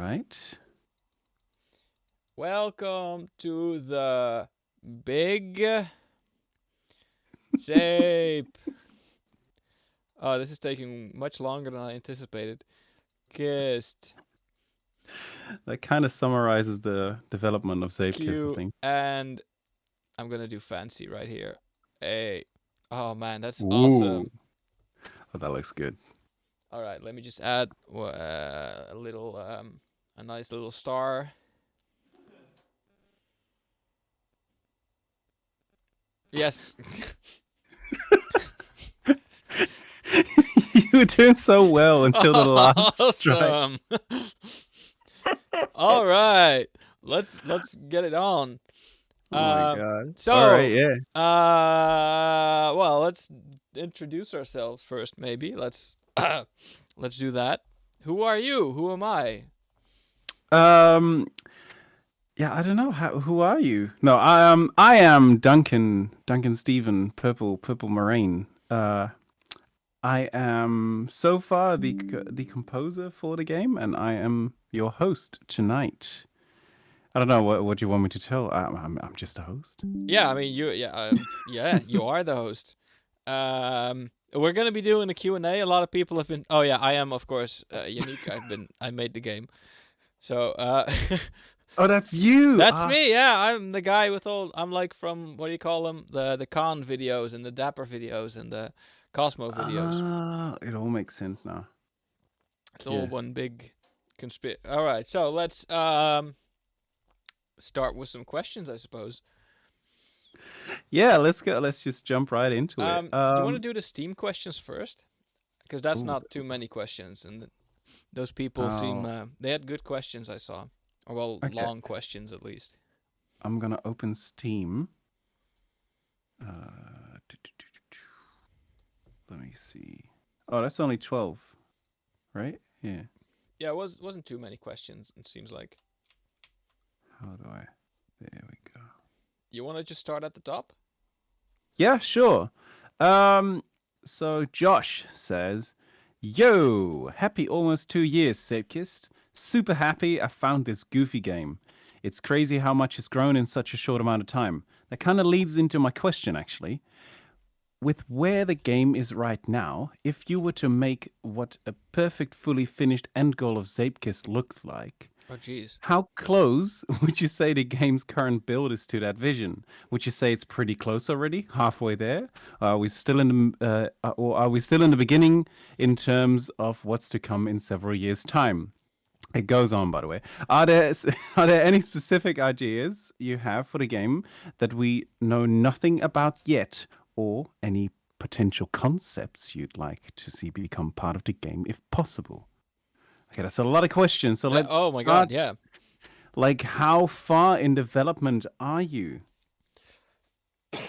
right. Welcome to the big Zape. Oh, this is taking much longer than I anticipated. Kissed. That kind of summarizes the development of Zeepkist, I Q. think. And I'm gonna do fancy right here. Hey. Oh man, that's Ooh. awesome. Oh, that looks good. All right, let me just add a little, a nice little star. Yes. You were doing so well until the last strike. Awesome. All right, let's get it on. Oh my god. All right, So, yeah. well, let's introduce ourselves first. Maybe let's do that. Who are you? Who am I? Um, yeah, I don't know. Who are you? No, I am Duncan Stephen, Purple Moraine. I am so far the composer for the game, and I am your host tonight. I don't know what do you want me to tell. I'm just a host. Yeah, I mean yeah, you are the host. We're gonna be doing a Q&A. A lot of people have been. Oh yeah, I am of course unique. I made the game, so Oh, that's you. that's me. Yeah, I'm the guy with all. I'm like from what do you call them? The Khan videos and the Dapper videos and the Cosmo videos. It all makes sense now. It's all Yeah. one big conspiracy. All right, so let's start with some questions, I suppose. Yeah, let's go. Let's just jump right into it. Do you want to do the Steam questions first? Because that's Ooh, not too many questions, and those people seem oh, they had good questions. I saw, or well, okay. long questions at least. I'm gonna open Steam. Let me see. Oh, that's only 12, right? Yeah. Yeah, it wasn't too many questions. It seems like. How do I? There we go. You want to just start at the top? Yeah, sure. Um, so Josh says, "Yo, happy almost 2 years, Zeepkist. Super happy I found this goofy game. It's crazy how much has grown in such a short amount of time. That kind of leads into my question, actually. With where the game is right now, if you were to make what a perfect, fully finished end goal of Zeepkist looked like, Oh, jeez. how close would you say the game's current build is to that vision? Would you say it's pretty close already, halfway there? Are we still in or are we still in the beginning in terms of what's to come in several years' time? It goes on, by the way. Are there are there any specific ideas you have for the game that we know nothing about yet, or any potential concepts you'd like to see become part of the game, if possible? Okay, that's a lot of questions. So let's Oh my God, start. yeah. Like, how far in development are you?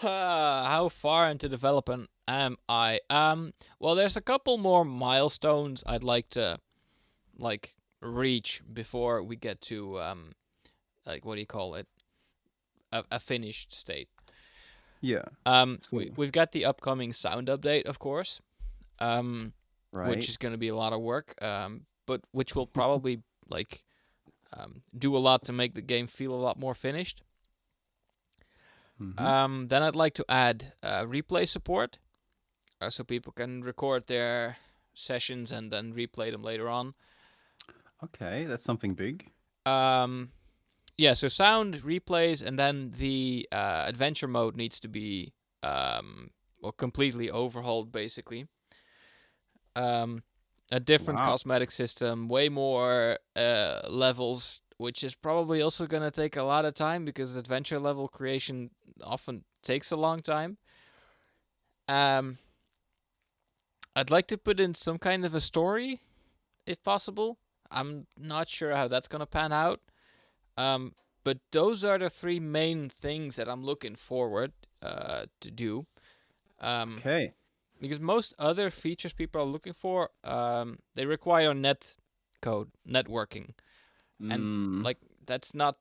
How far into development am I? Well, there's a couple more milestones I'd like to like reach before we get to like what do you call it? A finished state. Yeah. So, We've got the upcoming sound update, of course. Which right. is going to be a lot of work. But which will probably like do a lot to make the game feel a lot more finished. Mm-hmm. Then I'd like to add replay support, so people can record their sessions and then replay them later on. Okay, that's something big. Yeah, so sound replays, and then the adventure mode needs to be well completely overhauled, basically. A different Wow. cosmetic system, way more levels, which is probably also going to take a lot of time because adventure level creation often takes a long time. I'd like to put in some kind of a story, if possible. I'm not sure how that's going to pan out. But those are the three main things that I'm looking forward to do. Okay. Because most other features people are looking for, they require net code, networking, and Mm, like that's not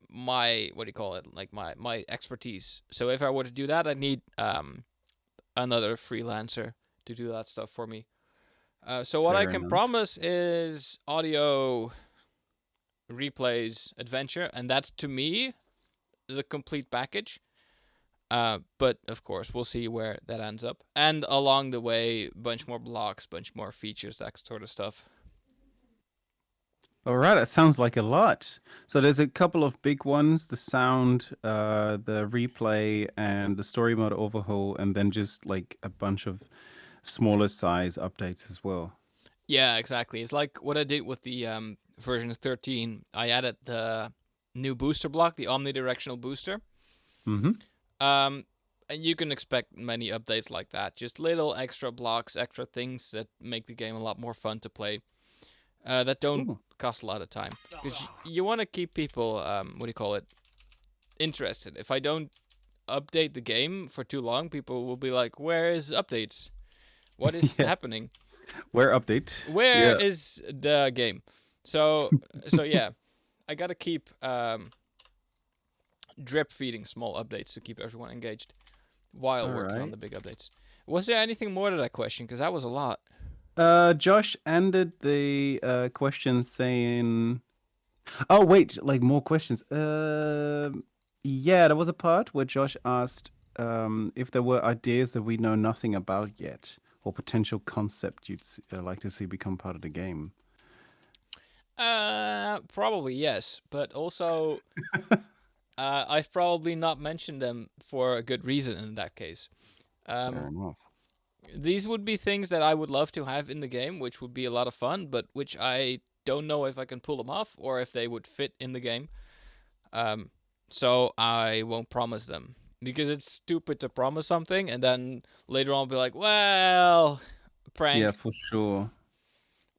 my what do you call it? Like my expertise. So if I were to do that, I need another freelancer to do that stuff for me. So what I fair can enough. promise is audio replay's adventure, and that's to me the complete package. But of course, we'll see where that ends up. And along the way, bunch more blocks, bunch more features, that sort of stuff. All right, that sounds like a lot. So there's a couple of big ones: the sound, the replay, and the story mode overhaul, and then just like a bunch of smaller size updates as well. Yeah, exactly. It's like what I did with the version 13. I added the new booster block, the omnidirectional booster. Mm-hmm. Um, and you can expect many updates like that. Just little extra blocks, extra things that make the game a lot more fun to play. That don't Cool. cost a lot of time because you want to keep people, what do you call it, interested. If I don't update the game for too long, people will be like, "Where is updates? What is Yeah. happening? Where update? Where Yeah. is the game?" So yeah, I gotta keep drip feeding small updates to keep everyone engaged while All working on right. the big updates. Was there anything more to that question? Because that was a lot. Josh ended the question saying, "Oh wait, like more questions." Yeah, there was a part where Josh asked if there were ideas that we know nothing about yet, or potential concept you'd like to see become part of the game. Probably yes, but also I've probably not mentioned them for a good reason in that case. Fair Um, enough. these would be things that I would love to have in the game, which would be a lot of fun, but which I don't know if I can pull them off or if they would fit in the game. Um, so I won't promise them because it's stupid to promise something and then later on be like, well, Yeah, prank, for sure.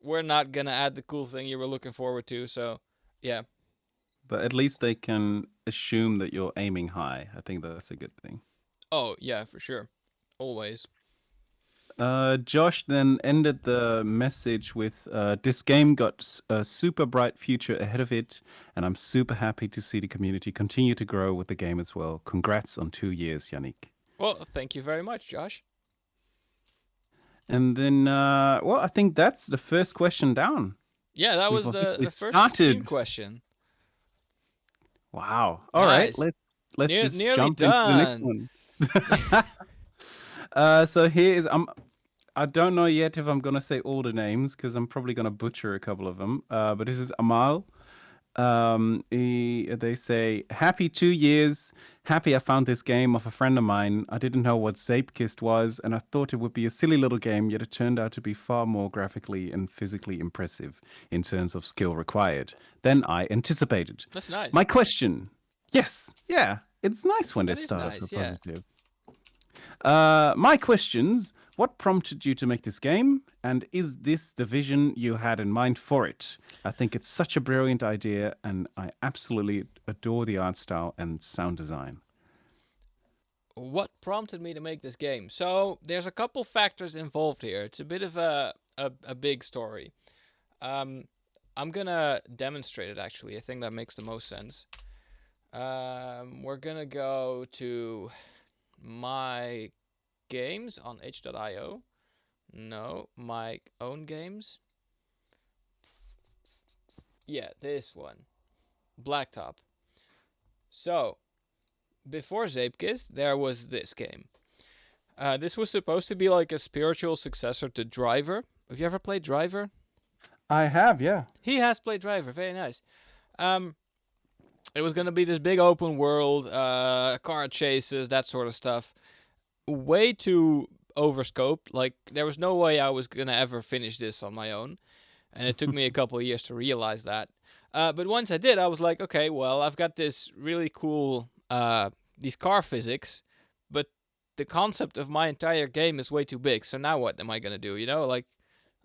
we're not gonna add the cool thing you were looking forward to. So, yeah. But at least they can assume that you're aiming high. I think that's a good thing. Oh, yeah, for sure. Always. Josh then ended the message with this game got a super bright future ahead of it, and I'm super happy to see the community continue to grow with the game as well. Congrats on 2 years, Yannick. Well, thank you very much, Josh. And then, well, I think that's the first question down. Yeah, that We've was officially the first Steam started. question. Wow. All right, Nice. let's just Nearly jump into the next done. one. So here is I don't know yet if I'm gonna say all the names because I'm probably gonna butcher a couple of them. But this is Amal. They say, "Happy 2 years. Happy I found this game of a friend of mine. I didn't know what Zeepkist was, and I thought it would be a silly little game, yet it turned out to be far more graphically and physically impressive in terms of skill required than I anticipated. That's nice. My question, yes, yeah, it's nice when they That is start off so nice, yeah. positive. My questions: what prompted you to make this game, and is this the vision you had in mind for it? I think it's such a brilliant idea, and I absolutely adore the art style and sound design." What prompted me to make this game? So, there's a couple factors involved here. It's a bit of a big story. Um, I'm gonna demonstrate it actually. I think that makes the most sense. We're gonna go to my games on itch.io. No, my own games. Yeah, this one. Blacktop. So, before Zeepkist, there was this game. This was supposed to be like a spiritual successor to Driver. Have you ever played Driver? I have, yeah. He has played Driver. Very nice. Um, it was gonna be this big open world, car chases, that sort of stuff. Way too overscoped. Like there was no way I was gonna ever finish this on my own, and it took me a couple of years to realize that. But once I did, I was like, okay, well, I've got this really cool these car physics, but the concept of my entire game is way too big. So now what am I gonna do? You know, like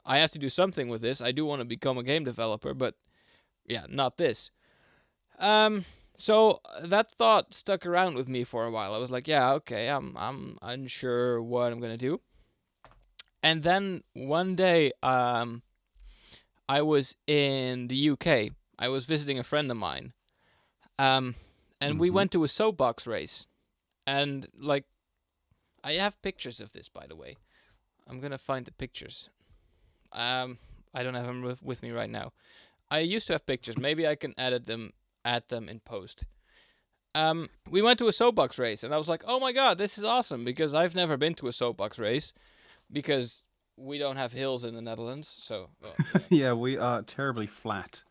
I have to do something with this. I do want to become a game developer, but yeah, not this. So that thought stuck around with me for a while. I was like, yeah, okay, I'm unsure what I'm gonna do. And then one day, I was in the UK. I was visiting a friend of mine. Um, and we Hmm. went to a soapbox race. And like, I have pictures of this, by the way. I'm gonna find the pictures. I don't have them with me right now. I used to have pictures. Maybe I can add them in post. We went to a soapbox race, and I was like, "Oh my god, this is awesome!" Because I've never been to a soapbox race because we don't have hills in the Netherlands. So, well, Yeah, we are terribly flat.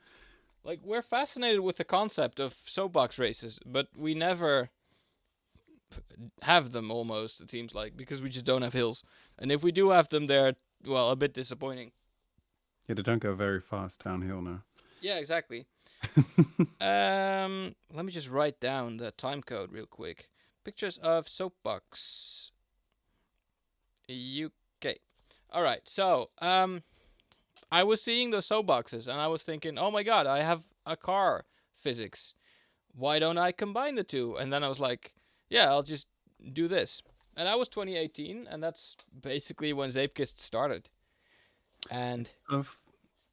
like we're fascinated with the concept of soapbox races, but we never have them. Almost, it seems like, because we just don't have hills, and if we do have them, they're well a bit disappointing. Yeah, they don't go very fast downhill now. Yeah, exactly. Let me just write down the time code real quick. Pictures of soapbox UK. All right, so I was seeing those soapboxes and I was thinking, oh my god, I have a car physics. Why don't I combine the two? And then I was like, yeah, I'll just do this. And that was 2018, and that's basically when Zeepkist started. And It's so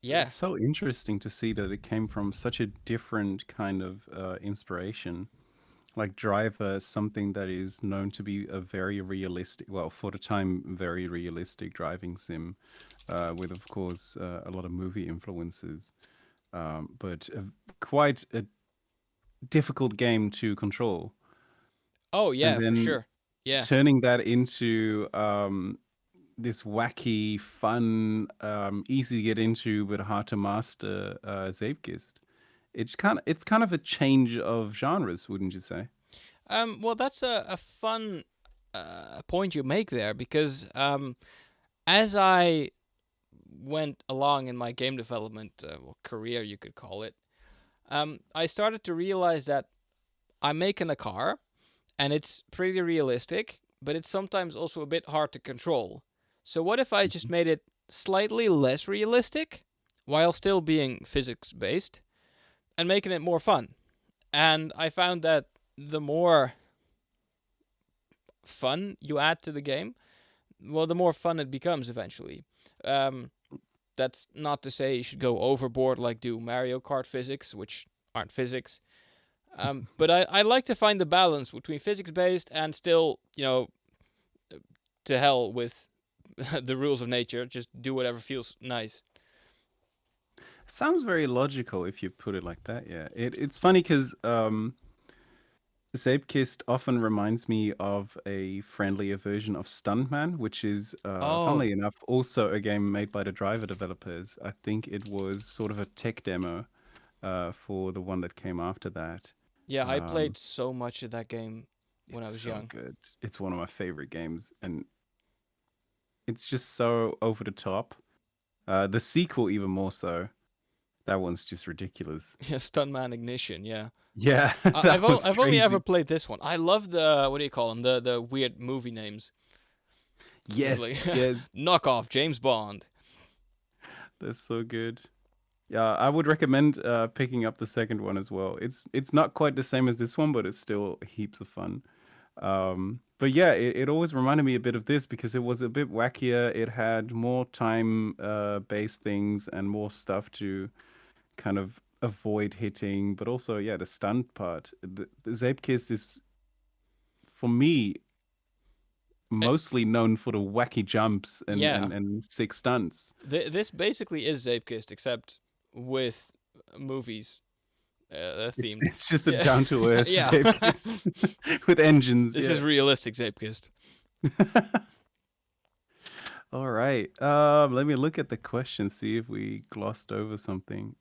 yeah, it's so interesting to see that it came from such a different kind of inspiration. Like Driver, something that is known to be a very realistic, well, for the time, very realistic driving sim, with of course a lot of movie influences, but quite a difficult game to control. oh And yeah, for then sure. Yeah. turning that into this wacky, fun, easy to get into but hard to master Zeepkist. It's kind of a change of genres, wouldn't you say? Well, that's a fun point you make there because as I went along in my game development career, you could call it, I started to realize that I'm making a car and it's pretty realistic, but it's sometimes also a bit hard to control. So, what if I just made it slightly less realistic while still being physics based and making it more fun? And I found that the more fun you add to the game, well, the more fun it becomes eventually. Um, that's not to say you should go overboard like do Mario Kart physics, which aren't physics. But I like to find the balance between physics based and still, to hell with the rules of nature. Just do whatever feels nice. Sounds very logical if you put it like that. Yeah, it's funny because Zapekist often reminds me of a friendlier version of Stuntman, which is, Oh, funnily enough, also a game made by the Driver developers. I think it was sort of a tech demo for the one that came after that. yeah, I Um, played so much of that game when I it's was so young. good. It's one of my favorite games, and it's just so over the top. The sequel, even more so. That one's just ridiculous. Yeah, Stuntman Ignition. Yeah, Yeah, I've that one's I've only ever crazy. played this one. I love the what do you call them? The weird movie names. It's like Yes, yes, knockoff James Bond. that's so good. Yeah, I would recommend picking up the second one as well. It's not quite the same as this one, but it's still heaps of fun. But yeah, it always reminded me a bit of this because it was a bit wackier. It had more time based things and more stuff to kind of avoid hitting, but also yeah, the stunt part. The Zape Kiss is for me Uh, mostly known for the wacky jumps yeah, and sick stunts. this basically is Zapekist except with movies themed. It's just a Yeah, down to earth yeah. Zape Kiss with engines. This is Yeah. realistic Zapekist. All right. Let me look at the question, see if we glossed over something.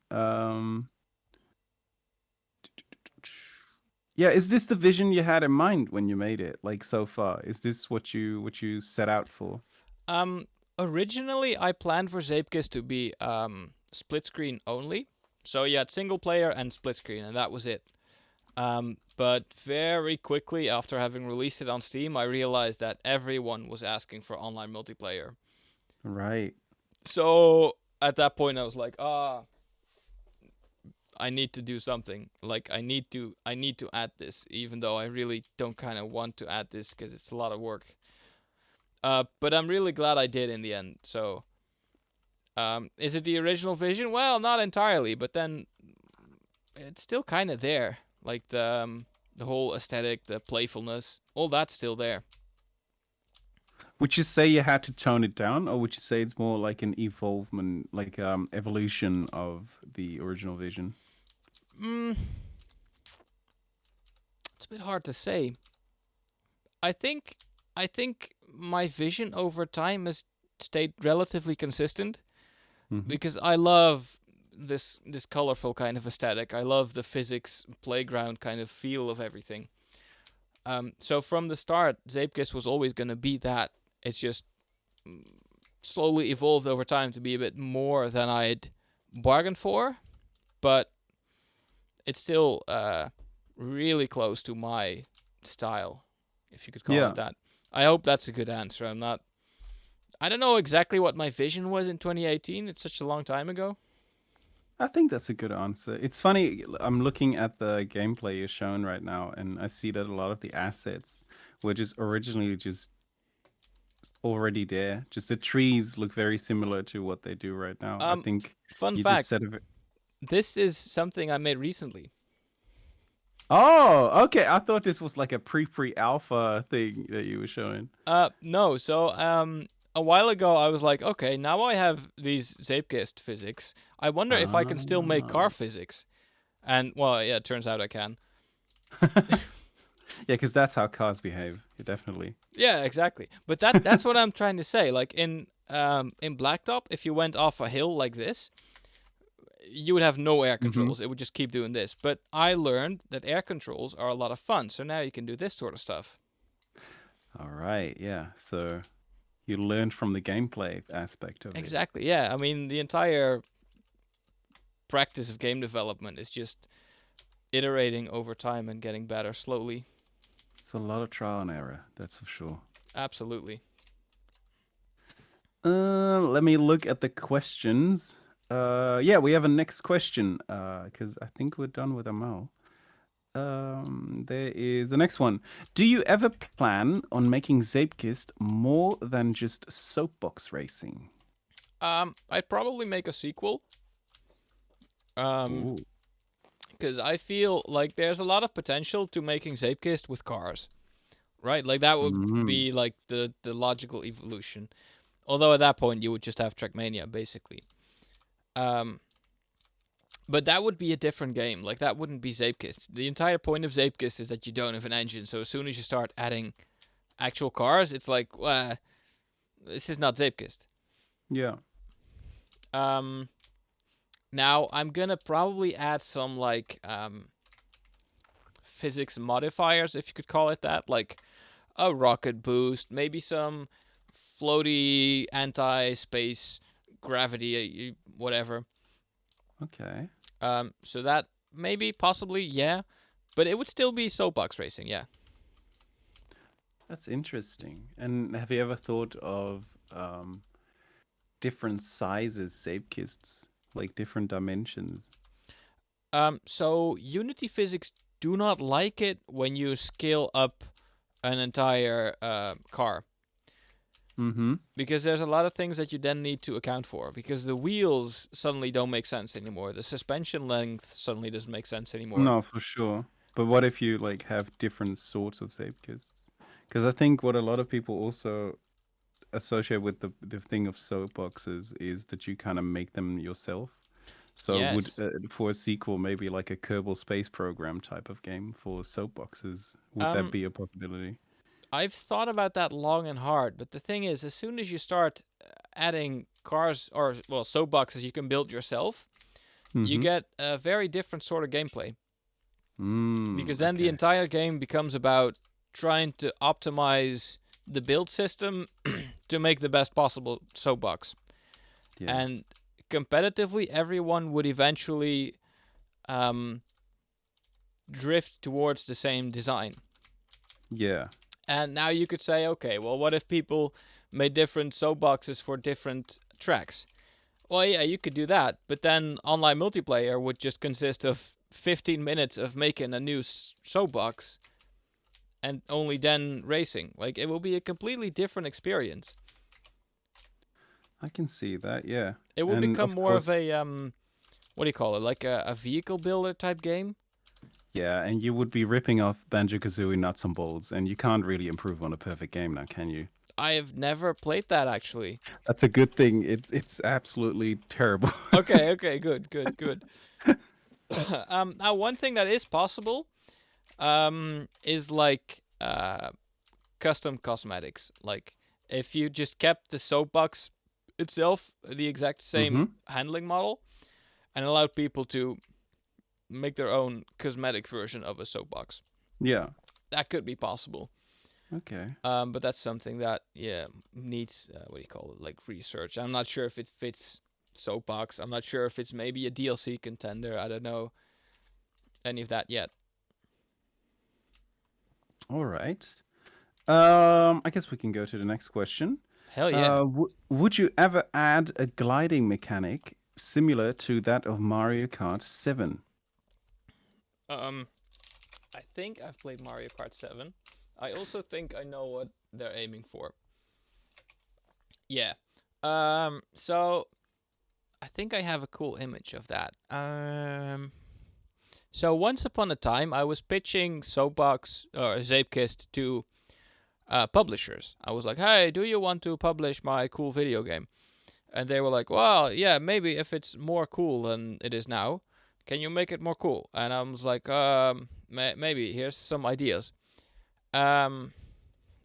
Yeah, is this the vision you had in mind when you made it? Like so far, is this what you set out for? Um, Originally I planned for Zapekist to be split screen only. So you had single player and split screen, and that was it. But very quickly after having released it on Steam, I realized that everyone was asking for online multiplayer. Right. So at that point, I was like, I need to do something. Like I need to add this, even though I really don't kind of want to add this because it's a lot of work. But I'm really glad I did in the end. So, is it the original vision? Well, not entirely, but then it's still kind of there. Like the whole aesthetic, the playfulness, all that's still there. Would you say you had to tone it down, or would you say it's more like an evolvement, like evolution of the original vision? Mm, it's a bit hard to say. I think I think my vision over time has stayed relatively consistent Hmm. because I love this colorful kind of aesthetic. I love the physics playground kind of feel of everything. So from the start, Zeepkist was always going to be that. It's just slowly evolved over time to be a bit more than I'd bargained for, but it's still really close to my style, if you could call it Yeah, that. I hope that's a good answer. I'm not. I don't know exactly what my vision was in 2018. It's such a long time ago. I think that's a good answer. It's funny, I'm looking at the gameplay you're showing right now, and I see that a lot of the assets were just originally just already there. Just the trees look very similar to what they do right now. I Um, think Fun you just fact: said it. this is something I made recently. Oh, okay. I thought this was like a pre-alpha thing that you were showing. No. So a while ago I was like, okay, now I have these Zeepkist physics. I wonder if I can still make car Ah. physics. And well, yeah, it turns out I can. Yeah, because that's how cars behave. Yeah, definitely. Yeah, exactly. But that's what I'm trying to say. Like in Blacktop, if you went off a hill like this, you would have no air Hmm. controls. It would just keep doing this. But I learned that air controls are a lot of fun. So now you can do this sort of stuff. All right. Yeah. So you learned from the gameplay aspect of it. Exactly. Yeah. I mean, the entire practice of game development is just iterating over time and getting better slowly. It's a lot of trial and error. That's for sure. Absolutely. Let me look at the questions. Yeah, we have a next question. Because I think we're done with Amal. There is the next one. Do you ever plan on making Zeepkist more than just soapbox racing? I'd probably make a sequel. Um, Ooh. because I feel like there's a lot of potential to making Zeepkist with cars, right? Like that would Hmm. be like the logical evolution. Although at that point you would just have Trackmania basically. Um, but that would be a different game. Like that wouldn't be Zeepkist. The entire point of Zeepkist is that you don't have an engine. So as soon as you start adding actual cars, it's like, well, this is not Zeepkist. Yeah. Um, Now I'm gonna probably add some like physics modifiers, if you could call it that, like a rocket boost, maybe some floaty anti-space gravity, whatever. Okay. So that maybe possibly yeah, but it would still be soapbox racing, yeah. That's interesting. And have you ever thought of different sizes Zeepkists, like different dimensions? So Unity physics do not like it when you scale up an entire car, Mm-hmm. because there's a lot of things that you then need to account for because the wheels suddenly don't make sense anymore. The suspension length suddenly doesn't make sense anymore. No, for sure. But what if you like have different sorts of Zeepkists? Because I think what a lot of people also associate with the thing of soapboxes is that you kind of make them yourself. So would Yes. for a sequel maybe like a Kerbal Space Program type of game for soapboxes? Would that Um be a possibility? I've thought about that long and hard, but the thing is as soon as you start adding cars or well soapboxes you can build yourself, you Mm-hmm. get a very different sort of gameplay because then the Okay. entire game becomes about trying to optimize the build system to make the best possible soapbox. Yeah. And competitively, everyone would eventually um, drift towards the same design. Yeah. And now you could say, okay, well, what if people made different soapboxes for different tracks? Well, yeah, you could do that, but then online multiplayer would just consist of 15 minutes of making a new soapbox and only then racing. Like, it will be a completely different experience. I can see that. Yeah. It will And become of more of course, a, what do you call it? Like a vehicle builder type game? yeah, and you would be ripping off Banjo-Kazooie nuts and bolts, and you can't really improve on a perfect game now, can you? I have never played that actually. That's a good thing. It's absolutely terrible. Okay, okay, good, good, good. Now one thing that is possible, is like custom cosmetics. Like if you just kept the soapbox itself the exact same Hmm. handling model and allowed people to make their own cosmetic version of a soapbox. Yeah. That could be possible. Okay. But that's something that needs what do you call it, like research. I'm not sure if it fits soapbox. I'm not sure if it's maybe a DLC contender. I don't know any of that yet. All right. I guess we can go to the next question. Hell yeah. Would you ever add a gliding mechanic similar to that of Mario Kart 7? Um, I think I've played Mario Kart 7. I also think I know what they're aiming for. Yeah. So I think I have a cool image of that. So once upon a time, I was pitching Soapbox or Zeepkist to publishers. I was like, "Hey, do you want to publish my cool video game?" And they were like, "Well, yeah, maybe if it's more cool than it is now, can you make it more cool?" And I was like, Maybe. Here's some ideas." Um,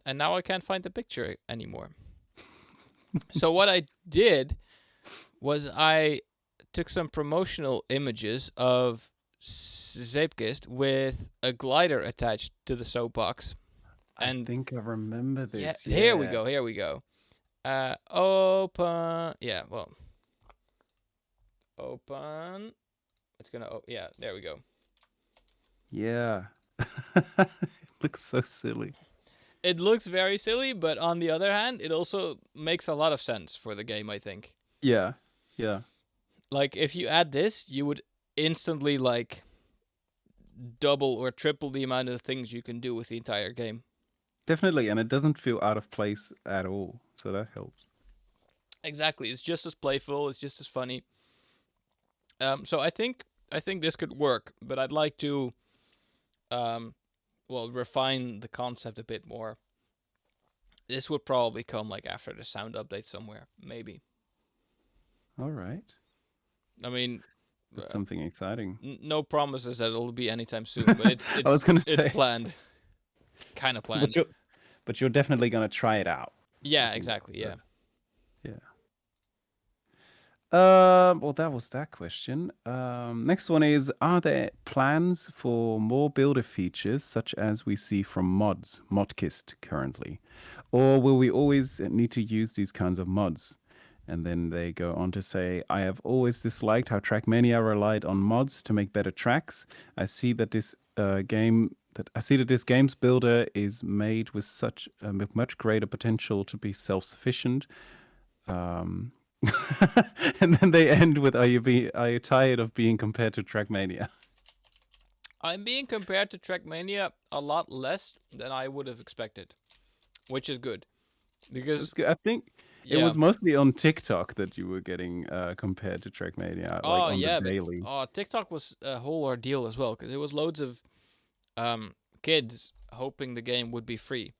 and now I can't find the picture anymore. So what I did was I took some promotional images of Zeepkist with a glider attached to the soapbox. I And think I remember yeah, this. here we Yeah. go. Here we go. Open. Yeah, well, open. It's gonna. Oh, yeah, there we go. Yeah. It looks so silly. It looks very silly, but on the other hand, it also makes a lot of sense for the game, I think. Yeah. Yeah. Like, if you add this, you would instantly, like, double or triple the amount of things you can do with the entire game. Definitely. And it doesn't feel out of place at all. So that helps. Exactly. It's just as playful, it's just as funny. So I think this could work, but I'd like to um refine the concept a bit more. This would probably come like after the sound update somewhere, maybe. All right. I mean, That's something exciting. no promises that it'll be anytime soon, but it's I was it's gonna it's say, planned, kind of but planned. you're definitely gonna try it out. I Yeah, think exactly. that's Yeah. yeah. Well, that was that question. Next one is: are there plans for more builder features, such as we see from Modkist currently, or will we always need to use these kinds of mods? And then they go on to say, I have always disliked how Trackmania relied on mods to make better tracks. I see that this game's builder is made with much greater potential to be self-sufficient. Um, and then they end with, are you tired of being compared to Trackmania? I'm being compared to Trackmania a lot less than I would have expected, which is good That's because good. I think it yeah. was mostly on TikTok that you were getting compared to Trackmania, like Oh on the yeah, but daily. TikTok was a whole ordeal as well because it was loads of kids hoping the game would be free.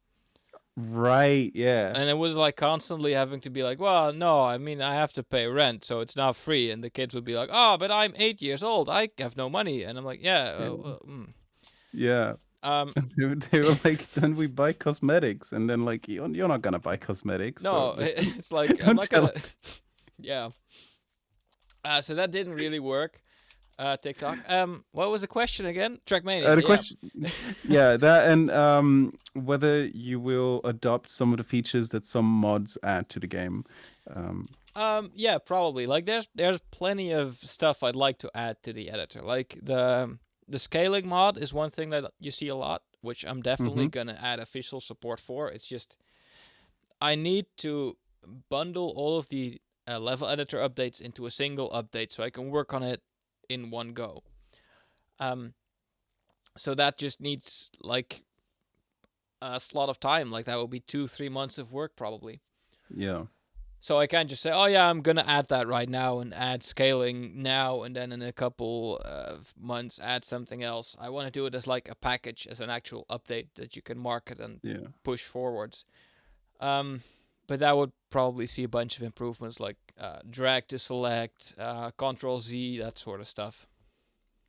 Right, yeah. And it was like constantly having to be like, well, no, I mean, I have to pay rent, so it's not free. And the kids would be like, oh, but I'm 8 years old. I have no money. And I'm like, yeah. Yeah. Yeah. Um, They were like, then we buy cosmetics. And then, like, you're not going to buy cosmetics. So no, it's like, I'm don't not tell gonna. Yeah. So that didn't really work. TikTok. What was the question again? Trackmania. the Yeah. question. Yeah, that and whether you will adopt some of the features that some mods add to the game. Um, Yeah, probably. Like, there's plenty of stuff I'd like to add to the editor. Like the scaling mod is one thing that you see a lot, which I'm definitely mhm. gonna add official support for. It's just I need to bundle all of the level editor updates into a single update so I can work on it in one go. Um, so that just needs like a slot of time. Like that will be 2-3 months of work probably. Yeah. So I can't just say, oh yeah, I'm gonna add that right now and add scaling now, and then in a couple of months add something else. I want to do it as like a package, as an actual update that you can market and Yeah. push forwards. Um, but that would probably see a bunch of improvements like drag to select, Control Z, that sort of stuff.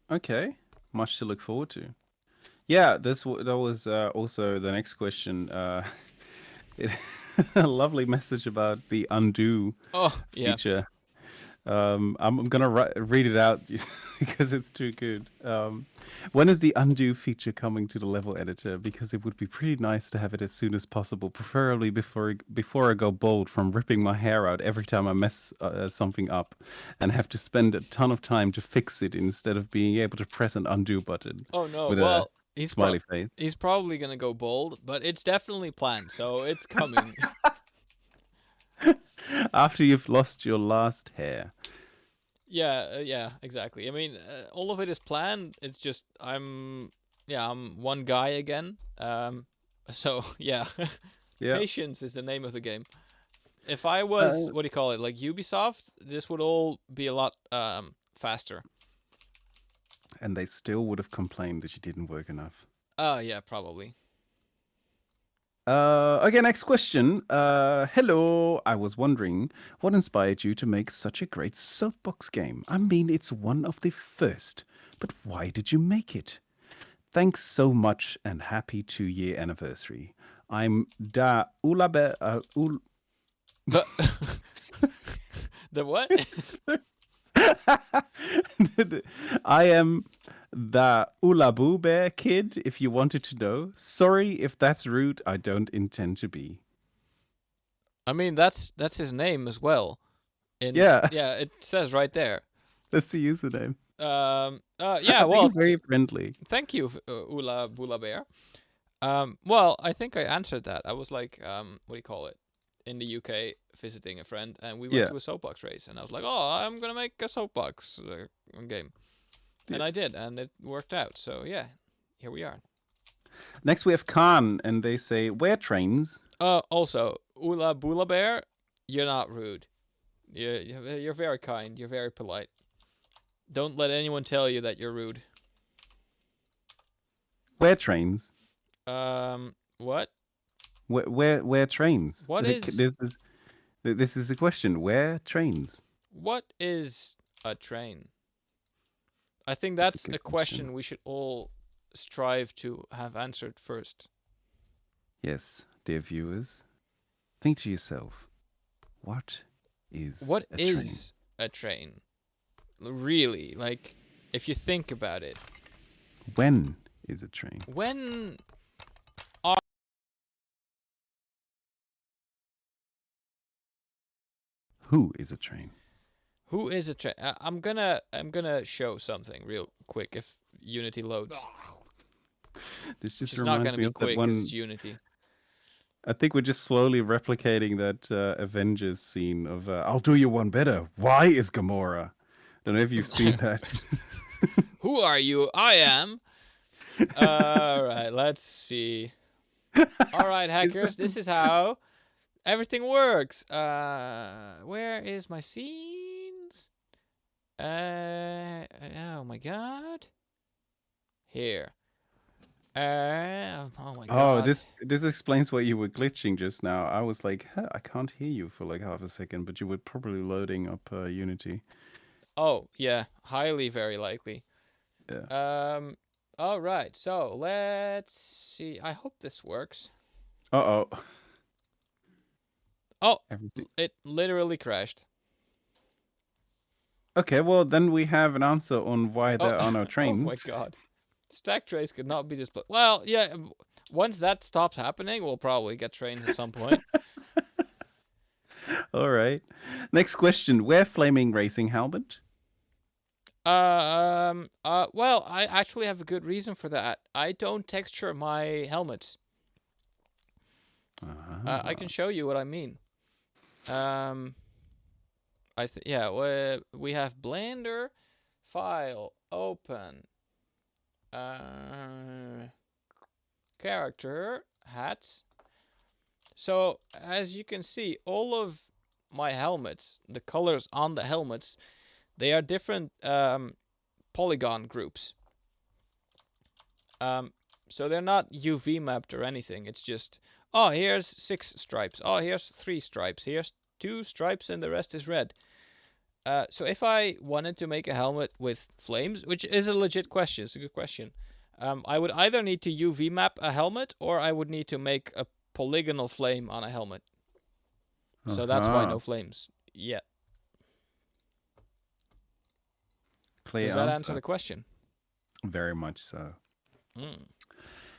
Okay, much to look forward to. Yeah, that was also the next question. It, a lovely message about the undo Oh yeah. feature. I'm gonna read it out because it's too good. When is the undo feature coming to the level editor? Because it would be pretty nice to have it as soon as possible, preferably before I go bald from ripping my hair out every time I mess something up, and have to spend a ton of time to fix it instead of being able to press an undo button Oh no. with a Well, smiley face. he's probably gonna go bald, but it's definitely planned, so it's coming. After you've lost your last hair. Yeah, yeah, exactly. I mean, all of it is planned. It's just I'm one guy again. So yeah, Yeah. patience is the name of the game. If I was Uh, what do you call it, like Ubisoft, this would all be a lot faster. and they still would have complained that you didn't work enough. Yeah, probably. Okay, next question. Hello. I was wondering what inspired you to make such a great soapbox game? I mean, it's one of the first, but why did you make it? Thanks so much and happy 2 year anniversary. I'm Da Ulabe. The the what? I am the Ulabu Bear kid, if you wanted to know. Sorry if that's rude. I don't intend to be. I mean, that's his name as well. In Yeah, yeah, it says right there. that's the username. Yeah. I think Well, it's very friendly. thank you, Ula Bula Bear. Well, I think I answered that. I was like, what do you call it? In the UK, visiting a friend, and we went Yeah, to a soapbox race, and I was like, oh, I'm gonna make a soapbox game, yeah. and I did, and it worked out. So yeah, here we are. Next we have Khan, and they say, "Where trains?" Also, Ula Bula Bear, you're not rude. You're very kind. You're very polite. Don't let anyone tell you that you're rude. Where trains? What? Where trains? What is This is a question. Where trains? what is a train? I think That's a that's good a question. question we should all strive to have answered first. Yes, dear viewers, think to yourself, what is What a train? is a train? Really, like, if you think about it, When is a train? when are Who is a train? who is a train? I'm gonna show something real quick if Unity loads. This Which just is not reminds gonna me be of that quick because one. it's Unity. I think we're just slowly replicating that Avengers scene of "I'll do you one better." Why is Gamora? Don't know if you've seen that. Who are you? I am. All right, let's see. All right, Is hackers, that this is how everything works. Where is my scenes? Oh my god. Here. Oh my Oh, god. this explains why you were glitching just now. I was like, huh, I can't hear you for like half a second, but you were probably loading up Unity. Oh yeah, highly very likely. Yeah. Um. All right, so let's see. I hope this works. Uh-oh. Oh, Everything. it literally crashed. Okay, well then we have an answer on why Oh, there are no oh my trains. god. Stack trace could not be displayed. Well, yeah. Once that stops happening, we'll probably get trains at some point. All right. Next question. Where flaming racing helmet? Well, I actually have a good reason for that. I don't texture my helmets. I Ah. can show you what I mean. Um, yeah, we have Blender, file, open, uh, character, hats. So as you can see, all of my helmets, the colors on the helmets, they are different polygon groups. Um, So they're not UV mapped or anything. It's just, oh, here's 6 stripes. Oh, here's 3 stripes. Here's 2 stripes and the rest is red. So if I wanted to make a helmet with flames, which is a legit question, it's a good question, I would either need to UV map a helmet or I would need to make a polygonal flame on a helmet. So that's why no flames yet. Clear Does that answer answer. the question? Very much so. Mm.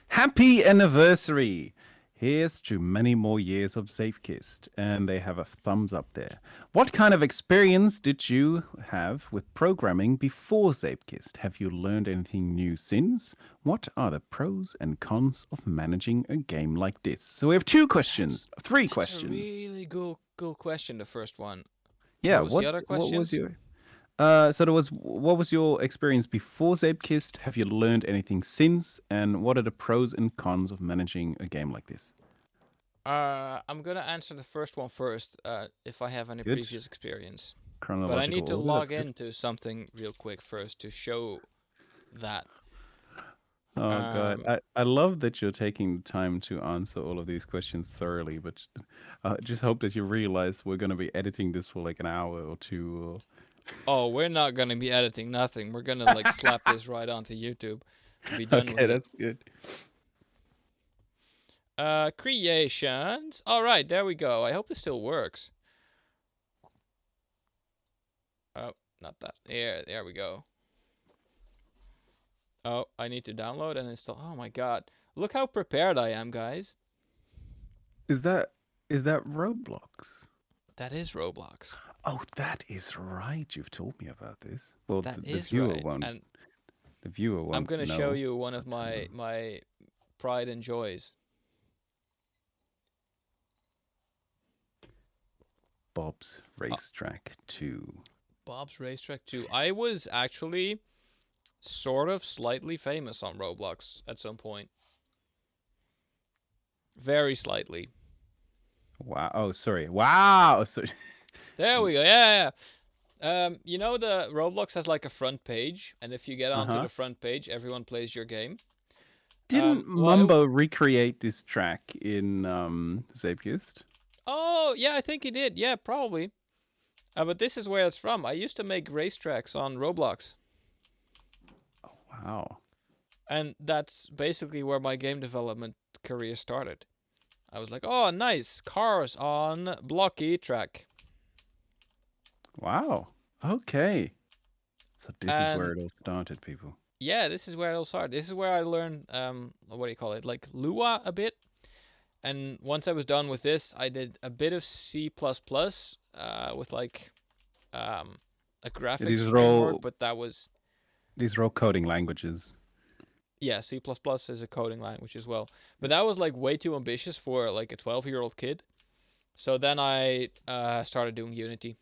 Happy anniversary! Here's to many more years of Zeepkist. And they have a thumbs up there. What kind of experience did you have with programming before Zeepkist? Have you learned anything new since? What are the pros and cons of managing a game like this? So we have 2 questions, 3 questions. That's a really cool question, the first one. Yeah, what was the other questions? What was your... so there was, what was your experience before Zeepkist? Have you learned anything since? And what are the pros and cons of managing a game like this? I'm gonna answer the first one first. If I have any Good. previous experience, Chronological but I need to order, log that's good. into something real quick first to show that. Oh God, I love that you're taking the time to answer all of these questions thoroughly. But I just hope that you realize we're going to be editing this for like an hour or 2. Or... Oh, we're not gonna be editing nothing. We're gonna like slap this right onto YouTube. Be done with Okay, it. that's good. Creations. All right, there we go. I hope this still works. Oh, not that. There we go. Oh, I need to download and install. Oh my God, look how prepared I am, guys. Is that Roblox? That is Roblox. Oh, that is right. You've told me about this. Well, That the is viewer right. won't. And The viewer won't. I'm gonna know. show you one of my pride and joys. Bob's Racetrack 2. Bob's Racetrack 2. I was actually sort of slightly famous on Roblox at some point. Very slightly. Wow. Oh, sorry. Wow. Sorry. There we go. Yeah. You know the Roblox has like a front page, and if you get onto the front page, everyone plays your game. Didn't Mumbo recreate this track in Zeepkist? Oh, yeah, I think he did. Yeah, probably. But this is where it's from. I used to make racetracks on Roblox. Oh, wow. And that's basically where my game development career started. I was like, oh, nice. Cars on blocky track. Wow. Okay. So this is where it all started, people. Yeah, this is where it all started. This is where I learned, what do you call it? Like Lua a bit. And once I was done with this, I did a bit of C++ with like a graphics framework, but that was... These are all coding languages. Yeah, C++ is a coding language as well. But that was like way too ambitious for like a 12-year-old kid. So then I started doing Unity.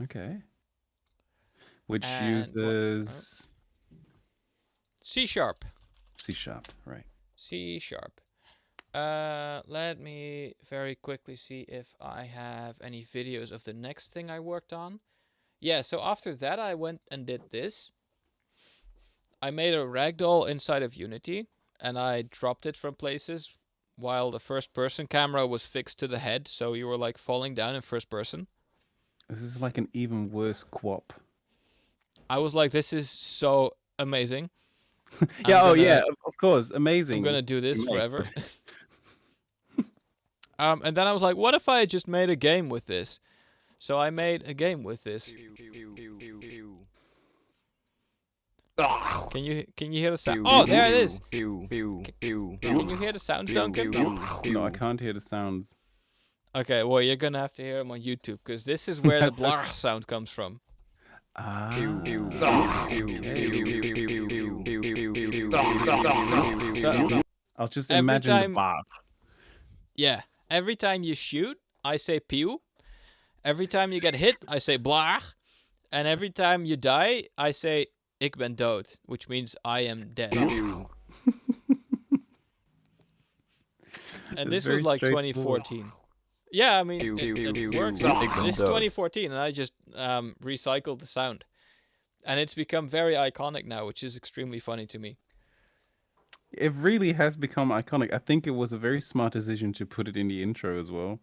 Okay. Which uses... C#. C#, right. C#. Let me very quickly see if I have any videos of the next thing I worked on. Yeah, so after that I went and did this. I made a ragdoll inside of Unity, and I dropped it from places while the first-person camera was fixed to the head, so you were like falling down in first person. This is like an even worse QWOP. I was like, this is so amazing. Yeah, yeah, of course, amazing. I'm gonna do this forever. And then I was like, what if I just made a game with this? So I made a game with this. Can you hear the sound? Oh, there it is. Can you hear the sounds, Duncan? No, I can't hear the sounds. Okay, well, you're gonna have to hear them on YouTube, because this is where the blah sound comes from. So, I'll just imagine the bar. Yeah, every time you shoot, I say pew. Every time you get hit, I say blah. And every time you die, I say ik ben dood, which means I am dead. And this was like 2014. Yeah, I mean, it works. This is 2014, and I just recycled the sound. And it's become very iconic now, which is extremely funny to me. It really has become iconic. I think it was a very smart decision to put it in the intro as well,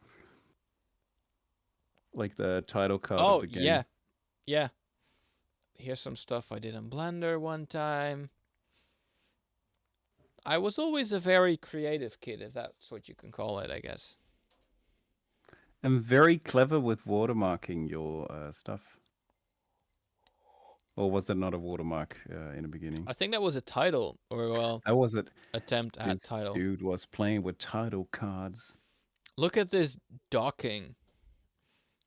like the title card of Oh the yeah, game. yeah. Here's some stuff I did in Blender one time. I was always a very creative kid, if that's what you can call it, I guess. And very clever with watermarking your stuff. Or was that not a watermark in the beginning? I think that was a title, or well, How was it? attempt at This title. dude was playing with title cards. Look at this docking.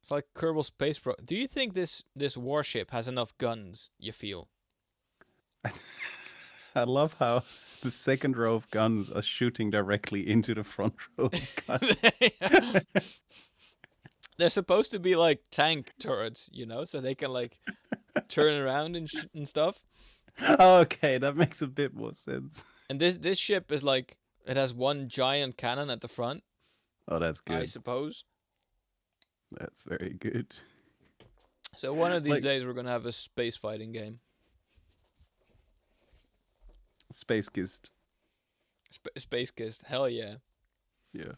It's like Kerbal Space Pro. Do you think this warship has enough guns? You feel? I love how the second row of guns are shooting directly into the front row of guns. They're supposed to be like tank turrets, so they can like turn around and stuff. Okay, that makes a bit more sense. And this ship is like it has one giant cannon at the front, Oh, that's I good. suppose. That's very good. So one of these Like days we're gonna have a space fighting game. Space Kist. Space Kist, hell yeah! Yeah.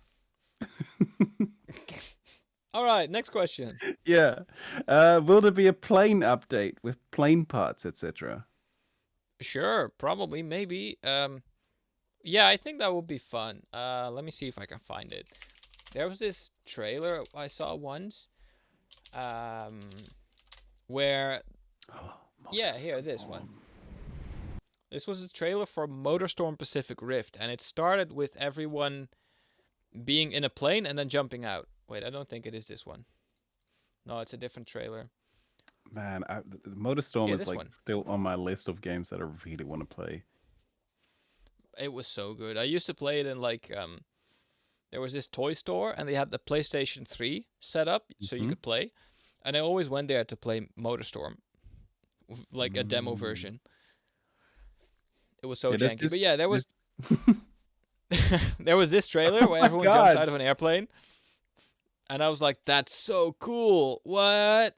All right, next question. Yeah. Will there be a plane update with plane parts, etc.? Sure, probably, maybe. Yeah, I think that would be fun. Let me see if I can find it. There was this trailer I saw once, um, where yeah, here this one. This was a trailer for MotorStorm Pacific Rift, and it started with everyone being in a plane and then jumping out. Wait, I don't think it is this one. No, it's a different trailer. Man, MotorStorm Here, is this like one. still on my list of games that I really want to play. It was so good. I used to play it in like there was this toy store and they had the PlayStation 3 set up so you Hmm. could play. And I always went there to play MotorStorm, like a demo Mm. version. It was so Yeah, janky. But yeah, there this. was there was this trailer Oh where my everyone jumps god, out of an airplane and I was like that's so cool. What?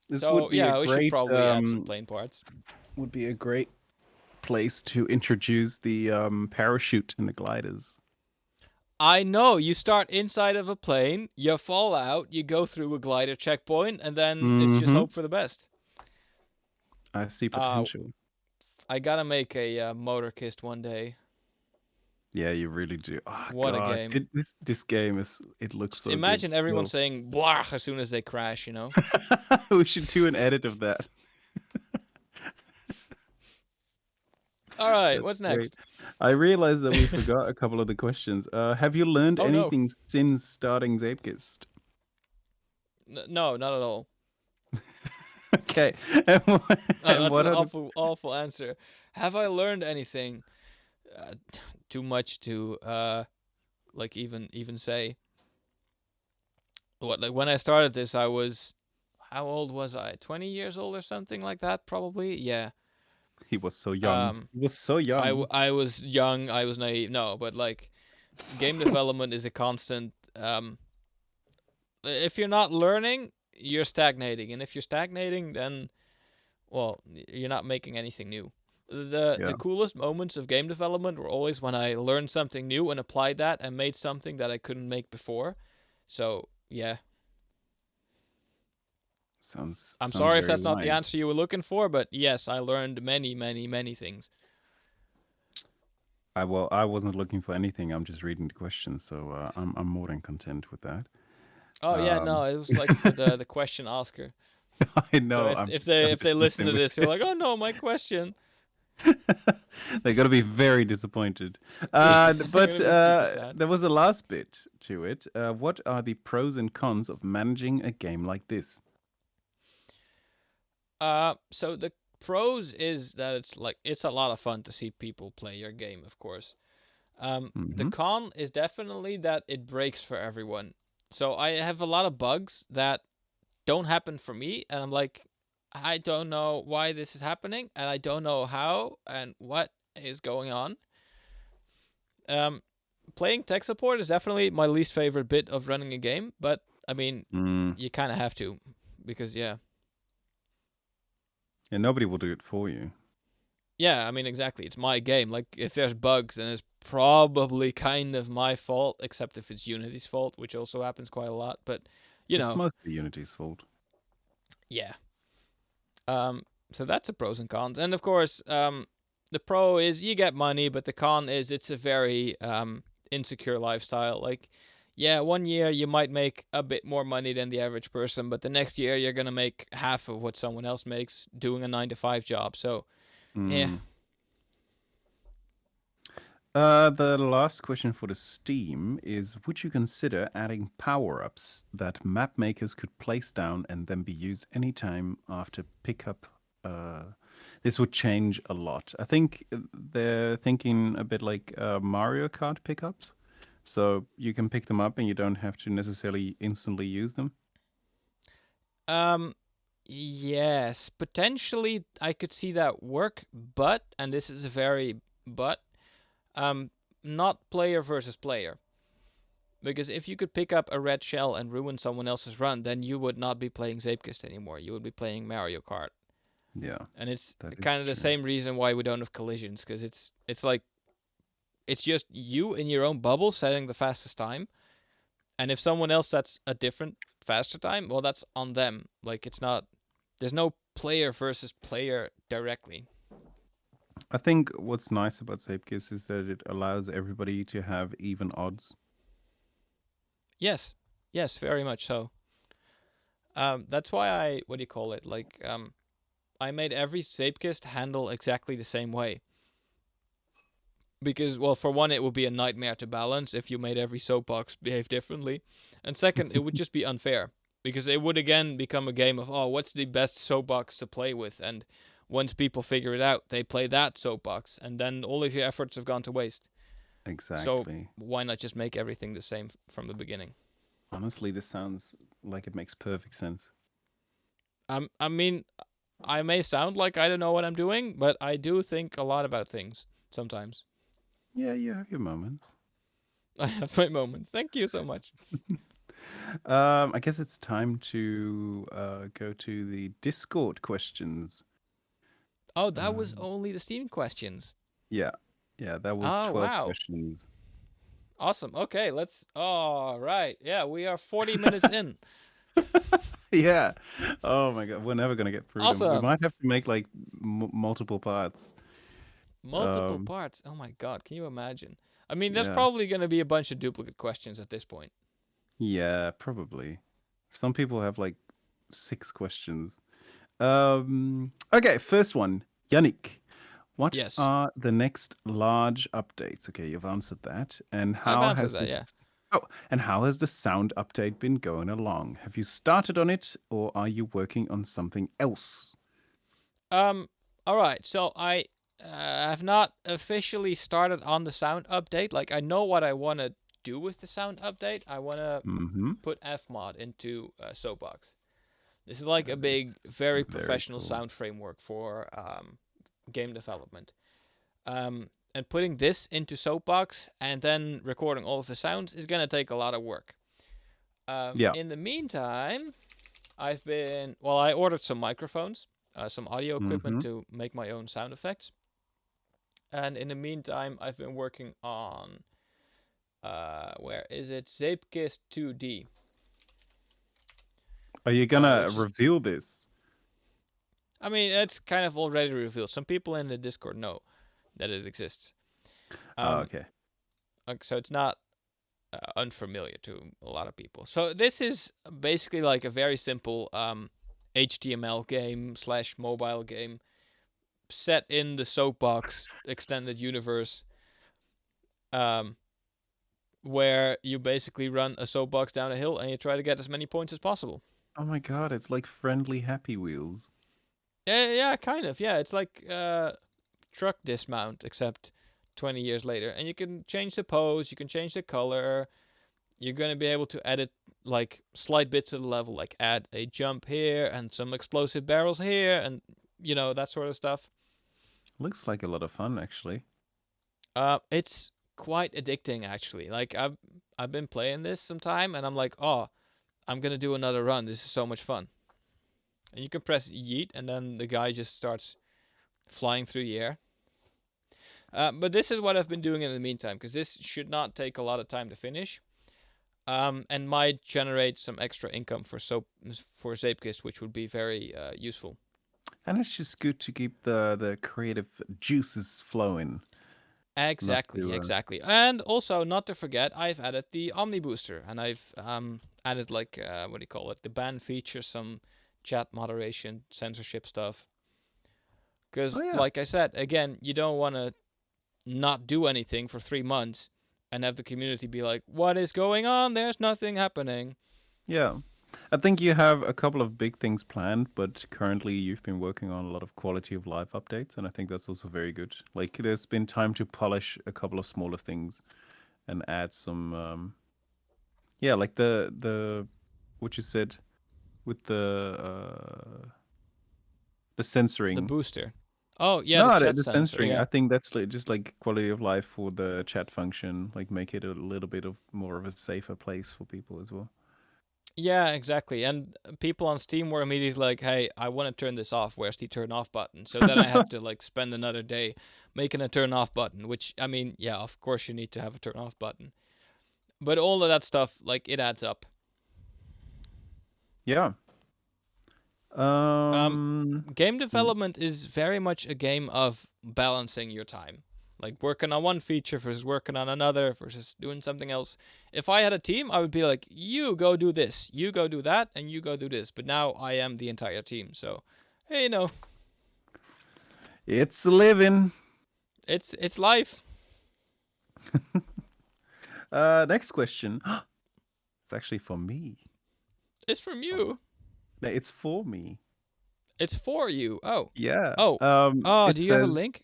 this So, yeah, we should probably add some plane parts. would be a great place to introduce the parachute and the gliders. I know, you start inside of a plane, you fall out, you go through a glider checkpoint and then it's just Hmm. hope for the best. I see Uh potential. I gotta make a motor kist one day. Yeah, you really do. Oh What a god, game! this game is. It looks Just so good. imagine everyone Still, saying "blah" as soon as they crash. we should do an edit of that. All right, That's what's great. next? I realized that we forgot a couple of the questions. Have you learned Oh no, anything since starting Zeepkist? no, not at all. Okay. And That's what an are the awful, awful answer. Have I learned anything? Too much to like even say. What, like when I started this, I was how old was I? 20 years old or something like that, probably. Yeah. He was so young. Um, He was so young. I was young. I was naive. No, but like game development is a constant. If you're not learning, you're stagnating, and if you're stagnating, then well, you're not making anything new. The Yeah. coolest moments of game development were always when I learned something new and applied that and made something that I couldn't make before. So yeah, I'm Sounds sorry if very that's not the wise. answer you were looking for, but yes, I learned many things. I wasn't looking for anything. I'm just reading the questions, so I'm more than content with that. Oh yeah, no, Um, it was like for the question asker. I So know. if they I'm if they just listen messing to with this, they're you. like, oh no, my question. They're gonna be very disappointed. Yeah, they're But gonna be super sad. there was a last bit to it. What are the pros and cons of managing a game like this? So the pros is that it's a lot of fun to see people play your game, of course. The Hmm. con is definitely that it breaks for everyone. So I have a lot of bugs that don't happen for me, and I'm like, I don't know why this is happening, and I don't know how and what is going on. Um, Playing tech support is definitely my least favorite bit of running a game, but I mean, Mm. you kind of have to because yeah, Yeah, nobody will do it for you. Yeah, I mean, exactly. It's my game. Like, if there's bugs, then it's probably kind of my fault, except if it's Unity's fault, which also happens quite a lot. But, you It's know, mostly Unity's fault. yeah. So that's the pros and cons. And of course, the pro is you get money, but the con is it's a very insecure lifestyle. Like, yeah, one year you might make a bit more money than the average person, but the next year you're gonna make half of what someone else makes doing a 9 to 5 job. So, yeah. Mm. The last question for the Steam is: would you consider adding power-ups that map makers could place down and then be used anytime after pickup? This would change a lot. I think they're thinking a bit like Mario Kart pickups. So you can pick them up and you don't have to necessarily instantly use them. Um, yes, potentially I could see that work, but and this is a very but um, not player versus player. Because if you could pick up a red shell and ruin someone else's run, then you would not be playing Zeepkist anymore. You would be playing Mario Kart. Yeah, And it's that is kind of the true. same reason why we don't have collisions, because it's like it's just you in your own bubble setting the fastest time, and if someone else sets a different faster time, well, that's on them. Like it's not there's no player versus player directly. I think what's nice about Zeepkist is that it allows everybody to have even odds. Yes, yes, very much so. That's why I what do you call it? Like I made every Zeepkist handle exactly the same way. Because, well, for one, it would be a nightmare to balance if you made every soapbox behave differently. And second, it would just be unfair. Because it would again become a game of, oh, what's the best soapbox to play with? And once people figure it out, they play that soapbox. And then all of your efforts have gone to waste. So Exactly. why not just make everything the same from the beginning? Honestly, this sounds like it makes perfect sense. I mean, I may sound like I don't know what I'm doing, but I do think a lot about things sometimes. Yeah, you have your moments. I have my moments. Thank you so much. I guess it's time to go to the Discord questions. Oh, that was Um, only the Steam questions. yeah, yeah, that was Oh, 12 wow. questions. Awesome. Okay, let's. All right. Yeah, we are 40 minutes in. Yeah. Oh my God, we're never gonna get through them. We Awesome. might have to make like multiple parts. Multiple Um, parts. Oh my God. Can you imagine? I mean, there's yeah, probably going to be a bunch of duplicate questions at this point. yeah, probably. Some people have like 6 questions. Okay, first one, Yannick. What Yes, are the next large updates? Okay, you've answered that. And I've how answered has that. this Yeah. Oh, and how has the sound update been going along? Have you started on it or are you working on something else? Um. All right. So I have not officially started on the sound update. Like I know what I want to do with the sound update. I want to Mm-hmm. put Fmod into Soapbox. This is like a That big, is very very professional cool. sound framework for game development. And putting this into Soapbox and then recording all of the sounds is gonna take a lot of work. Yeah. In the meantime, I ordered some microphones, some audio equipment Mm-hmm. to make my own sound effects. And in the meantime, I've been working on where is it? Zeepkist 2D, Are you gonna which is reveal this? I mean it's kind of already revealed. Some people in the Discord know that it exists. Oh, Um, okay. so it's not unfamiliar to a lot of people. So this is basically like a very simple HTML game slash mobile game set in the Soapbox extended universe, um, where you basically run a soapbox down a hill and you try to get as many points as possible. Oh my God, it's like friendly Happy Wheels. Yeah, yeah, kind of. Yeah, it's like truck dismount, except 20 years later, and you can change the pose, you can change the color, you're going to be able to edit like slight bits of the level, like add a jump here and some explosive barrels here, and that sort of stuff. Looks like a lot of fun, actually. It's quite addicting actually. Like I've been playing this some time, and I'm like, oh, I'm gonna do another run. This is so much fun. And you can press yeet, and then the guy just starts flying through the air. But this is what I've been doing in the meantime, because this should not take a lot of time to finish. And might generate some extra income for Zeepkist, which would be very useful. And it's just good to keep the creative juices flowing. Not Exactly, to exactly. And also, not to forget, I've added the Omni Booster, and I've added like what do you call it? The ban feature, some chat moderation, censorship stuff. oh Because, yeah. like I said, again, you don't want to not do anything for 3 months and have the community be like, "What is going on? There's nothing happening." Yeah. I think you have a couple of big things planned, but currently you've been working on a lot of quality of life updates, and I think that's also very good. Like there's been time to polish a couple of smaller things and add some yeah, like the what you said with the The censoring. booster. Oh yeah, the No, chat the sensor. censoring. I Yeah, think that's like just like quality of life for the chat function, like make it a little bit of more of a safer place for people as well. yeah, exactly. And people on Steam were immediately like, "Hey, I want to turn this off. Where's the turn off button?" So then I had to like spend another day making a turn off button. Which I mean, yeah, of course you need to have a turn off button. But all of that stuff, like, it adds up. Yeah. Um, Um Game development is very much a game of balancing your time. Like working on one feature versus working on another versus doing something else. If I had a team, I would be like, you go do this, you go do that, and you go do this. But now I am the entire team. So, hey, it's living. it's life. Next question. It's actually for me. It's from Oh, you. no, it's for me. It's for you. Oh. Yeah. Oh. Oh, It do you have a says link?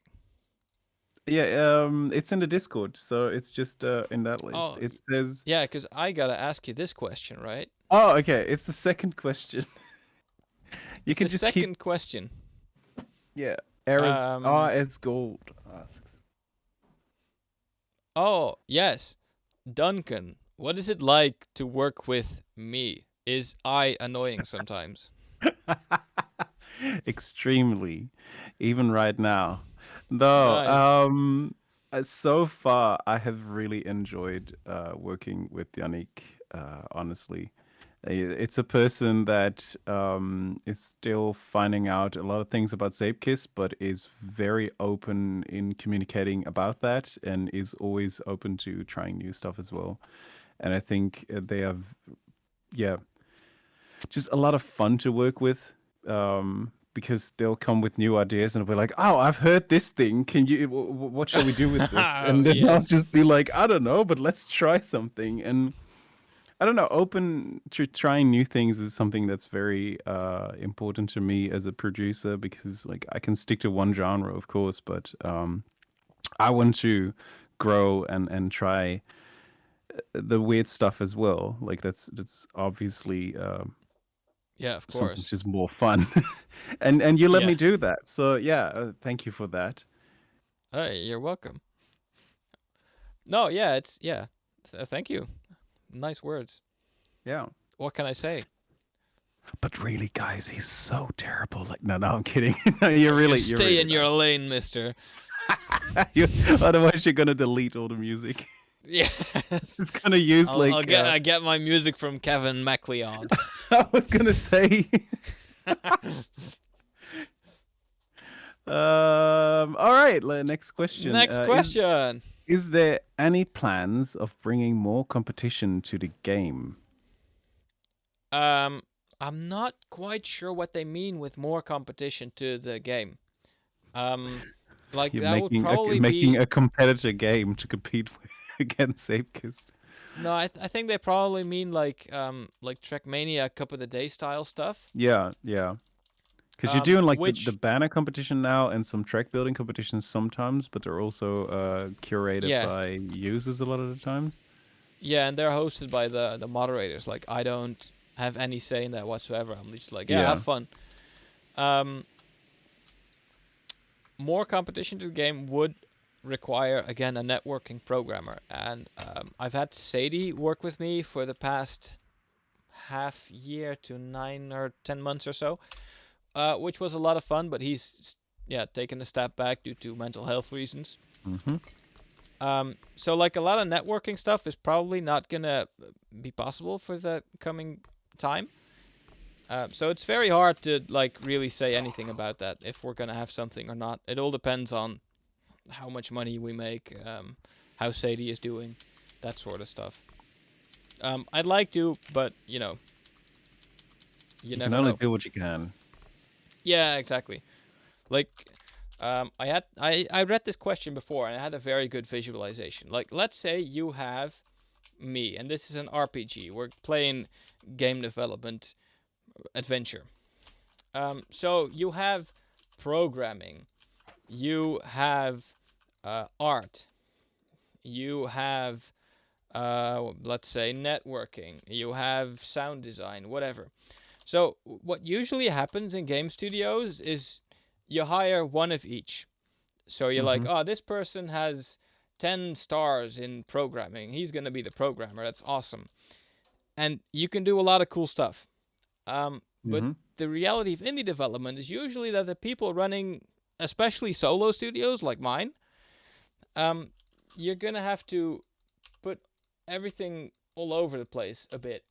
yeah, it's in the Discord, so it's just in that list. Oh, It says yeah, because I gotta ask you this question, right? oh, okay, it's the second question. You It's can the just keep second question. yeah. Errors Um, RS Gold asks. Oh, yes. Duncan, what is it like to work with me? Is I annoying sometimes? Extremely, even right now. No, Nice. so far I have really enjoyed working with Yannick. Honestly, it's a person that is still finding out a lot of things about Zeepkist, but is very open in communicating about that, and is always open to trying new stuff as well. And I think they have, yeah, just a lot of fun to work with because they'll come with new ideas and be like, "Oh, I've heard this thing. Can you? What shall we do with this?" And then I'll Yes. just be like, "I don't know, but let's try something." And I don't know, open to trying new things is something that's very important to me as a producer because like I can stick to one genre, of course, but I want to grow and try the weird stuff as well. Like that's obviously Yeah, of something course. just more fun. And you let Yeah. me do that. So yeah, thank you for that. Hey, you're welcome. No, yeah, yeah. Thank you. Nice words. Yeah. What can I say? But really, guys, he's so terrible. Like, no, I'm kidding. No, You you're stay really in your lane, mister. not. you, otherwise, you're gonna delete all the music. Yes. It's gonna use I'll like get I get my music from Kevin MacLeod. I was gonna say. All right. Next question. Next question. Is there any plans of bringing more competition to the game? Um, I'm not quite sure what they mean with more competition to the game. Um, like You're that would making probably making be a competitor game to compete with, against Zeepkist. no. I think they probably mean like Trackmania Cup of the Day style stuff. Yeah, yeah. Because you're doing like the Which banner competition now and some track building competitions sometimes, but they're also curated yeah, by users a lot of the times. yeah, and they're hosted by the moderators. Like I don't have any say in that whatsoever. I'm just like yeah, have Yeah. fun. Um, more competition to the game would require again a networking programmer, and I've had Sadie work with me for the past half year to 9 or 10 months or so, which was a lot of fun. But he's yeah, taken a step back due to mental health reasons. Mm-hmm. So like a lot of networking stuff is probably not gonna be possible for the coming time. So it's very hard to like really say anything about that if we're gonna have something or not. It all depends on how much money we make, how Sadie is doing, that sort of stuff. I'd like to, but you You can never only know. do what you can. Yeah, exactly. Like, I read this question before and I had a very good visualization. Like, let's say you have me, and this is an RPG. We're playing game development adventure. So you have programming, you have art, you have let's say networking, you have sound design, whatever. So what usually happens in game studios is you hire one of each. So you're like, Mm-hmm. oh, this person has 10 stars in programming. He's going to be the programmer. That's awesome. And you can do a lot of cool stuff. But Mm-hmm. the reality of indie development is usually that the people running, especially solo studios like mine, um, you're going to have to put everything all over the place a bit.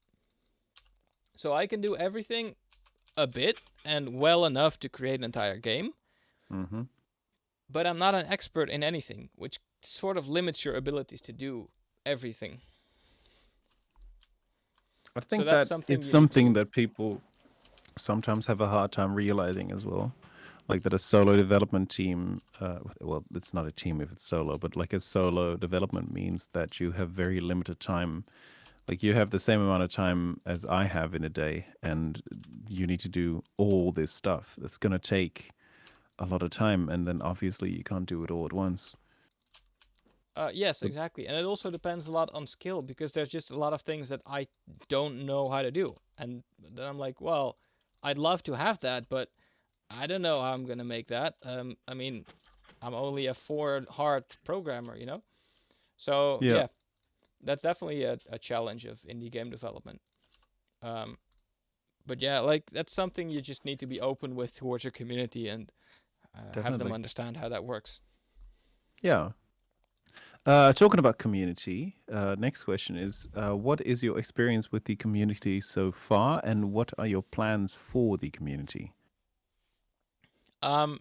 So I can do everything a bit and well enough to create an entire game, Mm-hmm. but I'm not an expert in anything, which sort of limits your abilities to do everything. I So think that's that is something you need something to. that people sometimes have a hard time realizing as well. Like that a solo development team, well, it's not a team if it's solo, but like a solo development means that you have very limited time. Like you have the same amount of time as I have in a day, and you need to do all this stuff. That's going to take a lot of time, and then obviously you can't do it all at once. Yes, So, exactly. And it also depends a lot on skill because there's just a lot of things that I don't know how to do. And then I'm like, well, I'd love to have that, but I don't know how I'm going to make that. I mean, I'm only a four heart programmer. So, yeah, yeah, that's definitely a challenge of indie game development. Um, but yeah, like that's something you just need to be open with towards your community and have them definitely. understand how that works. Yeah. Talking about community, next question is what is your experience with the community so far, and what are your plans for the community? Um,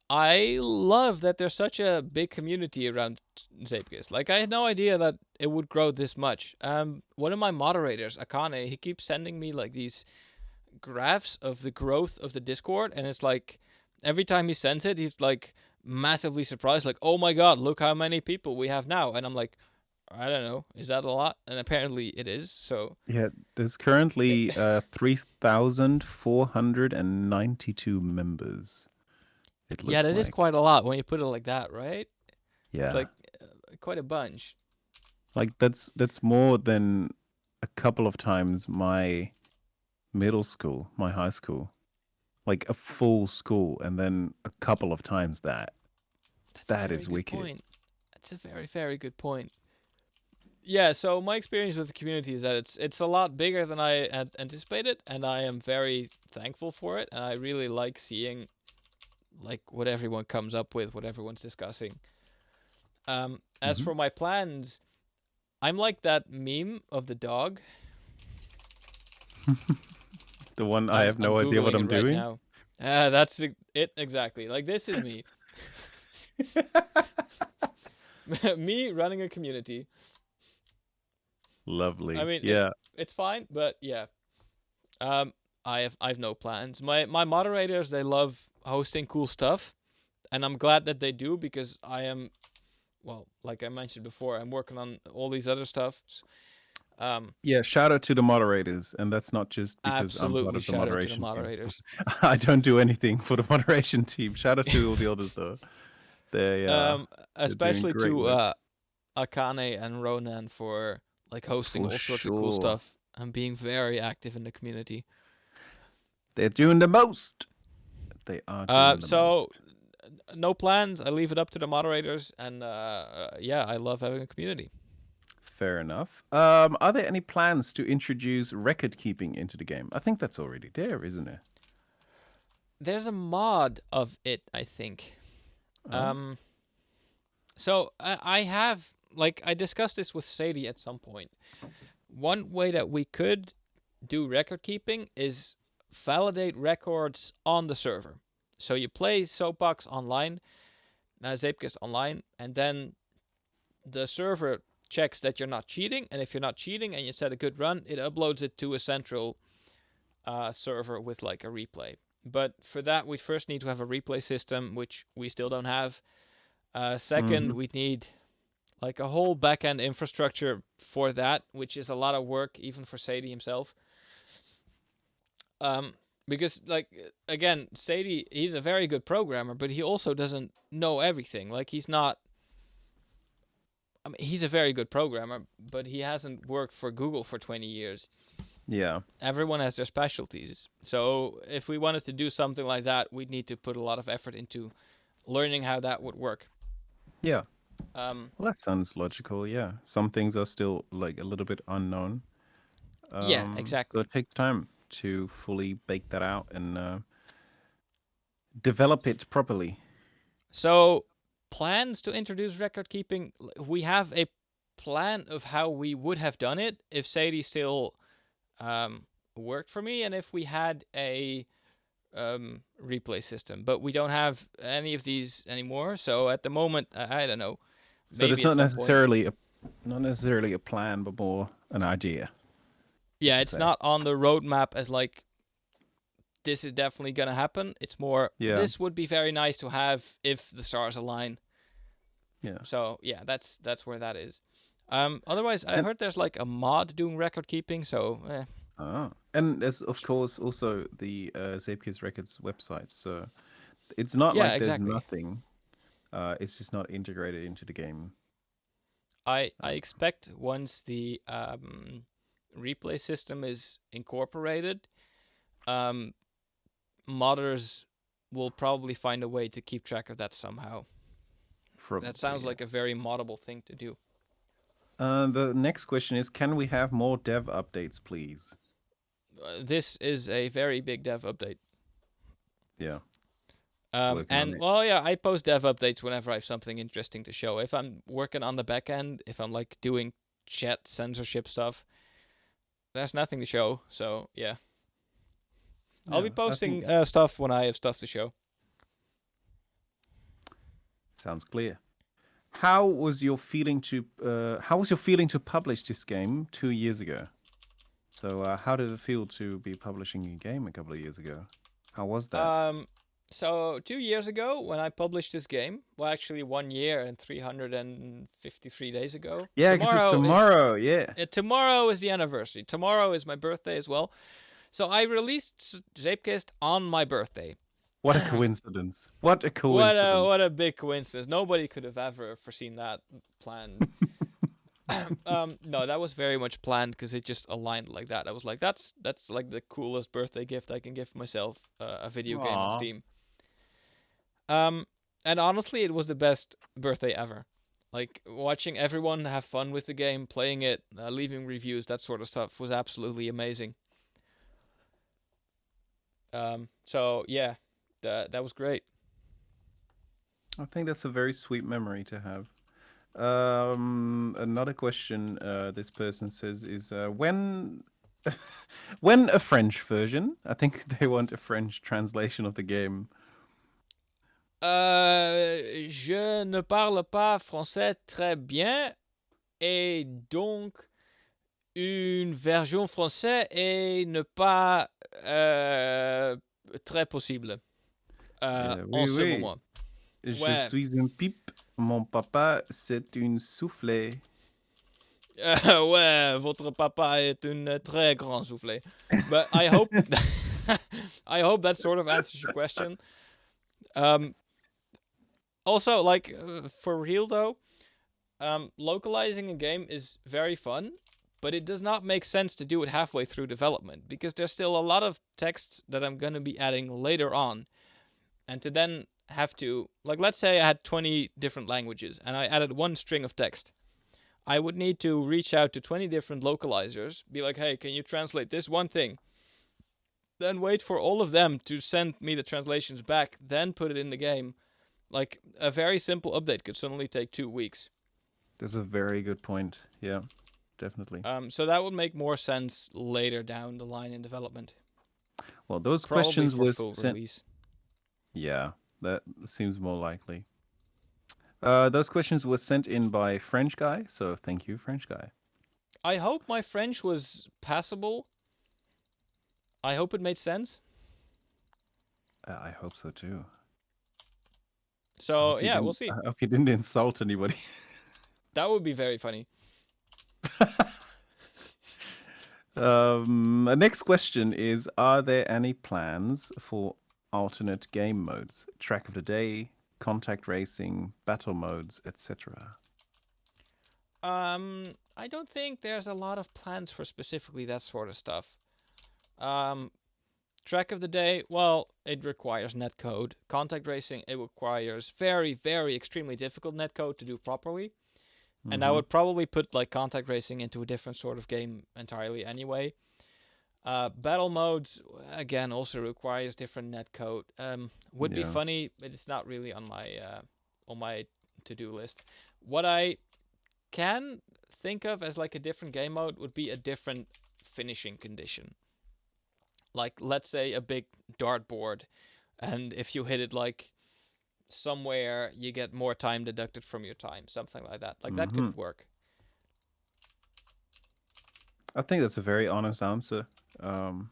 I love that there's such a big community around Zeepkist. Like I had no idea that it would grow this much. One of my moderators, Akane, he keeps sending me like these graphs of the growth of the Discord, and it's like every time he sends it, he's like massively surprised, like, "Oh my god, look how many people we have now!" And I'm like, "I don't know, is that a lot?" And apparently it is. So Yeah, there's currently 3,492 members, it yeah, looks that is like. quite a lot when you put it like that, right? It's Yeah. like quite a bunch. Like that's more than a couple of times my middle school, my high school. Like a full school and then a couple of times that. That's a That very is good wicked. point. That's a very very good point. Yeah, so my experience with the community is that it's a lot bigger than I had anticipated, and I am very thankful for it. And I really like seeing like what everyone comes up with, what everyone's discussing. As Hmm. for my plans, I'm like that meme of the dog. The one I I'm have I'm no idea what googling it I'm right doing. now. That's it exactly. Like this is me, me running a community. I Lovely. mean, Yeah, it's fine, but yeah. Um, I have no plans. My moderators, they love hosting cool stuff, and I'm glad that they do because I am, well, like I mentioned before, I'm working on all these other stuff. Um, yeah. Shout out to the moderators, and that's not just because I'm part Absolutely of the shout out to the moderation team. moderators. I don't do anything for the moderation team. Shout out to all the others though. They um, they're doing Especially great to work Akane and Ronan for like hosting for all sorts of cool sure. stuff and being very active in the community. They're doing the most. They are doing the So most. no plans. I leave it up to the moderators, and yeah, I love having a community. Fair enough. Are there any plans to introduce record keeping into the game? I think that's already there, isn't it? there's a mod of it, I think. Oh. So I have, like, I discussed this with Sadie at some point. One way that we could do record keeping is validate records on the server. So you play Soapbox online, Zeepkist online, and then the server checks that you're not cheating. And if you're not cheating and you set a good run, it uploads it to a central server with like a replay. But for that, we first need to have a replay system, which we still don't have. Second, Hmm. we need like a whole backend infrastructure for that, which is a lot of work even for Sadie himself. Because like again, Sadie, he's a very good programmer, but he also doesn't know everything. Like he's not. I mean, he's a very good programmer, but he hasn't worked for Google for 20 years. Yeah. Everyone has their specialties. So if we wanted to do something like that, we'd need to put a lot of effort into learning how that would work. Yeah. Um, Well, that sounds logical. Yeah. Some things are still like a little bit unknown. yeah, So exactly. it takes time to fully bake that out and develop it properly. So plans to introduce record keeping, we have a plan of how we would have done it if Sadie still worked for me and if we had a replay system. But we don't have any of these anymore. So at the moment, I don't know. So there's Maybe at some point. not necessarily a plan, but more an idea. Would Yeah, you it's say? not on the roadmap as like this is definitely gonna happen. It's more Yeah. this would be very nice to have if the stars align. Yeah. So yeah, that's where that is. Otherwise, I And heard there's like a mod doing record keeping. So and there's of course also the Zeepkist Records website. So it's not yeah, like there's exactly. nothing. It's just not integrated into the game. I expect once the replay system is incorporated, um, modders will probably find a way to keep track of that somehow. That Probably, sounds yeah. like a very moddable thing to do. The next question is, can we have more dev updates, please? This is a very big dev update. Yeah, working on And it. well, yeah, I post dev updates whenever I have something interesting to show. If I'm working on the back end, if I'm like doing chat censorship stuff, there's nothing to show. So yeah, I'll Yeah, be I think posting stuff when I have stuff to show. sounds clear. How was your feeling to publish this game 2 years ago? So how did it feel to be publishing a game a couple of years ago? How was that? Um, so 2 years ago, when I published this game, well, actually 1 year and 353 days ago. Yeah, because it's tomorrow. Yeah. Tomorrow is the anniversary. Tomorrow is my birthday as well. So I released Zapekist on my birthday. What a coincidence. What a What coincidence. a big coincidence. Nobody could have ever foreseen that plan. No, that was very much planned because it just aligned like that. I was like, that's like the coolest birthday gift I can give myself, a video game on Aw. Steam. Um, and honestly, it was the best birthday ever. Like watching everyone have fun with the game, playing it, leaving reviews, that sort of stuff was absolutely amazing. So yeah, that was great. I think that's a very sweet memory to have. Another question this person says is when a French version? I think they want a French translation of the game. Je ne parle pas français très bien et donc une version française est ne pas très possible en Oui, ce oui. moment. Je Ouais. suis un pipe. Mon papa, c'est une soufflée. Ouais, votre papa est un très grand soufflé. But I hope I hope that sort of answers your question. Also, like for real though, localizing a game is very fun, but it does not make sense to do it halfway through development because there's still a lot of texts that I'm going to be adding later on. And to then have to, like, let's say I had 20 different languages and I added one string of text. I would need to reach out to 20 different localizers, be like, hey, can you translate this one thing? then wait for all of them to send me the translations back, then put it in the game. Like a very simple update could suddenly take 2 weeks. That's a very good point. Yeah, definitely. So that would make more sense later down the line in development, Well, those probably questions for were full sent. release. Yeah, that seems more likely. Those questions were sent in by French guy, so thank you, French guy. I hope my French was passable. I hope it made sense. I hope so too. So yeah, we'll I see. hope you didn't insult anybody. That would be very funny. Next question is: are there any plans for alternate game modes, track of the day, contact racing, battle modes, etc.? I don't think there's a lot of plans for specifically that sort of stuff. Um, track of the day, well, it requires netcode. Contact racing, it requires very, very extremely difficult netcode to do properly. And I Mm-hmm. would probably put like contact racing into a different sort of game entirely anyway. Battle modes again also requires different netcode. Would be Yeah. funny, but it's not really on my to do list. What I can think of as like a different game mode would be a different finishing condition. Like let's say a big dartboard, and if you hit it like somewhere, you get more time deducted from your time, something like that. Like that Mm-hmm. could work. I think that's a very honest answer. Um,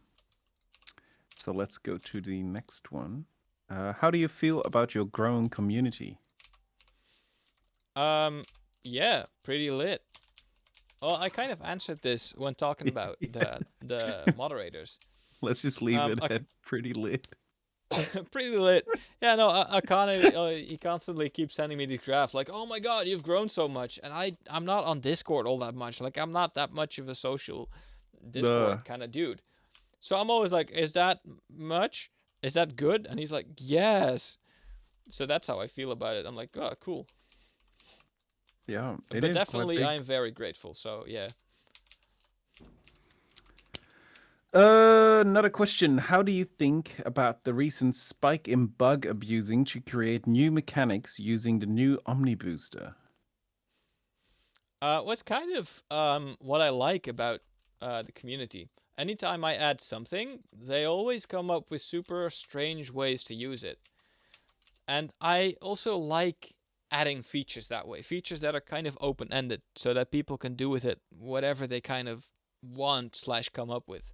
so let's go to the next one. How do you feel about your growing community? Um, yeah, pretty lit. Well, I kind of answered this when talking about the moderators. Let's just leave it I at pretty lit. pretty lit. Yeah, no, I kind of he constantly keeps sending me these graphs like, "Oh my god, you've grown so much." And I'm not on Discord all that much. Like I'm not that much of a social The Discord kind of dude. So I'm always like, "Is that much? Is that good?" And he's like, "Yes." So that's how I feel about it. I'm like, "Oh, cool." Yeah, it But is quite definitely big. I am very grateful. So, yeah. Another question. How do you think about the recent spike in bug abusing to create new mechanics using the new Omni Booster? What's kind of what I like about the community. Anytime I add something, they always come up with super strange ways to use it. And I also like adding features that way. Features that are kind of open ended so that people can do with it whatever they kind of want slash come up with.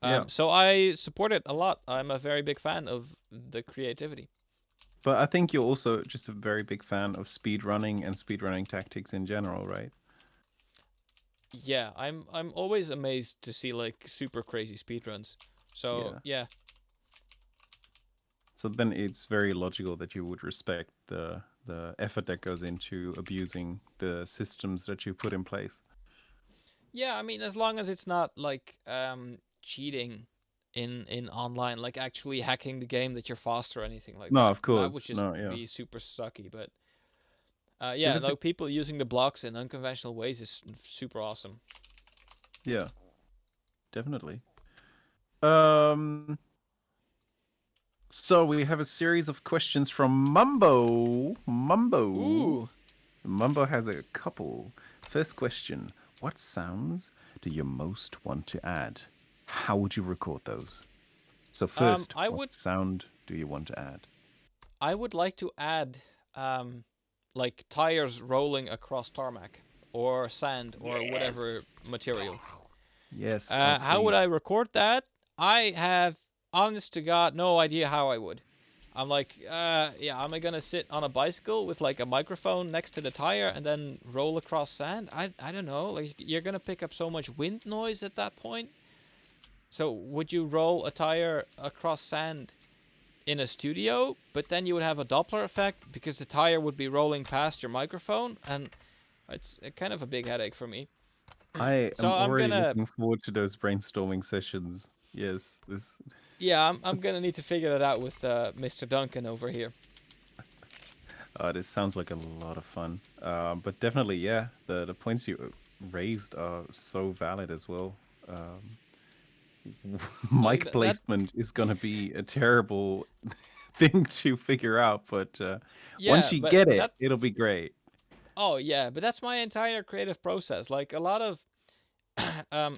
Yeah, So I support it a lot. I'm a very big fan of the creativity. but I think you're also just a very big fan of speedrunning and speedrunning tactics in general, right? Yeah, I'm always amazed to see like super crazy speedruns. So Yeah. yeah, So then it's very logical that you would respect the effort that goes into abusing the systems that you put in place. yeah. I mean, as long as it's not like cheating in online, like actually hacking the game that you're fast or anything like No, that, of that would course. just No, yeah. be super sucky. But If yeah, it's a like people using the blocks in unconventional ways is super awesome. yeah, definitely. Um So we have a series of questions from Mumbo. Mumbo. Ooh, Mumbo has a couple. First question: what sounds do you most want to add? How would you record those? So first, I what would sound do you want to add? I would like to add like tires rolling across tarmac or sand or whatever material. Yes. Oh, How would please. I record that? I have, honest to God, no idea how I would. I'm like, yeah, am I gonna sit on a bicycle with like a microphone next to the tire and then roll across sand? I don't know. Like, you're gonna pick up so much wind noise at that point. So, would you roll a tire across sand in a studio, but then you would have a Doppler effect because the tire would be rolling past your microphone, and it's kind of a big headache for me. I So am I'm already gonna looking forward to those brainstorming sessions. Yes, this. Yeah, I'm gonna need to figure that out with Mr. Duncan over here. This sounds like a lot of fun. But definitely, yeah, the points you raised are so valid as well. Um, mic That. placement is gonna be a terrible thing to figure out, but once Yeah, you but get it, that. it'll be great. Oh yeah, but that's my entire creative process. Like a lot of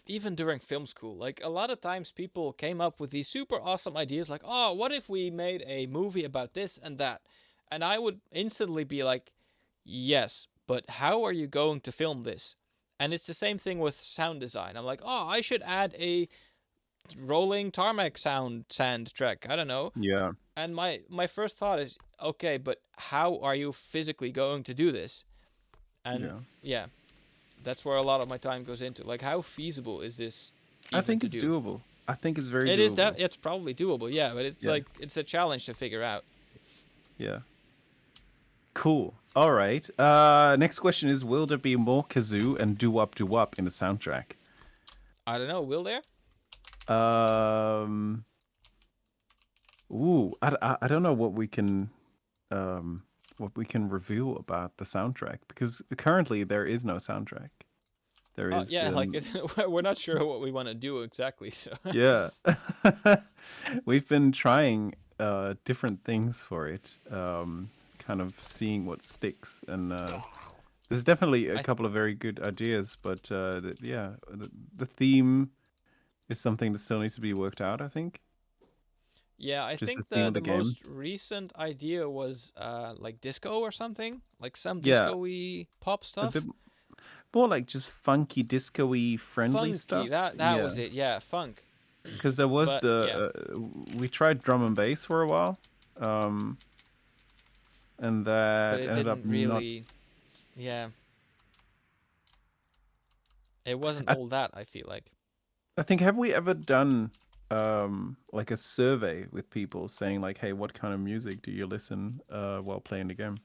even during film school, like a lot of times people came up with these super awesome ideas, like, oh, what if we made a movie about this and that? And I would instantly be like, yes, but how are you going to film this? And it's the same thing with sound design. I'm like, oh, I should add a rolling tarmac sand track. I don't know. Yeah, And my first thought is, okay, but how are you physically going to do this? And yeah. yeah, that's where a lot of my time goes into. Like, how feasible is this I even think to it's do? doable. I think it's very It is doable. that it's probably doable, yeah, but it's Yeah, like it's a challenge to figure out. yeah. Cool. All right. Next question is: will there be more kazoo and doo wop in the soundtrack? I don't know, will there? Um. Ooh, I don't know what we can reveal about the soundtrack because currently there is no soundtrack. There Oh is yeah, like the we're not sure what we want to do exactly. So yeah. We've been trying different things for it, kind of seeing what sticks, and there's definitely a I couple of very good ideas, but yeah, the theme is something that still needs to be worked out. I think yeah, I just the think theme the of the the game. most recent idea was like disco or something, like some Yeah, disco-y pop a bit stuff. more like just funky, disco-y, friendly Funky, stuff. that Yeah, was it. Yeah, funk. because there was But yeah, we tried drum and bass for a while, um, and but that it ended up didn't not. really. Yeah, it wasn't I all that. I feel like. I think have we ever done like a survey with people saying like, hey, what kind of music do you listen while playing the game?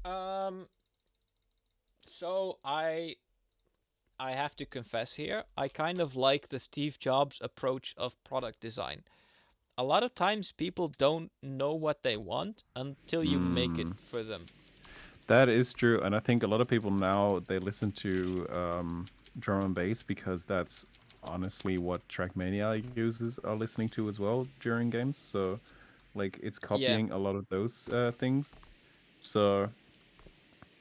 Um. So I have to confess here, I kind of like the Steve Jobs approach of product design. A lot of times people don't know what they want until you make it Mm, for them. that is true, and I think a lot of people now they listen to drum and bass because that's honestly what Trackmania users are listening to as well during games. So like it's Yeah. copying a lot of those things. So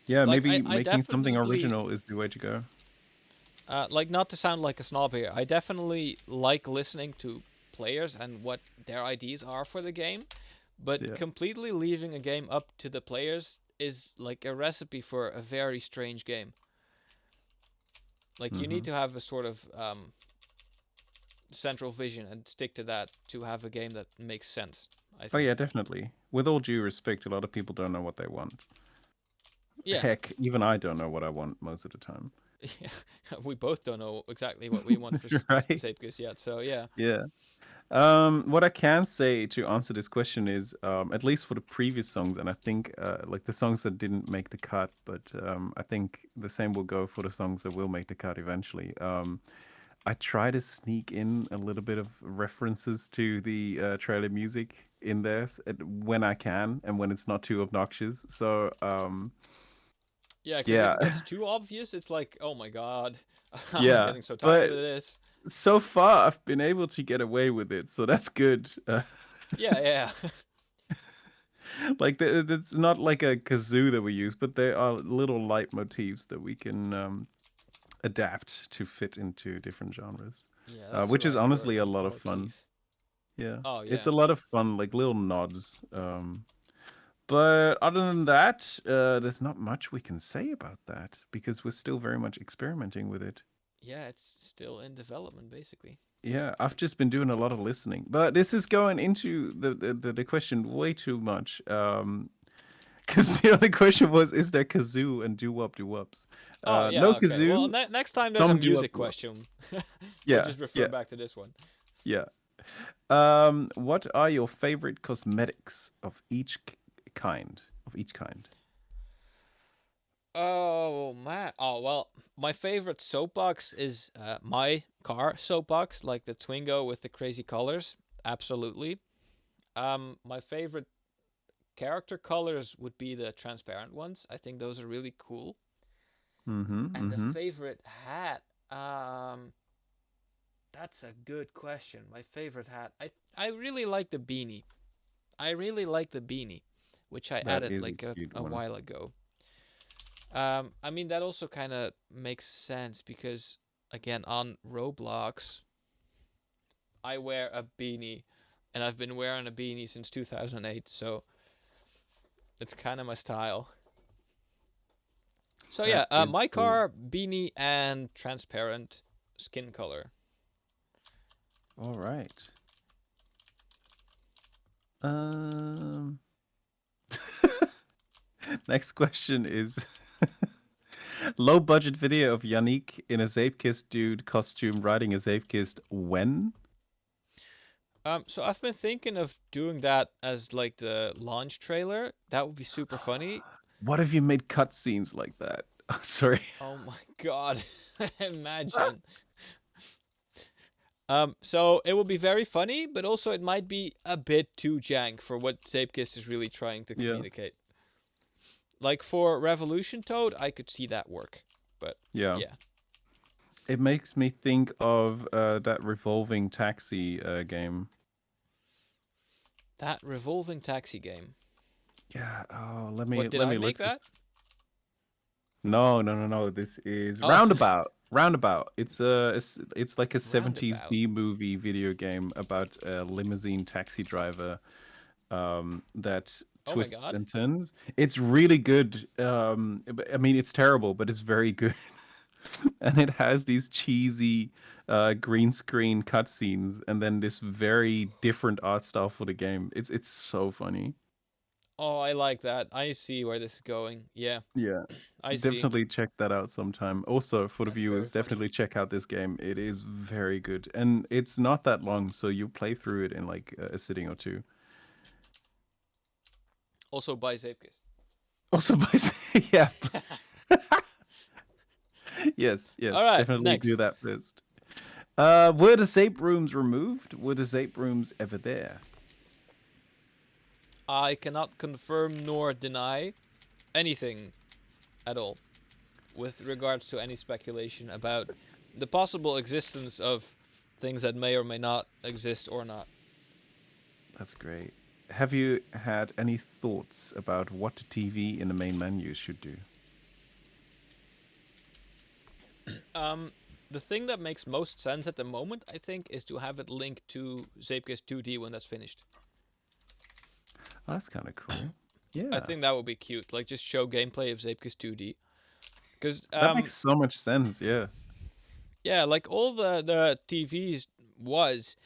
yeah, Like maybe I making something definitely original is the way to go. like not to sound like a snob here. I definitely like listening to players and what their ideas are for the game, but Yeah. completely leaving a game up to the players is like a recipe for a very strange game. Like you need Hmm. to have a sort of central vision and stick to that to have a game that makes sense. I Oh yeah, think. definitely. With all due respect, a lot of people don't know what they want. Yeah, Heck, even I don't know what I want most of the time. yeah. We both don't know exactly what we want for Right? Zeepkist yet. So yeah, Yeah. What I can say to answer this question is, at least for the previous songs, and I think like the songs that didn't make the cut, but I think the same will go for the songs that will make the cut eventually. I try to sneak in a little bit of references to the trailer music in there when I can and when it's not too obnoxious. So yeah. Because if yeah, it gets too obvious, it's like, oh my god, I'm yeah. getting so tired But of this. so far, I've been able to get away with it, so that's good. Yeah, yeah, Like it's not like a kazoo that we use, but there are little light motifs that we can adapt to fit into different genres, yeah. That's the which is right word, honestly a a lot of fun. motif. Yeah, Oh it's yeah, a lot of fun, like little nods. But other than that, there's not much we can say about that because we're still very much experimenting with it. yeah. It's still in development, basically. Yeah, I've just been doing a lot of listening, but this is going into the question way too much. Because the other question was, is there kazoo and doo wops? Oh No yeah, okay. Well, kazoo, next time there's a some doo music wops. question, we'll Yeah, just refer yeah, back to this one. yeah. What are your favorite cosmetics of each kind? Of each kind. Oh man. Oh well, my favorite soapbox is my car soapbox, like the Twingo with the crazy colors. Absolutely. My favorite character colors would be the transparent ones. I think those are really cool. Mm-hmm. And the Mm-hmm. favorite hat, um, That's a good question. My favorite hat. I really like the beanie. I really like the beanie, which I That added is a like cute a one. while ago. I mean that also kind of makes sense because again on Roblox, I wear a beanie, and I've been wearing a beanie since 2008, so it's kind of my style. So yeah, That is my cool. car beanie and transparent skin color. All right. Um, Next question is low budget video of Yannick in a Zeepkist dude costume riding a Zeepkist when? So I've been thinking of doing that as like the launch trailer. That would be super funny. What if you made cutscenes like that? Sorry. Oh my god. Imagine. So it will be very funny, but also it might be a bit too jank for what Zapekist is really trying to Yeah. communicate. Like for Revolution Toad, I could see that work. But Yeah. yeah. It makes me think of that revolving taxi game. That revolving taxi game. Yeah. Oh, What did let I me make look this. that? No, no, no, no. This is Oh, Roundabout. Roundabout. It's like a 70s roundabout. B movie video game about a limousine taxi driver that Oh my twists god. and turns. It's really good. I mean, it's terrible, but it's very good. And it has these cheesy green screen cutscenes, and then this very different art style for the game. It's so funny. Oh, I like that. I see where this is going. Yeah, Yeah, I see. definitely check that out sometime. Also, for the That's very viewers, funny. definitely check out this game. It is very good, and it's not that long, so you play through it in like a sitting or two. Also by Zapekist. Also, by yeah, yes, All yes, right, definitely do next. that first. Were the Zape rooms removed? Were the Zape rooms ever there? I cannot confirm nor deny anything at all with regards to any speculation about the possible existence of things that may or may not exist or not. That's great. Have you had any thoughts about what the TV in the main menu should do? Um, the thing that makes most sense at the moment, I think, is to have it linked to Zapekist 2D when that's finished. Oh, that's kind of cool. I Yeah, think that would be cute. Like just show gameplay of Zapekist 2D. Because that makes so much sense. Yeah. yeah, like all the TVs was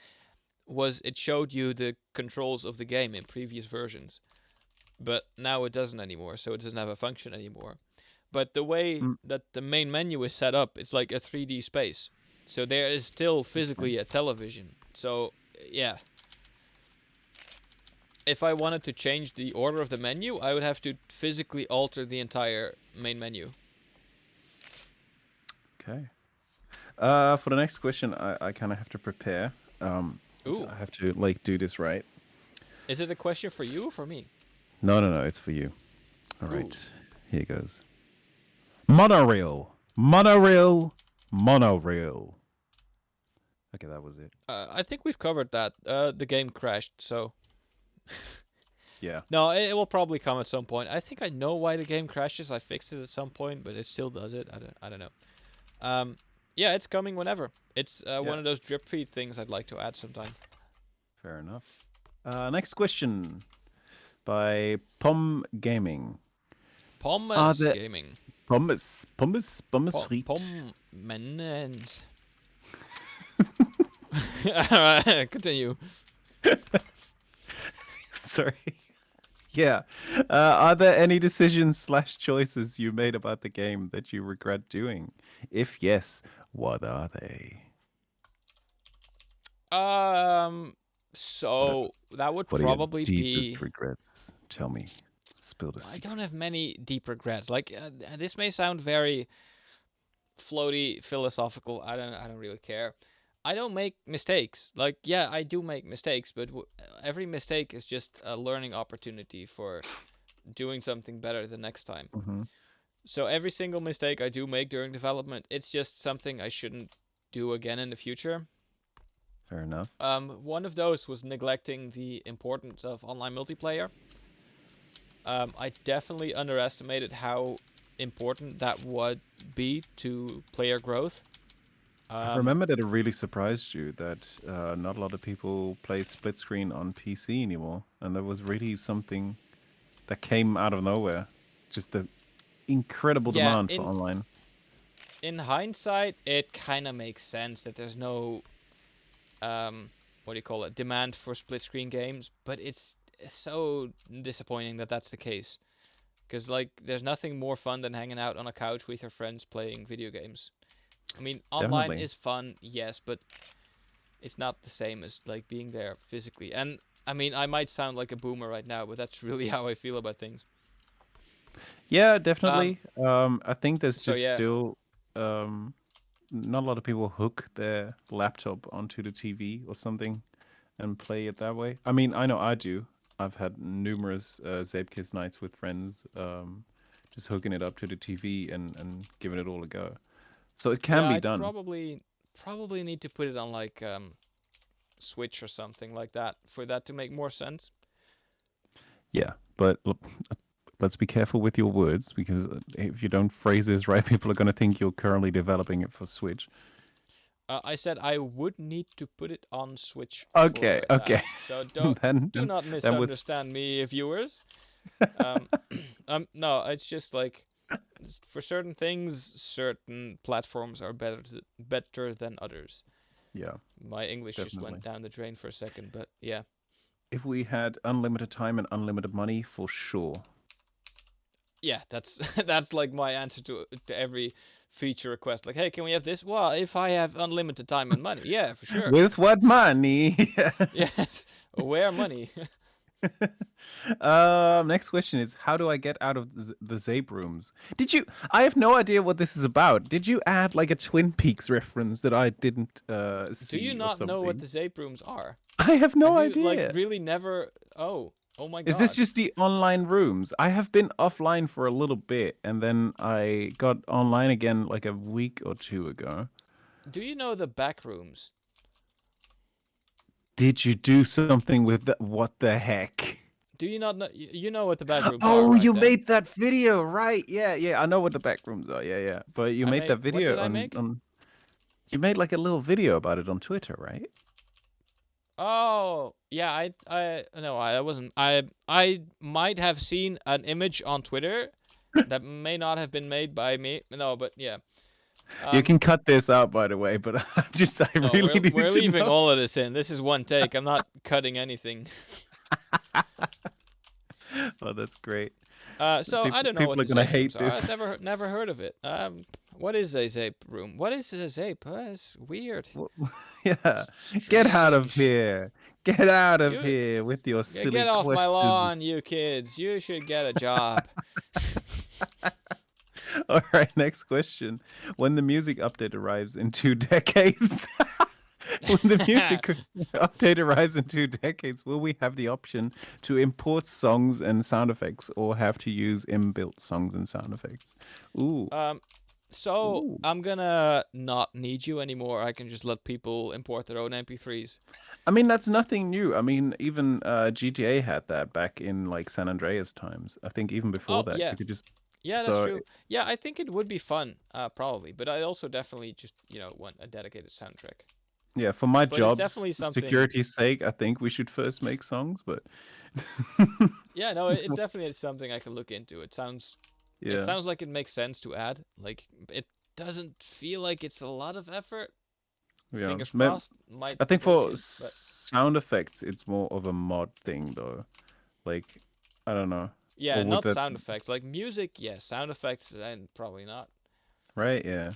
it showed you the controls of the game in previous versions, but now it doesn't anymore, so it doesn't have a function anymore. But the way Mm, that the main menu is set up, it's like a 3D space. So there is still okay. physically a television. So yeah, if I wanted to change the order of the menu, I would have to physically alter the entire main menu. Okay. For the next question, I kind of have to prepare. Um, Ooh, I have to like do this right. is it a question for you or for me? No, no, no. It's for you. All Ooh, right. Here goes. Monorail. Monorail. Monorail. Okay, that was it. I think we've covered that. The game crashed, so Yeah. no, it will probably come at some point. I think I know why the game crashes. I fixed it at some point, but it still does it. I don't know. Um, yeah, it's coming whenever. It's Yeah. one of those drip feed things I'd like to add sometime. Fair enough. Next question by Pom Gaming. Are Pommes there Gaming. Pommes frites? Pommenens. Alright, continue. Sorry. Yeah. Are there any decisions slash choices you made about the game that you regret doing? If yes, what are they? What are, So that would what are your probably deepest be. regrets? Tell me. Spill the I don't have secrets. many deep regrets. Like this may sound very floaty, philosophical. I don't really care. I don't make mistakes. Like yeah, I do make mistakes, but every mistake is just a learning opportunity for doing something better the next time. Hmm. So every single mistake I do make during development, it's just something I shouldn't do again in the future. Fair enough. One of those was neglecting the importance of online multiplayer. I definitely underestimated how important that would be to player growth. I Um, remember that it really surprised you that not a lot of people play split screen on PC anymore, and that was really something that came out of nowhere. Just the incredible yeah, demand for online. in hindsight, it kind of makes sense that there's no what do you call it, demand for split screen games, but it's so disappointing that that's the case. Because like, there's nothing more fun than hanging out on a couch with your friends playing video games. I mean, online Definitely. is fun, yes, but it's not the same as like being there physically. And I mean, I might sound like a boomer right now, but that's really how I feel about things. Yeah, Um, definitely. I think there's so just yeah, still not a lot of people hook their laptop onto the TV or something and play it that way. I mean, I know I do. I've had numerous Zeepkist nights with friends, just hooking it up to the TV and giving it all a go. So it can yeah, be I'd done. probably need to put it on like Switch or something like that for that to make more sense. Yeah, but let's be careful with your words because if you don't phrase this right, people are going to think you're currently developing it for Switch. I said I would need to put it on Switch Okay, for okay. that. So don't then, do then not that was misunderstand me, viewers. Um, no, it's just like for certain things, certain platforms are better than others. yeah, My English just went definitely. down the drain for a second, but yeah, If we had unlimited time and unlimited money, for sure. yeah, that's that's like my answer to every feature request. Like, hey, can we have this? Well, if I have unlimited time and money, yeah, for sure. With what money? Yes, where money? Next question is how do I get out of the Zape rooms? Did you? I have no idea what this is about. Did you add like a Twin Peaks reference that I didn't Do you see or not know what something? the Zape rooms are? I have Have no you like idea. really never? Oh my Is this god. just the online rooms? I have been offline for a little bit and then I got online again like a week or two ago. Do you know the back rooms? Did you do something with that? What the heck? Do you not know? You know what the back rooms are, Oh, right? you Then made that video, right? Yeah, yeah. I know what the back rooms are. Yeah, yeah. But you I made made. that What did video I make? on you made like a little video about it on Twitter, right? Oh, yeah. I no. I wasn't. I might have seen an image on Twitter that may not have been made by me. No, but yeah. You Um. can cut this out, by the way, but I No, really we're needed to leaving know. all of this in. This is one take. I'm not cutting anything. Oh, that's great. So I People don't know what people are the gonna Zape rooms hate are. I've this. never heard of it. What is a Zape room? What is a Zape? It's weird. Well, yeah, get out of Strange. here. Get out of You here with your silly get off my questions. lawn, you kids. You should get a job. All right, next question. When the music update arrives in 2 decades, when the music update arrives in 2 decades, will we have the option to import songs and sound effects or have to use inbuilt songs and sound effects? Ooh, um, so ooh. I'm gonna not need you anymore. I can just let people import their own MP3s. I mean, that's nothing new. I mean, even GTA had that back in like San Andreas times. I think even before Oh that, yeah, you could just yeah, that's so true. Yeah, I think it would be fun, probably, but I also definitely just want a dedicated soundtrack. yeah, for my But it's job's definitely something. security's sake, I think we should first make songs, but Yeah, no, it's definitely something I can look into. It yeah, sounds like it makes sense to add. Like it doesn't feel like it's a lot of effort. yeah. Fingers crossed, might I think for bullshit, but sound effects, it's more of a mod thing, though. Like, I don't know, yeah, or would not that sound effects. Like music, yes, sound effects, and probably not. right? Yeah.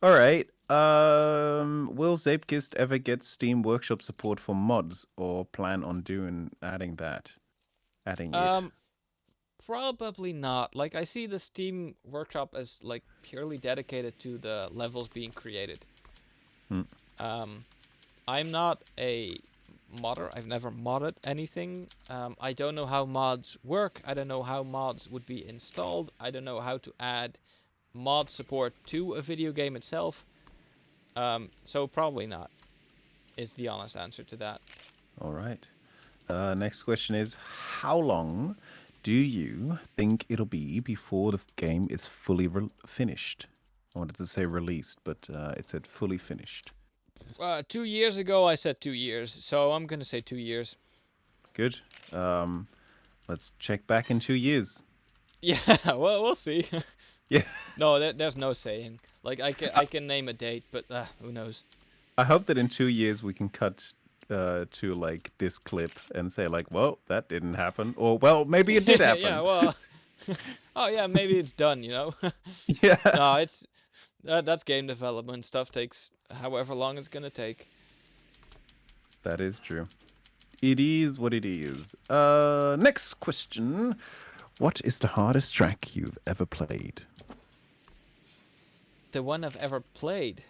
All right. Will Zapekist ever get Steam Workshop support for mods, or plan on doing adding it? Um, Probably not. Like I see the Steam Workshop as like purely dedicated to the levels being created. Hmm. Um, I'm not a modder. I've never modded anything. I don't know how mods work. I don't know how mods would be installed. I don't know how to add mod support to a video game itself. So probably not. is the honest answer to that. All right. Next question is, how long do you think it'll be before the game is fully finished? I wanted to say released, but it said fully finished. 2 years ago, I said 2 years, so I'm gonna say 2 years. Good. Um, let's check back in 2 years. Yeah, well, we'll see. Yeah. No, there's no saying. Like I can name a date, but who knows? I hope that in 2 years we can cut to like this clip and say like, well, that didn't happen, or well, maybe it did Yeah, happen. well, oh yeah, maybe it's done. Yeah, No, that's game development. Stuff takes however long it's gonna take. that is true. It is what it is. Next question. What is the hardest track you've ever played? The one I've ever played.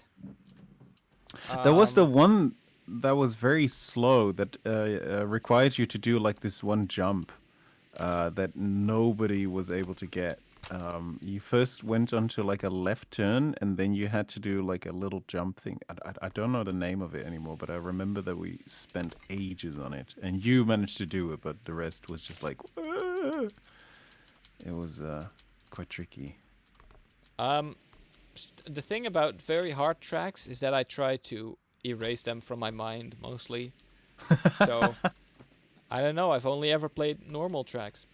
There was the Um, one that was very slow that required you to do like this one jump that nobody was able to get. You first went onto like a left turn and then you had to do like a little jump thing. I don't know the name of it anymore, but I remember that we spent ages on it and you managed to do it, but the rest was just like, "Ah." It was quite tricky. um, the thing about very hard tracks is that I try to erase them from my mind mostly. So I don't know. I've only ever played normal tracks.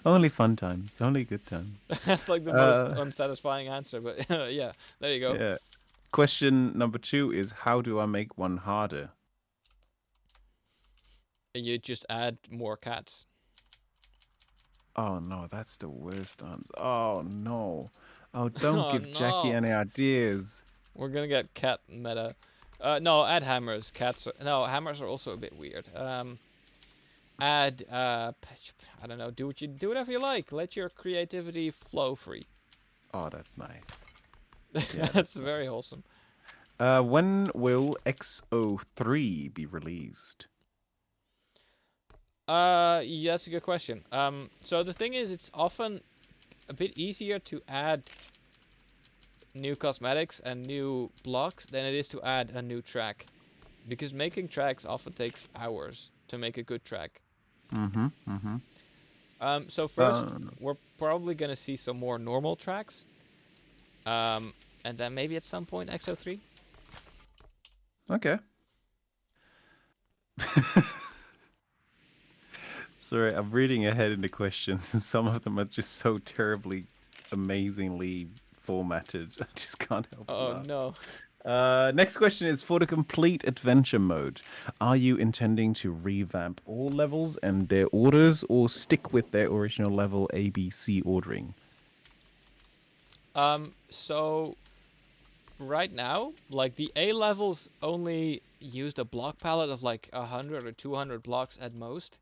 Only fun times, only good times. That's like the most Uh, unsatisfying answer, but yeah, there you go. yeah. Question number two is, how do I make one harder? You just add more cats. Oh no, that's the worst answer. Oh no. Oh, don't Oh give Jackie no, any ideas. we're gonna get cat meta. No, add hammers. No, hammers are also a bit weird. Add I don't know. Do whatever you like. Let your creativity flow free. Oh, that's nice. Yeah, That's that's very nice. wholesome. When will XO3 be released? Yeah, that's a good question. So the thing is, it's often a bit easier to add new cosmetics and new blocks than it is to add a new track, because making tracks often takes hours to make a good track. Mm-hmm. Mm-hmm. So first, Uh, we're probably gonna see some more normal tracks. And then maybe at some point XO3. okay. Sorry, I'm reading ahead in the questions, and some of them are just so terribly, amazingly formatted. I just can't help but Oh laugh. no. Next question is, for the complete adventure mode, are you intending to revamp all levels and their orders or stick with their original level ABC ordering? So right now, like the A levels only used a block palette of like 100 or 200 blocks at most.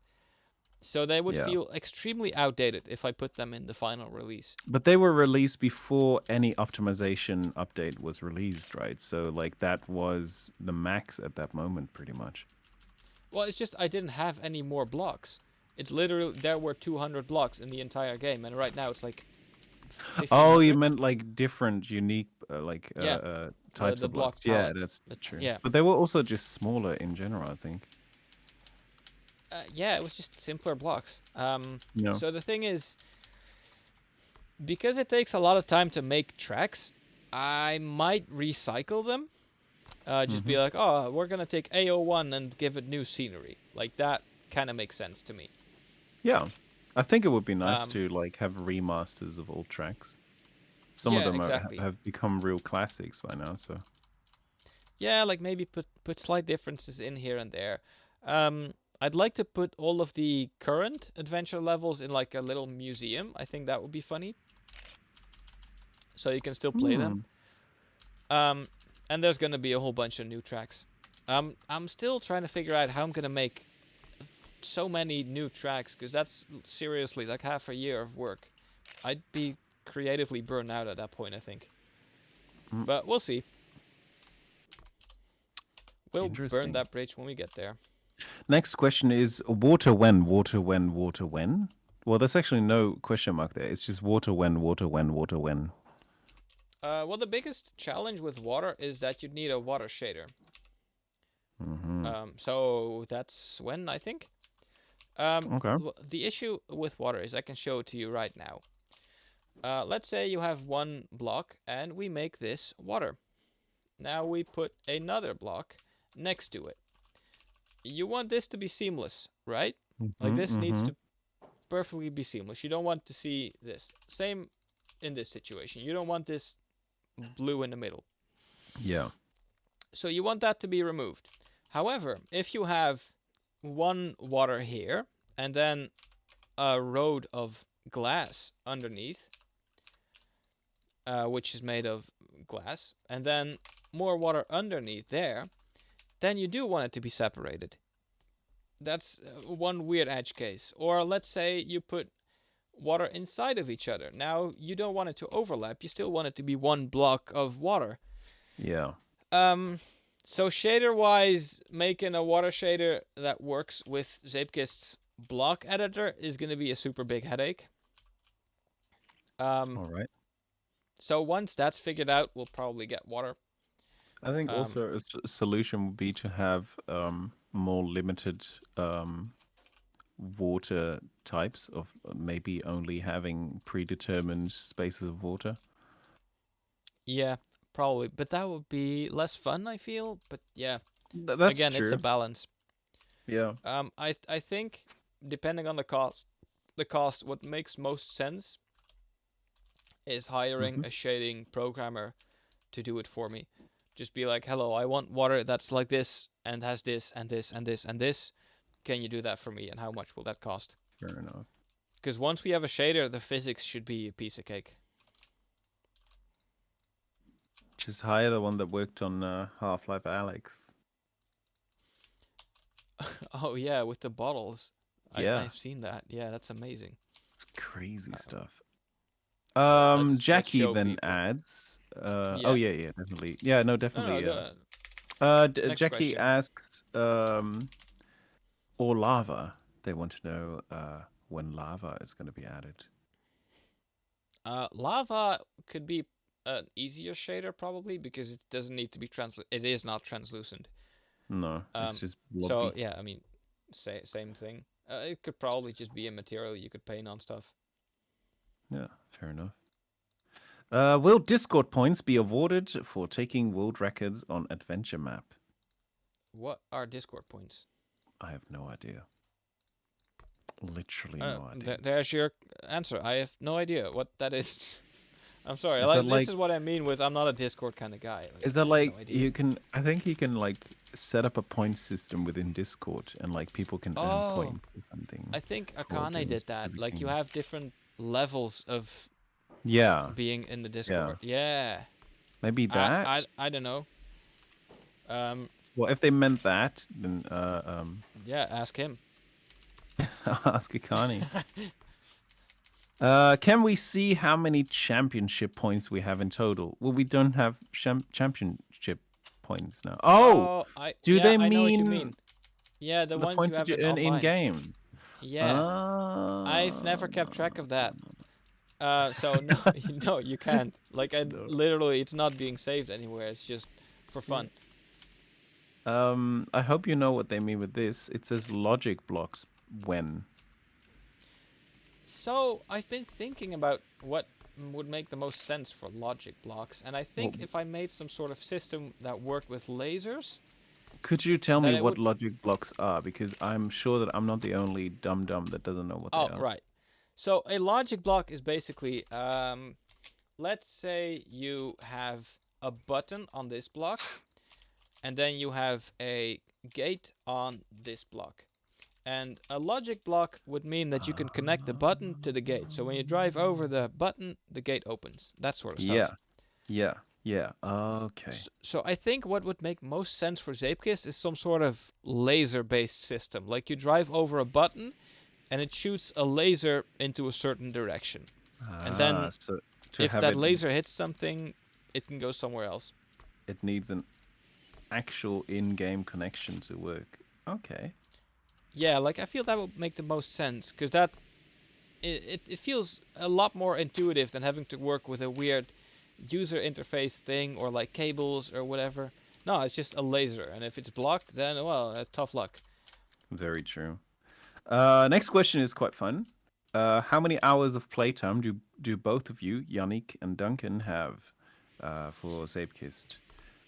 So they would Yeah. feel extremely outdated if I put them in the final release. But they were released before any optimization update was released, right? So, like, that was the max at that moment, pretty much. Well, it's just I didn't have any more blocks. It's literally there were 200 blocks in the entire game, and right now it's like Oh, you 1500. meant like different, unique, Yeah, types the of block blocks. Yeah, palette. that's true. Yeah, But they were also just smaller in general, I think. yeah, it was just simpler blocks. Yeah. So the thing is, because it takes a lot of time to make tracks, I might recycle them. Just Hmm. be like, oh, we're gonna take AO1 and give it new scenery. Like that kind of makes sense to me. Yeah. I think it would be nice Um, to like have remasters of old tracks. Some of yeah, them exactly. have become real classics by now, so. Yeah, like maybe put slight differences in here and there. I'd like to put all of the current adventure levels in like a little museum. I think that would be funny, so you can still play them. Hmm. Um, and there's gonna be a whole bunch of new tracks. I'm still trying to figure out how I'm gonna make so many new tracks, because that's seriously like half a year of work. I'd be creatively burned out at that point, I think. Mm, But we'll see. We'll burn interesting. that bridge when we get there. Next question is water when, water when, water when? Well, there's actually no question mark there. It's just water when, water when, water when. Well, the biggest challenge with water is that you need a water shader. So that's when I think. Okay. The issue with water is I can show it to you right now. Let's say you have one block and we make this water. Now we put another block next to it. You want this to be seamless, right? Like Mm-hmm, this needs mm-hmm. to perfectly be seamless. You don't want to see this. Same in this situation. You don't want this blue in the middle. Yeah. So you want that to be removed. However, if you have one water here and then a road of glass underneath, which is made of glass, and then more water underneath there, then you do want it to be separated. That's one weird edge case. Or let's say you put water inside of each other. Now you don't want it to overlap. You still want it to be one block of water. Yeah. Um, so shader wise, making a water shader that works with Zeepkist's block editor is going to be a super big headache. All right. So once that's figured out, we'll probably get water. I think Um, also a solution would be to have more limited water types of maybe only having predetermined spaces of water. yeah, probably, but that would be less fun, I feel. But yeah, That's again, it's a true. balance. Yeah. I think depending on the cost, what makes most sense is hiring Hmm. a shading programmer to do it for me. Just be like, hello, I want water that's like this and has this and this and this and this. Can you do that for me? And how much will that cost? Fair enough. Because once we have a shader, the physics should be a piece of cake. Just hire the one that worked on Half-Life Alex. Oh yeah, with the bottles. Yeah, I've seen that. Yeah, that's amazing. it's crazy stuff. All right, let's Jackie show then people. adds. Oh Yeah. yeah, yeah, definitely. Yeah, no, No, no. definitely. The next Jackie question. asks, or lava. They want to know when lava is going to be added. Lava could be an easier shader probably because it doesn't need to be translucent. It is not translucent. No, it's Um, just so blobby. yeah, I mean, same thing. It could probably just be a material you could paint on stuff. Yeah, fair enough. Will Discord points be awarded for taking world records on adventure map? What are Discord points? I have no idea. Literally no idea. There's your answer. I have no idea what that is. I'm sorry. Is that Like this like is what I mean with I'm not a Discord kind of guy. Like is that I have like no idea. you can I think you can like set up a point system within Discord and like people can earn Oh, points or something I think for Akane doing did that. specific Like you things. have different levels of Yeah, being in the yeah. Discord. Yeah. Maybe that. I don't know. Um Well, if they meant that, then yeah, ask him. ask Akani. Can we see how many championship points we have in total? Well, we don't have championship points now. Oh, Oh, do they I know what you mean mean. Yeah, the the ones you points that have you in earn in online. game? Yeah. I've Uh, never kept track of that. So no, no, you can't. Like, no. literally, it's not being saved anywhere. It's just for Yeah. fun. I hope you know what they mean with this. It says logic blocks when. So I've been thinking about what would make the most sense for logic blocks, and I Well, think if I made some sort of system that worked with lasers, could you tell me then it what would. logic blocks are? Because I'm sure that I'm not the only dum dum that doesn't know what they Oh, are. right. So a logic block is basically, let's say you have a button on this block, and then you have a gate on this block. And a logic block would mean that you can connect the button to the gate. So when you drive over the button, the gate opens. That sort of Yeah, stuff. yeah, yeah. Okay. So I think what would make most sense for Zeepkist is some sort of laser-based system. Like you drive over a button, and it shoots a laser into a certain direction. And then So to if have that it, laser hits something, it can go somewhere else. it needs an actual in-game connection to work. Okay. Yeah, like I feel that would make the most sense because that it feels a lot more intuitive than having to work with a weird user interface thing or like cables or whatever. No, it's just a laser, and if it's blocked, then well, tough luck. Very true. Next question is quite fun. How many hours of playtime do both of you, Yannick and Duncan, have for Zeepkist?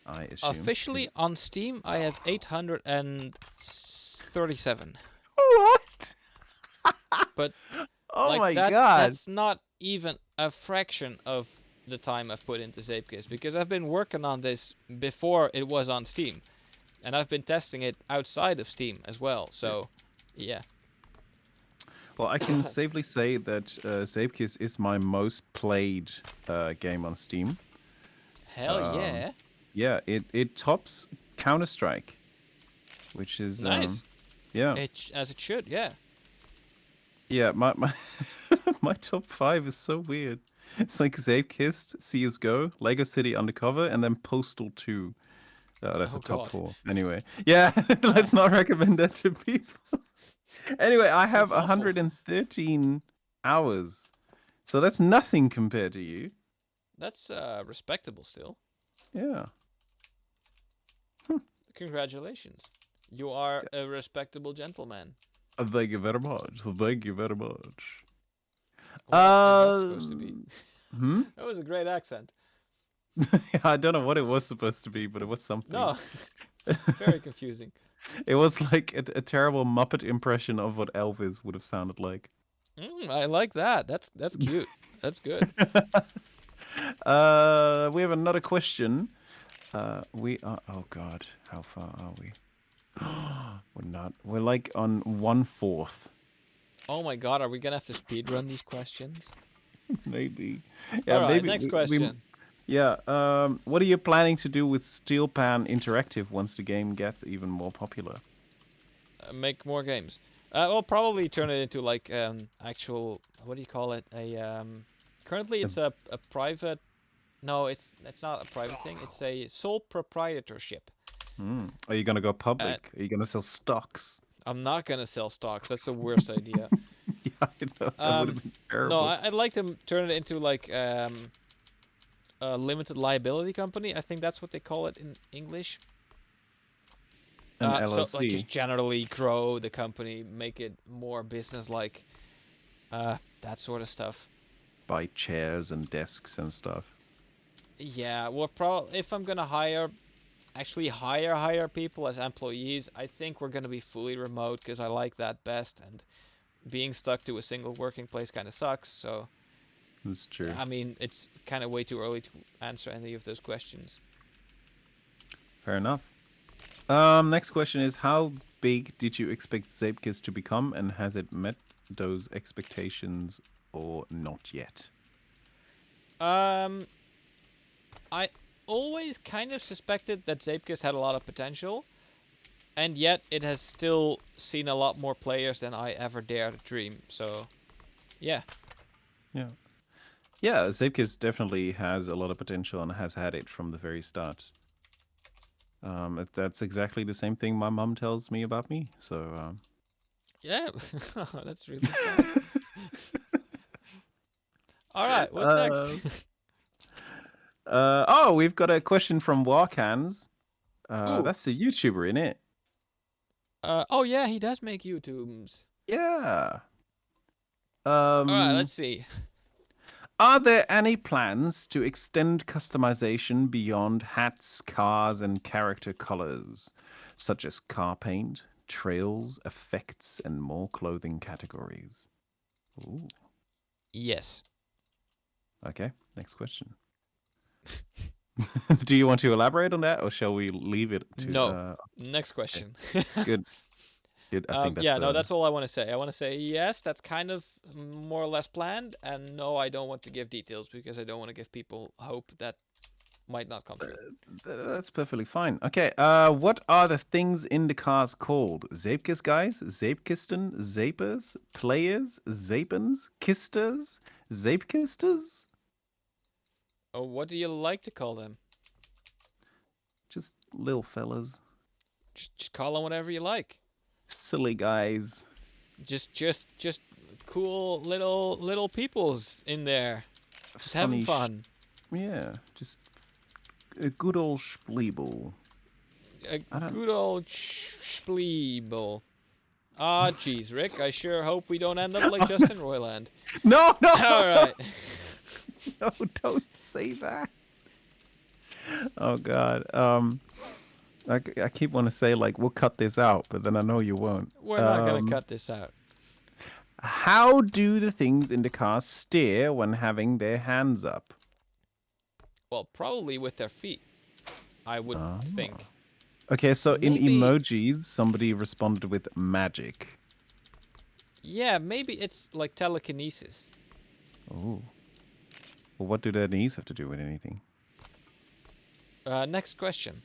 I assume. Officially on Steam, I have 837. What? But Oh like my god! that's not even a fraction of the time I've put into Zeepkist, because I've been working on this before it was on Steam, and I've been testing it outside of Steam as well. So, yeah. Well, I can safely say that Zeepkist is my most played game on Steam. Hell yeah. Yeah, it tops Counter Strike, which is Nice. yeah. As it should, yeah. Yeah, my my top 5 is so weird. It's like Zeepkist, CS:GO, Lego City Undercover, and then Postal 2. Oh, that's Oh the top god. 4. Anyway, yeah, let's Nice. not recommend that to people. Anyway, I have That's awful. 113 hours, so that's nothing compared to you. That's respectable still. Yeah. Congratulations. You are a respectable gentleman. Thank you very much. Thank you very much. What is that supposed to be? Hmm? That was a great accent. I don't know what it was supposed to be, but it was something. No, very confusing. It was like a terrible Muppet impression of what Elvis would have sounded like. I like that. That's cute. That's good. We have another question. We are. Oh God, how far are we? We're not. We're like on 1/4. Oh my god, are we gonna have to speedrun these questions? Maybe. Yeah, All right, maybe next we. question. Yeah. What are you planning to do with Steelpan Interactive once the game gets even more popular? Make more games. We'll probably turn it into like actual, what do you call it? Currently A- it's a private. No, it's not a private thing. It's a sole proprietorship. Are you gonna go Uh, public? Are you gonna sell stocks? I'm not gonna sell stocks. That's the worst idea. Yeah, I know that would have been No, terrible. I'd like to turn it into like a limited liability company. I think that's what they call it in English. An So like LLC. just generally grow the company, make it more business like, that sort of stuff. Buy chairs and desks and stuff. Yeah, well, if I'm gonna actually hire people as employees, I think we're gonna be fully remote because I like that best, and being stuck to a single working place kind of sucks. So, That's true. I mean, it's kind of way too early to answer any of those questions. Fair enough. Next question is how big did you expect Zeepkist to become, and has it met those expectations or not yet? Um, I always kind of suspected that Zeepkist had a lot of potential, and yet it has still seen a lot more players than I ever dared dream. So, yeah. Yeah. Yeah, Zeepkist definitely has a lot of potential and has had it from the very start. That's exactly the same thing my mum tells me about me. So, Yeah, that's really sad. All right, what's uh, next? oh, we've got a question from Warcans. Ooh. That's a YouTuber, in it? Oh yeah, he does make YouTubes. Yeah. All right, Um, let's see. Are there any plans to extend customization beyond hats, cars, and character colors, such as car paint, trails, effects, and more clothing categories? Ooh. Yes. Okay, next question. Do you want to elaborate on that, or shall we leave it to? No. Next Okay, question. good, good. I think Yeah, that's no, that's all I want to say. I want to say yes, that's kind of more or less planned, and no, I don't want to give details because I don't want to give people hope that might not come true. that's perfectly fine. Okay, what are the things in the cars called? Zeepkist guys, Zeepkisten, Zapers, players, Zapens, Kisters, Zeepkisters? Oh, what do you like to call them? Just little fellas, Just call them whatever you like. silly guys, Just cool little peoples in there, just having funny fun. yeah, just a good old Spleeble. A I don't. good old Spleeble. Ah, jeez, Rick. I sure hope we don't end up like Justin Roiland. No, no, All right. no! Don't say that. Oh God. I keep want to say like we'll cut this out, but then I know you won't. We're not gonna cut this out. How do the things in the car steer when having their hands up? Well, probably with their feet, I would Oh. think. Okay, so in Maybe, emojis, somebody responded with magic. yeah, maybe it's like telekinesis. Oh. Well, what do their knees have to do with anything? Next question.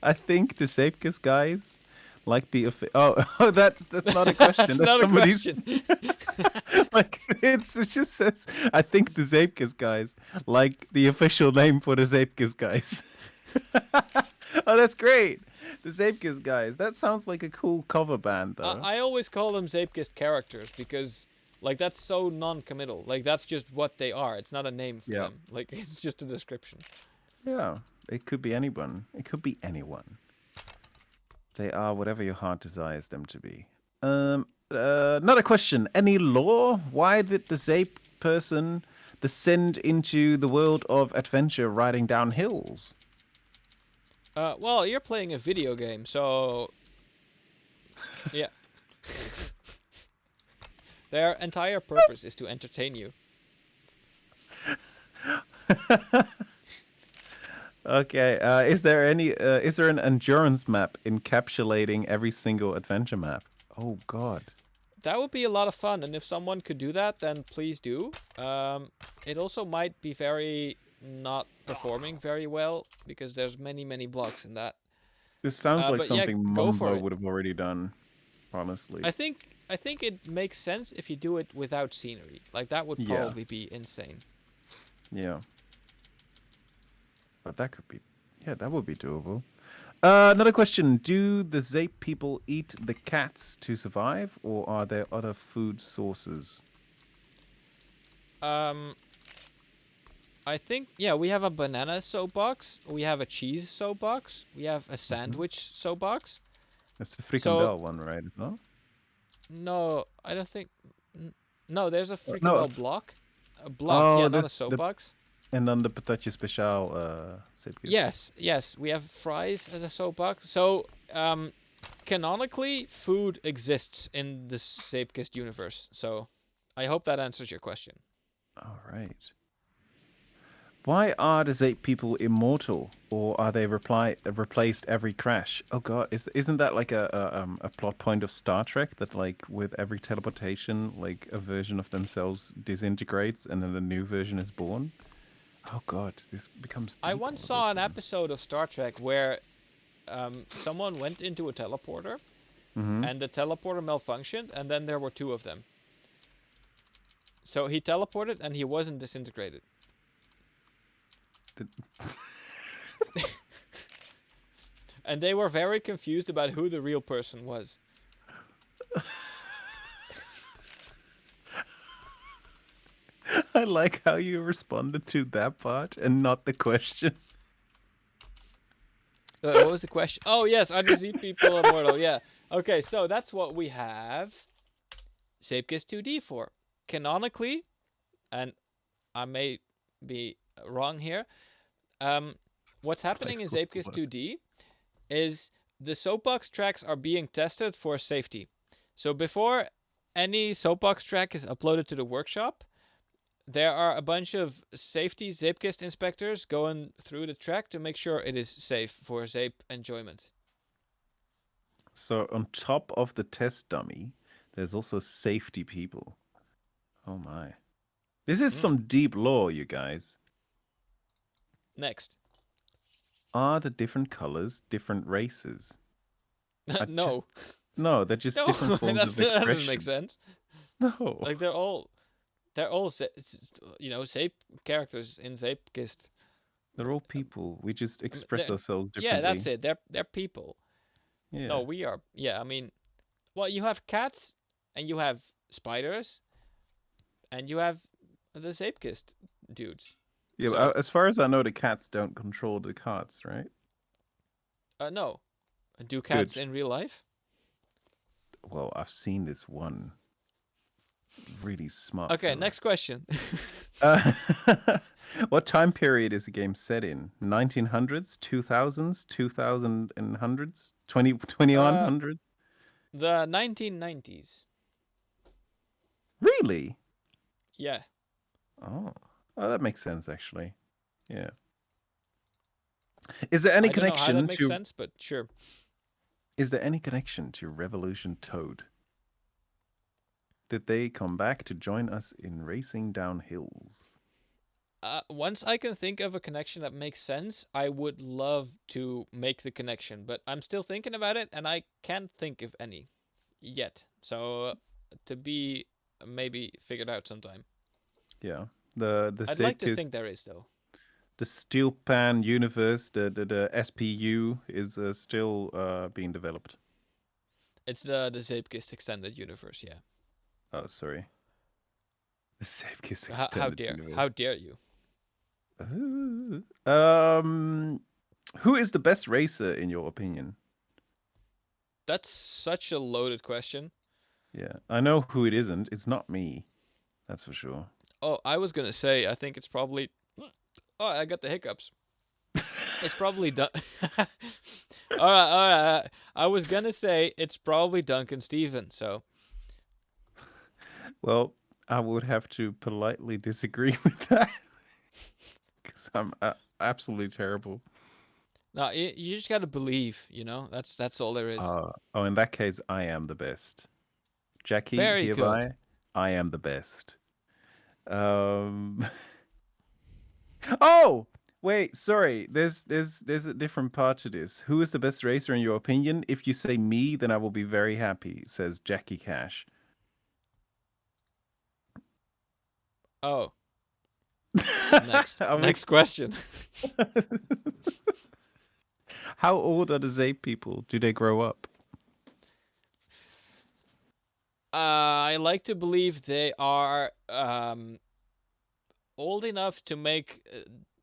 I think the Zeepkist guys like the oh that's not a question. That's That's not a somebody's question. like it just says I think the Zeepkist guys like the official name for the Zeepkist guys. Oh, that's great. The Zeepkist guys. That sounds like a cool cover band though. I always call them Zeepkist characters because, like, that's so non-committal. Like, that's just what they are. It's not a name for Yeah. them. Like, it's just a description. Yeah. It could be anyone. It could be anyone. They are whatever your heart desires them to be. Another question. Any lore? Why did the Zape person descend into the world of adventure riding down hills? Well, you're playing a video game, so yeah. Their entire purpose is to entertain you. Okay. Is there an endurance map encapsulating every single adventure map? Oh God. That would be a lot of fun, and if someone could do that, then please do. It also might be very not performing very well because there's many blocks in that. This sounds like But yeah, something go for Mumbo it. would have already done. Honestly. I think it makes sense if you do it without scenery. Like that would Yeah. probably be insane. Yeah. But that could be, yeah, that would be doable. Another question. Do the Zape people eat the cats to survive, or are there other food sources? I think yeah, we have a banana soapbox, we have a cheese soapbox, we have a sandwich soapbox. That's the frikandel So one, right? No? no, I don't think. No, there's a No. frikandel block. A block, yeah, Oh, not a this soapbox. and then the patatje speciaal Zeepkist. Yes, we have fries as a soapbox. So, canonically, food exists in the Zeepkist universe. So, I hope that answers your question. All right. Why are the Zape people immortal, or are they replaced every crash? Oh God, isn't that like a plot point of Star Trek that like with every teleportation, like a version of themselves disintegrates and then a new version is born? Oh God, this becomes. I Deep once all saw of an a sudden. episode of Star Trek where someone went into a teleporter and the teleporter malfunctioned, and then there were two of them. So he teleported and he wasn't disintegrated. And they were very confused about who the real person was. I like how you responded to that part and not the question. What was the question? Oh, yes, are the Z people immortal? Yeah. Okay, so that's what we have Zeepkist 2D for. Canonically, and I may be wrong here, what's happening in Zeepkist 2D is the soapbox tracks are being tested for safety. So before any soapbox track is uploaded to the workshop, there are a bunch of safety Zeepkist inspectors going through the track to make sure it is safe for Zape enjoyment. So on top of the test dummy, there's also safety people. Oh my. This is some deep lore, you guys. Next. Are the different colors different races? No. No, they're just No, different forms of that expression. doesn't make sense. No. Like they're all Zape characters in Zapekist. They're all people. We just express ourselves differently. Yeah, that's it. They're people. Yeah. No, we are. Yeah, I mean, well, you have cats and you have spiders and you have the Zapekist dudes. Yeah, So, as far as I know, the cats don't control the carts, right? no. Do cats Good. in real life? Well, I've seen this one really smart Okay, fella. next question. Uh, what time period is the game set in? 1900s, 2000s, 2000s, 21 uh, hundreds? the 1990s. Really? Yeah, Oh. Oh, that makes sense actually. Yeah. Is there any I don't know how that connection makes to sense, but sure. Revolution Toad? Did they come back to join us in racing down hills? Once I can think of a connection that makes sense, I would love to make the connection, but I'm still thinking about it and I can't think of any yet. So, to be maybe figured out sometime. Yeah. The I'd like to Zeepkist, think there is, though. the Steel Pan universe, the SPU is still being developed. It's the Zeepkist extended universe, yeah. Oh, sorry. The Zeepkist How extended dare? universe. How dare you? Um, who is the best racer in your opinion? That's such a loaded question. Yeah, I know who it isn't. It's not me. That's for sure. Oh, I was gonna say, I think it's probably. Oh, I got the hiccups. It's probably done. All right. I was gonna say it's probably Duncan Stevens. So Well, I would have to politely disagree with that because I'm absolutely terrible. no, you just gotta believe. That's all there is. Oh, in that case, I am the best. Jackie, Very good. hereby, I am the best. Um. Oh, wait, sorry. There's a different part to this. Who is the best racer in your opinion? If you say me, then I will be very happy, says Jackie Cash. Oh, next, Are we- next question. How old are the Zape people? Do they grow up? I like to believe they are old enough to make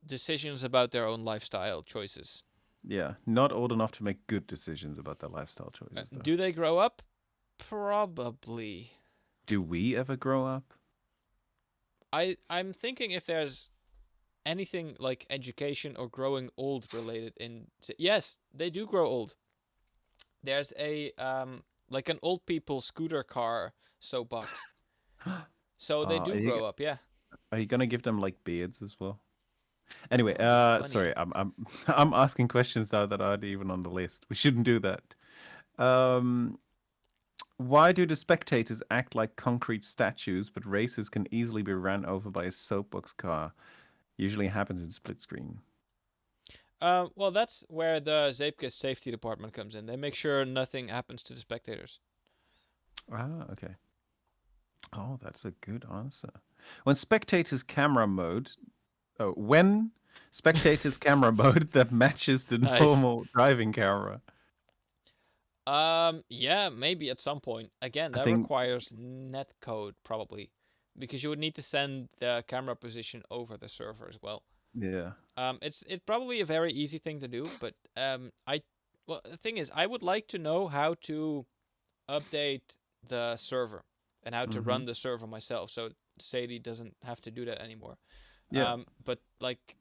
decisions about their own lifestyle choices. Yeah, not old enough to make good decisions about their lifestyle choices, though. Do they grow up? Probably. Do we ever grow up? I'm thinking if there's anything like education or growing old related in yes, they do grow old. There's a like an old people scooter car soapbox. So they Are do you grow up, yeah. are you gonna give them like beards as well? Anyway, That would be funny. sorry, I'm asking questions now that aren't even on the list. We shouldn't do that. Um, why do the spectators act like concrete statues, but racers can easily be ran over by a soapbox car? Usually happens in split screen. Well, that's where the Zeepkist safety department comes in. They make sure nothing happens to the spectators. Ah, okay. Oh, that's a good answer. When spectators camera mode, when spectators camera mode that matches the Nice. normal driving camera. Yeah, maybe at some point. Again, I that think, requires netcode probably, because you would need to send the camera position over the server as well. yeah. It's probably a very easy thing to do, but well, the thing is, I would like to know how to update the server and how to Mm-hmm. run the server myself, so Sadie doesn't have to do that anymore. Yeah. But like,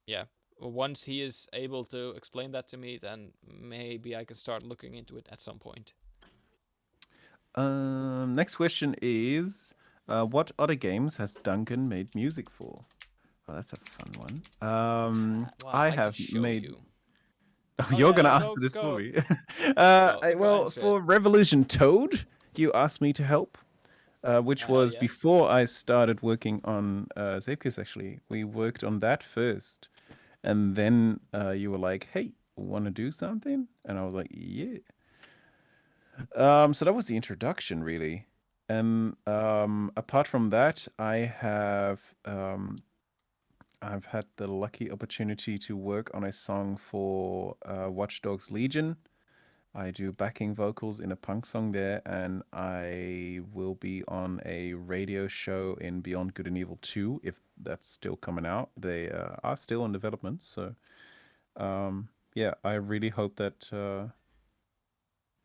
yeah, once he is able to explain that to me, then maybe I can start looking into it at some point. Next question is, what other games has Duncan made music for? Oh, that's a fun one. Well, I I can have show made. you. Oh, Oh you're yeah, gonna yeah, answer go this for go me. go Well, answer it. for Revolution Toad, you asked me to help, which was Yes. before I started working on Zeepkist. Actually, we worked on that first, and then you were like, "Hey, want to do something?" And I was like, "Yeah." So that was the introduction, really. And apart from that, I've had the lucky opportunity to work on a song for Watch Dogs Legion, I do backing vocals in a punk song there, and I will be on a radio show in Beyond Good and Evil 2 if that's still coming out. They are still in development, so yeah, I really hope that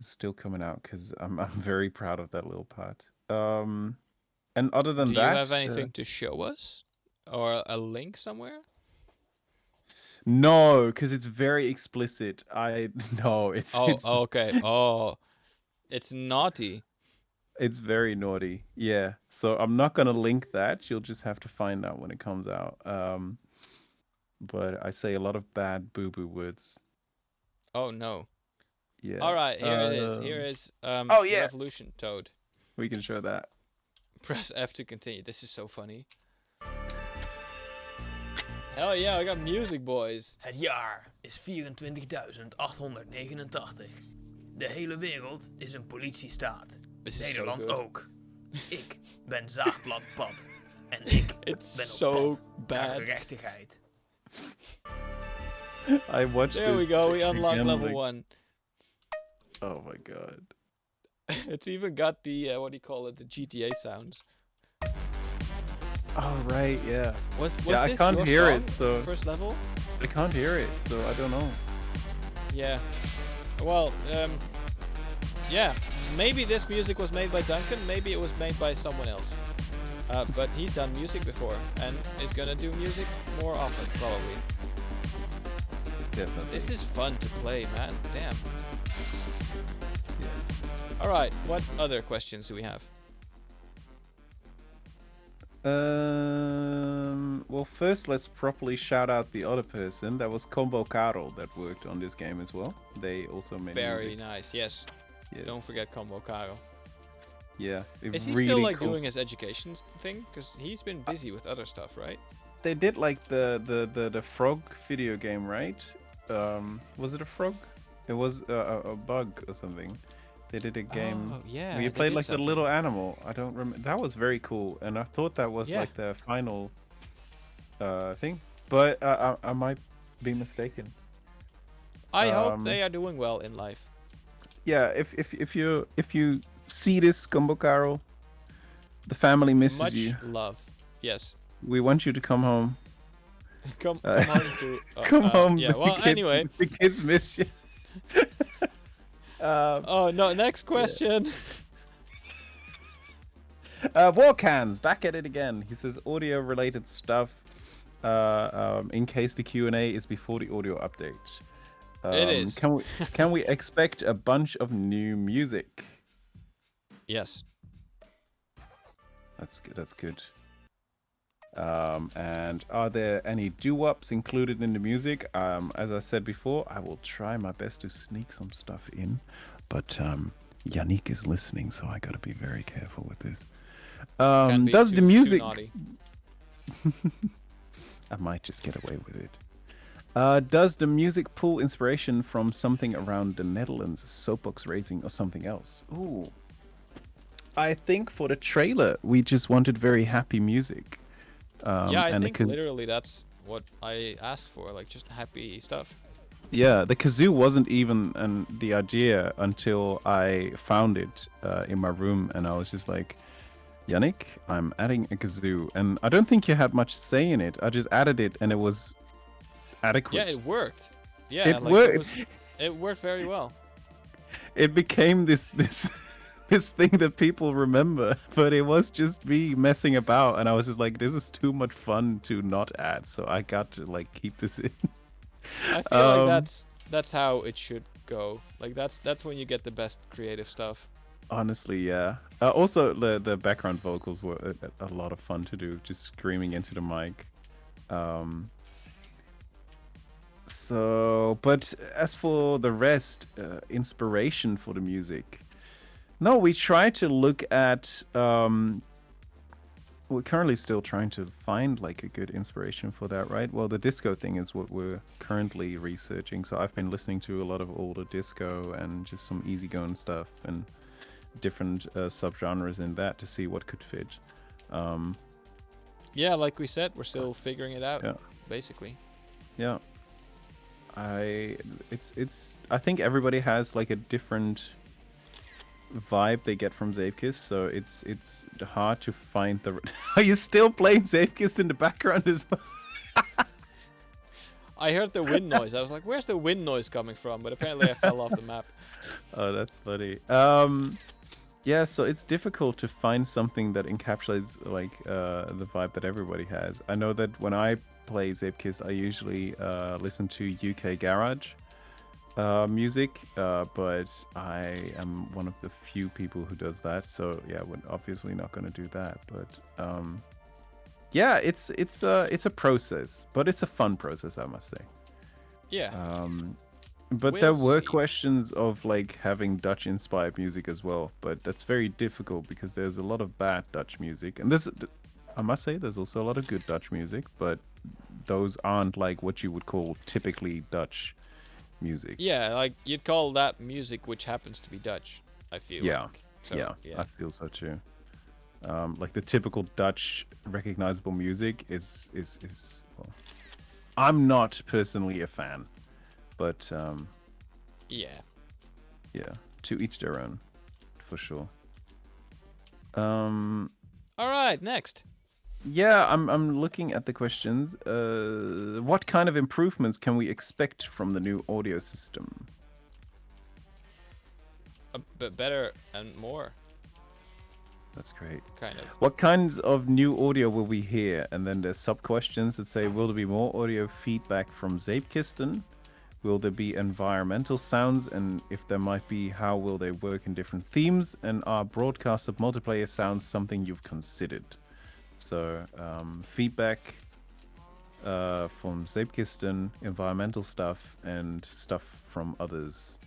it's still coming out because I'm very proud of that little part. And other Do than you have that, anything to show us, or a link somewhere? no, because it's very explicit. I no, Oh, okay. Oh, it's naughty. it's very naughty. Yeah. So I'm not gonna link that. You'll just have to find out when it comes out. But I say a lot of bad boo boo words. Oh no. Yeah. All right, here it is. Here is Oh yeah, Revolution Toad. we can show that. Press F to continue. This is so funny. Hell yeah, I got music, boys. Het jaar is 24.889. De hele wereld is een politiestaat. This is so Nederland good. ook. Ik ben Zaagblad Pad. En ik It's ben op so pad naar bad. gerechtigheid. I watched There we this go. We unlocked again, level like- 1. Oh my god. It's even got the what do you call it? The GTA sounds. Oh right, yeah. Was Yeah, I this can't your hear song, it, so- the first level? I can't hear it, so I don't know. Yeah. Well, yeah. Maybe this music was made by Duncan. Maybe it was made by someone else. But he's done music before and is gonna do music more often, probably. Definitely. This is fun to play, man. Damn. Yeah. All right. What other questions do we have? Well, first let's properly shout out the other person. That was Combo Carol that worked on this game as well. They also made Very music. nice. Yes. Yes. Don't forget Combo Karo. Yeah. Is he really still like cool doing his education thing? Because he's been busy with other stuff, right? They did like the frog video game, right? Was it a frog? It was a bug or something. They did a game. Oh, yeah. where you they played did like something. the little animal. I don't remember. That was very cool, and I thought that was Yeah. like the final thing, but I might be mistaken. I hope um, they are doing well in life. Yeah, if you see this Combo Carol, the family misses Much you. love. Yes. We want you to come home. Come home to. Come home. Yeah. the Well, kids, anyway. the kids miss you. Oh no! Next question. Warcans back at it again. He says audio related stuff. In case the Q&A is before the audio update. It is. Can we expect a bunch of new music? Yes. That's good. That's good. And are there any doo-wops included in the music? As I said before, I will try my best to sneak some stuff in, but Yannick is listening, so I gotta be very careful with this. Can't be Does too- the too music? naughty. I might just get away with it. Does the music pull inspiration from something around the Netherlands, soapbox racing, or something else? Ooh. I think for the trailer, we just wanted very happy music. Yeah, I and think the literally that's what I asked for, like just happy stuff. yeah, the kazoo wasn't even the idea until I found it in my room, and I was just like, Yannick, I'm adding a kazoo, and I don't think you had much say in it. I just added it, and it was adequate. Yeah, it worked. Yeah, It like, worked. It worked very well. It became this this thing that people remember, but it was just me messing about, and I was just like, this is too much fun to not add, so I got to like keep this in. I feel like that's how it should go. Like that's when you get the best creative stuff. Honestly, yeah. Also, the background vocals were a lot of fun to do, just screaming into the mic. So, but as for the rest, inspiration for the music. No, we try to look at. We're currently still trying to find like a good inspiration for that, right? Well, the disco thing is what we're currently researching. So I've been listening to a lot of older disco and just some easygoing stuff and different subgenres in that to see what could fit. Yeah, like we said, we're still figuring it out. Yeah. Basically. Yeah. It's I think everybody has like a different vibe they get from Zeepkist, so it's hard to find the. Are you still playing Zeepkist in the background as well? I heard the wind noise. I was like, where's the wind noise coming from? But apparently I fell off the map. Oh, that's funny. Yeah, so it's difficult to find something that encapsulates like the vibe that everybody has. I know that when I play Zeepkist, I usually listen to UK garage music, but I am one of the few people who does that. So yeah, we're obviously not going to do that. But yeah, it's a process, but it's a fun process, I must say. Yeah. But there We'll were see. questions of like having Dutch inspired music as well, but that's very difficult because there's a lot of bad Dutch music, and I must say there's also a lot of good Dutch music, but those aren't like what you would call typically Dutch music. Yeah, like you'd call that music, which happens to be Dutch. I feel Yeah, like. So, yeah, yeah. I feel so too. Like the typical Dutch recognizable music is well, I'm not personally a fan, but Yeah. yeah, to each their own, for sure. Um, All right, next. yeah, I'm looking at the questions. What kind of improvements can we expect from the new audio system? A bit better and more, That's great. kind of. What kinds of new audio will we hear? And then there's sub questions that say, will there be more audio feedback from Zeepkisten? Will there be environmental sounds? And if there might be, how will they work in different themes? And are broadcast of multiplayer sounds something you've considered? So feedback from Zeepkisten, environmental stuff, and stuff from others,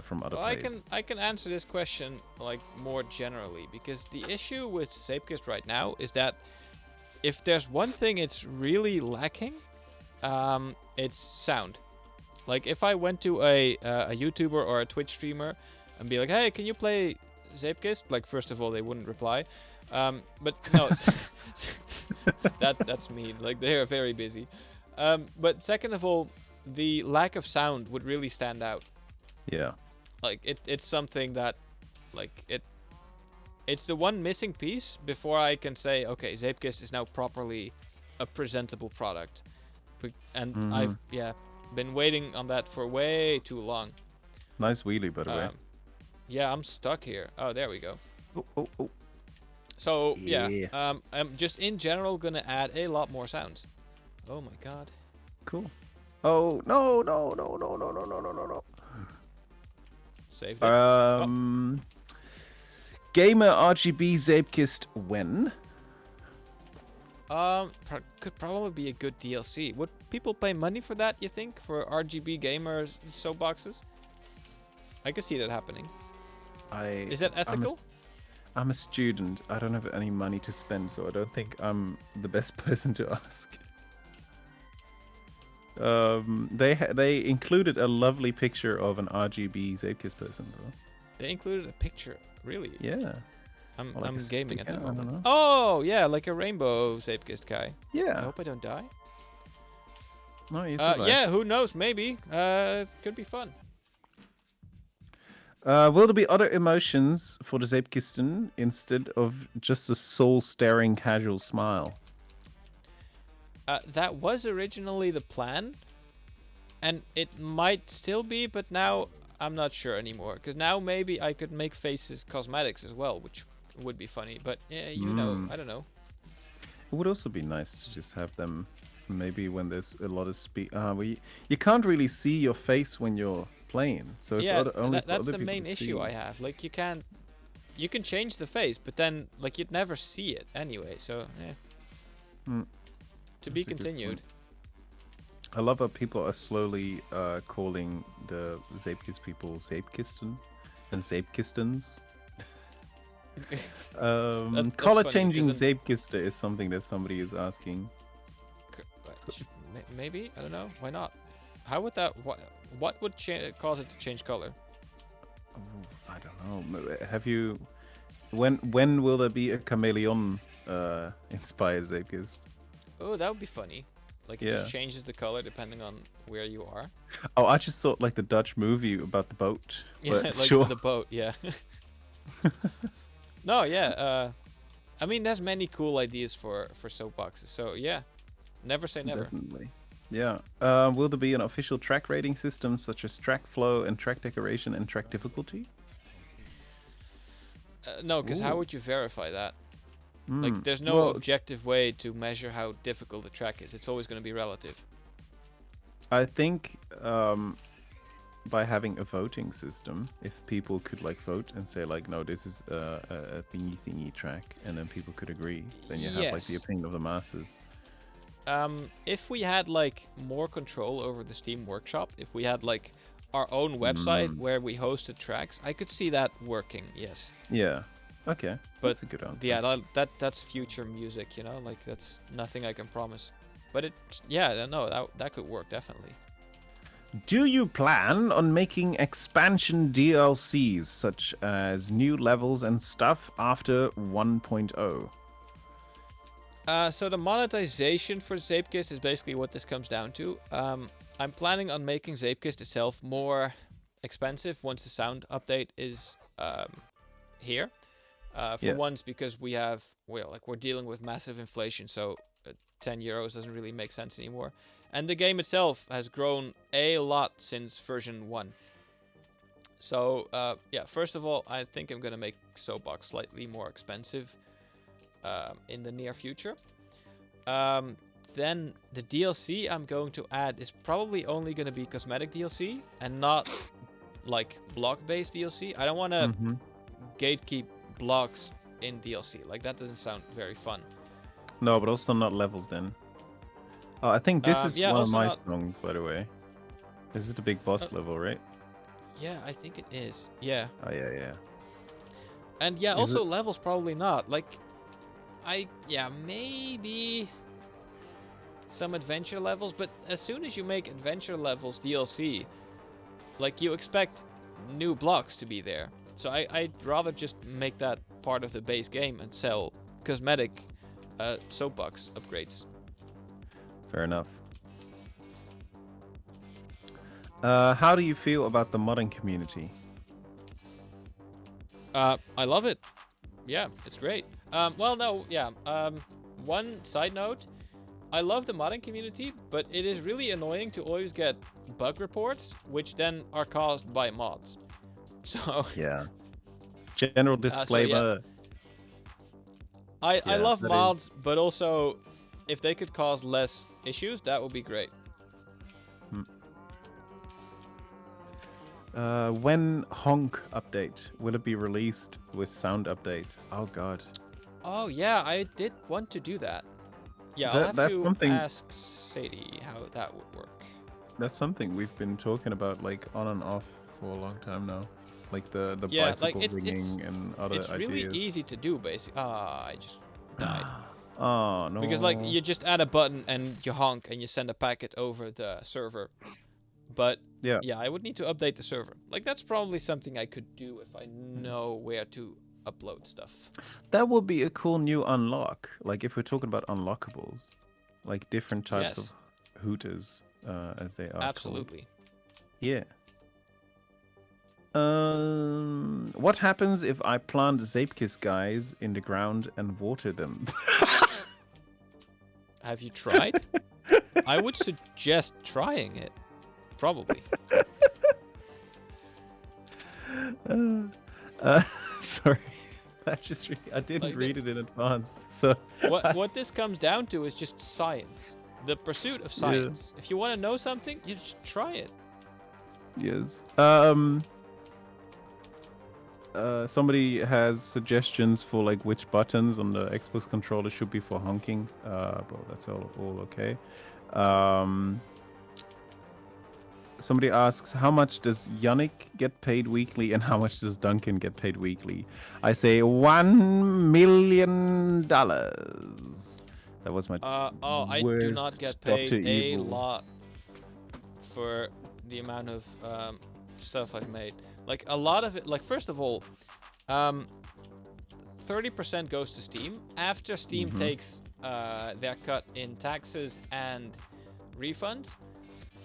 from other Well, players. I can answer this question like more generally because the issue with Zeepkist right now is that if there's one thing it's really lacking, it's sound. Like if I went to a YouTuber or a Twitch streamer and be like, "Hey, can you play Zeepkist?" Like first of all, they wouldn't reply. But no, that's mean. Like they are very busy. But second of all, the lack of sound would really stand out. Yeah. Like it's something that like it's the one missing piece before I can say, okay, Zeepkist is now properly a presentable product. And I've been waiting on that for way too long. Nice wheelie, by the way. Yeah, I'm stuck here. Oh, there we go. Oh. So Yeah. I'm just in general gonna add a lot more sounds. Oh my god. Cool. Oh, no. Saved it. Gamer RGB Zeepkist when? Could probably be a good DLC. Would people pay money for that, you think? For RGB gamer soapboxes? I could see that happening. Is that ethical? I'm a student. I don't have any money to spend, so I don't think I'm the best person to ask. They included a lovely picture of an RGB Zeepkist person, though. They included a picture. Really? Yeah. I'm Or like a gaming at the sticker, I don't moment. know. Oh, yeah, like a rainbow Zeepkist guy. I Yeah. hope I don't die. No, you survived. Yeah, who knows? Maybe. It could be fun. Will there be other emotions for the Zeepkisten instead of just a soul-staring casual smile? That was originally the plan, and it might still be, but now I'm not sure anymore. Because now maybe I could make faces cosmetics as well, which would be funny. But yeah, you know, I don't know. It would also be nice to just have them, maybe when there's a lot of speed. You can't really see your face when you're playing, so it's Yeah, only for that's other the people main to issue see. I have. Like you can change the face, but then like you'd never see it anyway. So yeah. To be That's a good continued. point. I love how people are slowly calling the Zeepkist people Zeepkisten and Zeepkistens. That's Color funny, changing 'cause in- Zeepkister is something that somebody is asking. Maybe I don't know. Why not? How would that? What would cause it to change color? Oh, I don't know. Have you? When will there be a chameleon inspired Zeepkist? Oh, that would be funny. Like it Yeah. just changes the color depending on where you are. Oh, I just thought like the Dutch movie about the boat. Yeah, But like sure. the boat. Yeah. No, yeah. I mean, there's many cool ideas for soapboxes. So yeah, never say never. Definitely. Yeah. Will there be an official track rating system such as track flow and track decoration and track difficulty? No, because how Ooh. would you verify that? Hmm. Like, there's no Well, objective way to measure how difficult the track is. It's always going to be relative. I think by having a voting system, if people could like vote and say like, no, this is a thingy track, and then people could agree, then you have like the Yes. opinion of the masses. If we had like more control over the Steam Workshop, if we had like our own website where we hosted tracks, I could see that working. Yes. Yeah. Okay. But That's a good answer. yeah, that's future music, you know. Like that's nothing I can promise. But no, that could work definitely. Do you plan on making expansion DLCs such as new levels and stuff after 1.0? So the monetization for Zeepkist is basically what this comes down to. I'm planning on making Zeepkist itself more expensive once the sound update is here. For once, because we're dealing with massive inflation, so 10 euros doesn't really make sense anymore. And the game itself has grown a lot since version 1. So, first of all, I think I'm going to make Soapbox slightly more expensive in the near future. Then the DLC I'm going to add is probably only going to be cosmetic DLC and not like block-based DLC. I don't want to gatekeep blocks in DLC. Like, that doesn't sound very fun. No, but also not levels then. Oh, I think this is one of also my not- songs, by the way. This is the big boss level, right? Yeah, I think it is. Yeah. Oh, yeah. And yeah, Is also it- levels probably not. Like, maybe some adventure levels, but as soon as you make adventure levels DLC, like, you expect new blocks to be there. So I'd rather just make that part of the base game and sell cosmetic soapbox upgrades. Fair enough. How do you feel about the modding community? I love it. Yeah, it's great. One side note, I love the modding community, but it is really annoying to always get bug reports, which then are caused by mods. So Yeah. General disclaimer. I Yeah, love that mods, but also if they could cause less issues, that would be great. When Honk update, will it be released with sound update? Oh god. Oh yeah, I did want to do that. Yeah, I'll That- have that's to something- ask Sadie how that would work. That's something we've been talking about like on and off for a long time now. Like the Yeah, like, bicycle ringing and other It's really ideas. easy to do, basically. I just died. Oh no. Because like you just add a button and you honk and you send a packet over the server. But Yeah. I would need to update the server. Like, that's probably something I could do if I know where to upload stuff. That would be a cool new unlock. Like if we're talking about unlockables, like different types Yes. of hooters, as they are called. Absolutely. Yeah. What happens if I plant Zeepkist guys in the ground and water them? Have you tried? I would suggest trying it. Probably. Sorry, I didn't Like, read it in advance. So What this comes down to is just science. The pursuit of science. If you want to know something, you just try it. yes. Somebody has suggestions for like which buttons on the Xbox controller should be for honking. Well, that's all okay. Somebody asks, how much does Yannick get paid weekly and how much does Duncan get paid weekly? I say $1 million. That was my I do not worst get Dr. paid a Evil. lot for the amount of stuff I've made. Like, a lot of it, like, first of all, 30% goes to Steam. After Steam takes their cut in taxes and refunds.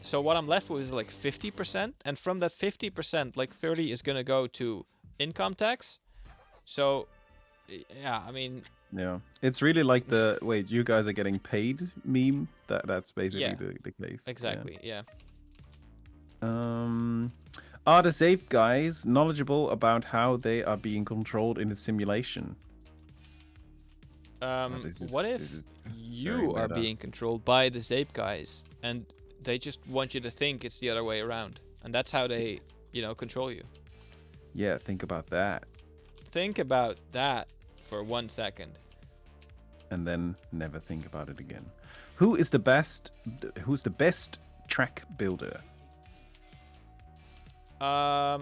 So what I'm left with is like 50%, and from that 50%, like 30 is gonna go to income tax. So, yeah, I mean, Yeah, it's really like the wait, you guys are getting paid meme. That's basically yeah, the case. exactly, yeah. Are the Zape guys knowledgeable about how they are being controlled in the simulation? What if this is very you are meta. being controlled by the Zape guys, and they just want you to think it's the other way around, and that's how they, control you? Yeah, think about that, Think about that for 1 second. and then never think about it again. Who's the best track builder? I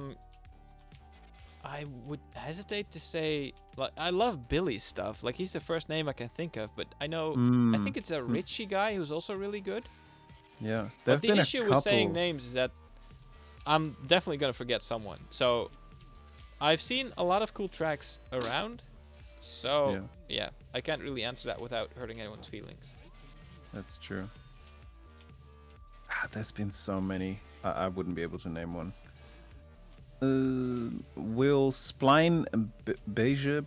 would hesitate to say, like, I love Billy's stuff. Like, he's the first name I can think of, but I think it's a Richie guy who's also really good. Yeah, But there've the been issue a with saying couple. names is that I'm definitely gonna forget someone. So I've seen a lot of cool tracks around. So yeah, I can't really answer that without hurting anyone's feelings. That's true. There's been so many. I wouldn't be able to name one. Will Spline and Bezier?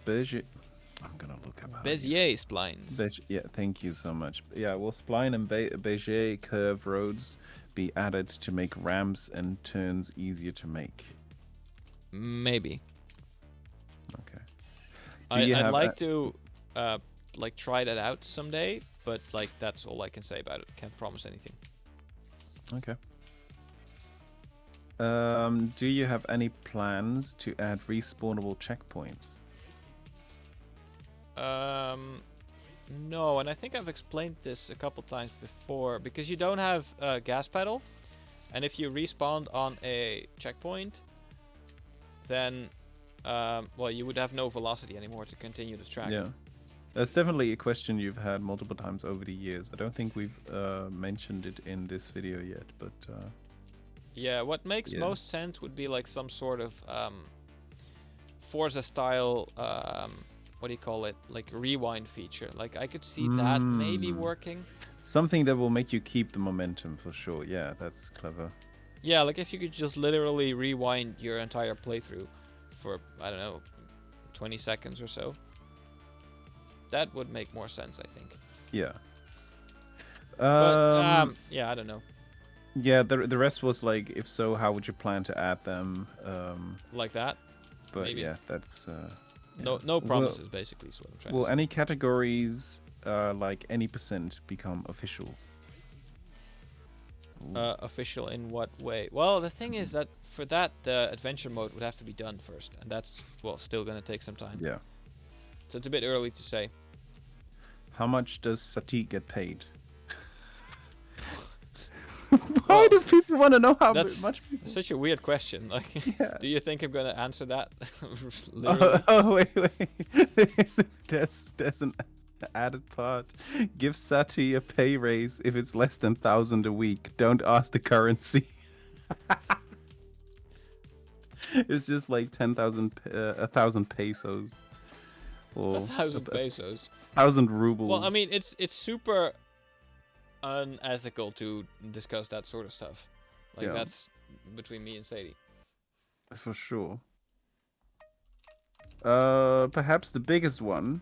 I'm gonna look up. Bezier splines. Yeah, thank you so much. Yeah, will Spline and Bezier curve roads be added to make ramps and turns easier to make? Maybe. Okay. I'd like to try that out someday, but like that's all I can say about it. Can't promise anything. Okay. Do you have any plans to add respawnable checkpoints? No, and I think I've explained this a couple times before, because you don't have a gas pedal, and if you respawn on a checkpoint, then you would have no velocity anymore to continue the track. Yeah. That's definitely a question you've had multiple times over the years. I don't think we've mentioned it in this video yet, but yeah, what makes most sense would be like some sort of Forza style, what do you call it, like rewind feature. Like I could see that maybe working. Something that will make you keep the momentum for sure. Yeah, that's clever. Yeah, like if you could just literally rewind your entire playthrough for, I don't know, 20 seconds or so. That would make more sense, I think. Yeah. But, yeah, I don't know. Yeah, the rest was like, if so, how would you plan to add them? Like that? But maybe. yeah, that's... No promises, basically, is what I'm trying to say. Will any categories, like any percent, become official? Official in what way? Well, the thing is that for that, the adventure mode would have to be done first. And that's, well, still going to take some time. Yeah. So it's a bit early to say. How much does Sati get paid? Why do people want to know how much? People... Such a weird question. Like, do you think I'm going to answer that? Wait. There's an added part. Give Sati a pay raise if it's less than 1,000 a week. Don't ask the currency. It's just like 1,000 pesos. Or 1,000 pesos. 1,000 rubles. Well, I mean, it's super unethical to discuss that sort of stuff. Like, that's between me and Sadie. For sure. Perhaps the biggest one.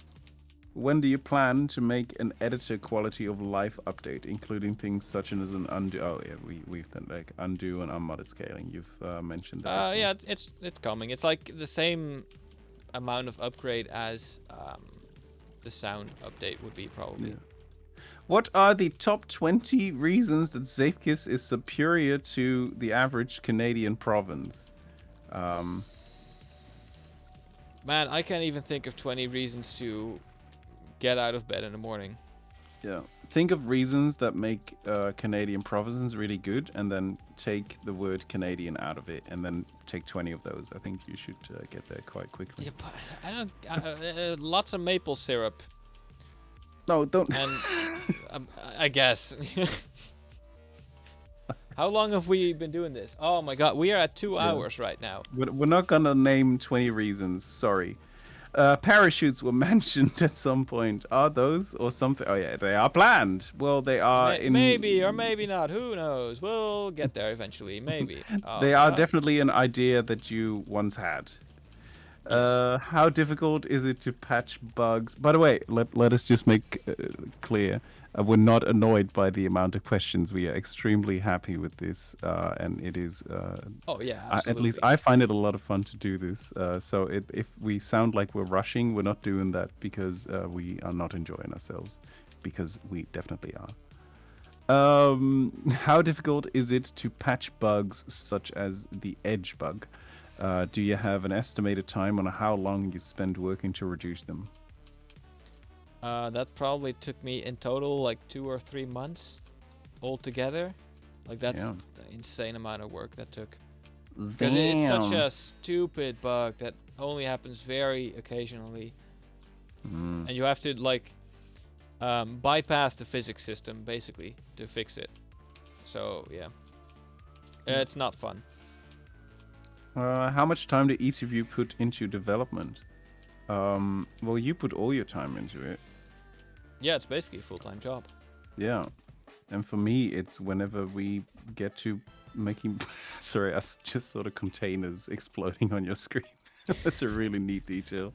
When do you plan to make an editor quality of life update, including things such as an undo? Oh yeah, we've done like undo and unmodded scaling. You've mentioned that. Yeah, it's coming. It's like the same amount of upgrade as the sound update would be probably. Yeah. What are the top 20 reasons that Zeepkist is superior to the average Canadian province? Man, I can't even think of 20 reasons to get out of bed in the morning. Yeah. Think of reasons that make Canadian provinces really good, and then take the word Canadian out of it, and then take 20 of those. I think you should get there quite quickly. Yeah, but I don't. Lots of maple syrup. No, don't. And I guess. How long have we been doing this? Oh my god, we are at 2 hours right now. We're not gonna name 20 reasons. Sorry. Parachutes were mentioned at some point. Are those or something? Oh yeah, they are planned. Well, they are Maybe or in. maybe not. Who knows? We'll get there eventually. Maybe. They are Well, definitely an idea that you once had. yes. How difficult is it to patch bugs? By the way, let us just make clear. We're not annoyed by the amount of questions. We are extremely happy with this, and it is. Oh yeah, At least absolutely. I find it a lot of fun to do this. So if we sound like we're rushing, we're not doing that because we are not enjoying ourselves, because we definitely are. How difficult is it to patch bugs such as the edge bug? Do you have an estimated time on how long you spend working to reduce them? That probably took me in total like 2 or 3 months altogether. Like that's Yeah. an insane amount of work that took. Because it's such Damn. a stupid bug that only happens very occasionally, Mm. and you have to like bypass the physics system basically to fix it. So yeah, it's not fun. How much time do each of you put into development? Well, you put all your time into it. Yeah, it's basically a full-time job. Yeah. And for me, it's whenever we get to making. Sorry, just sort of containers exploding on your screen. That's a really neat detail.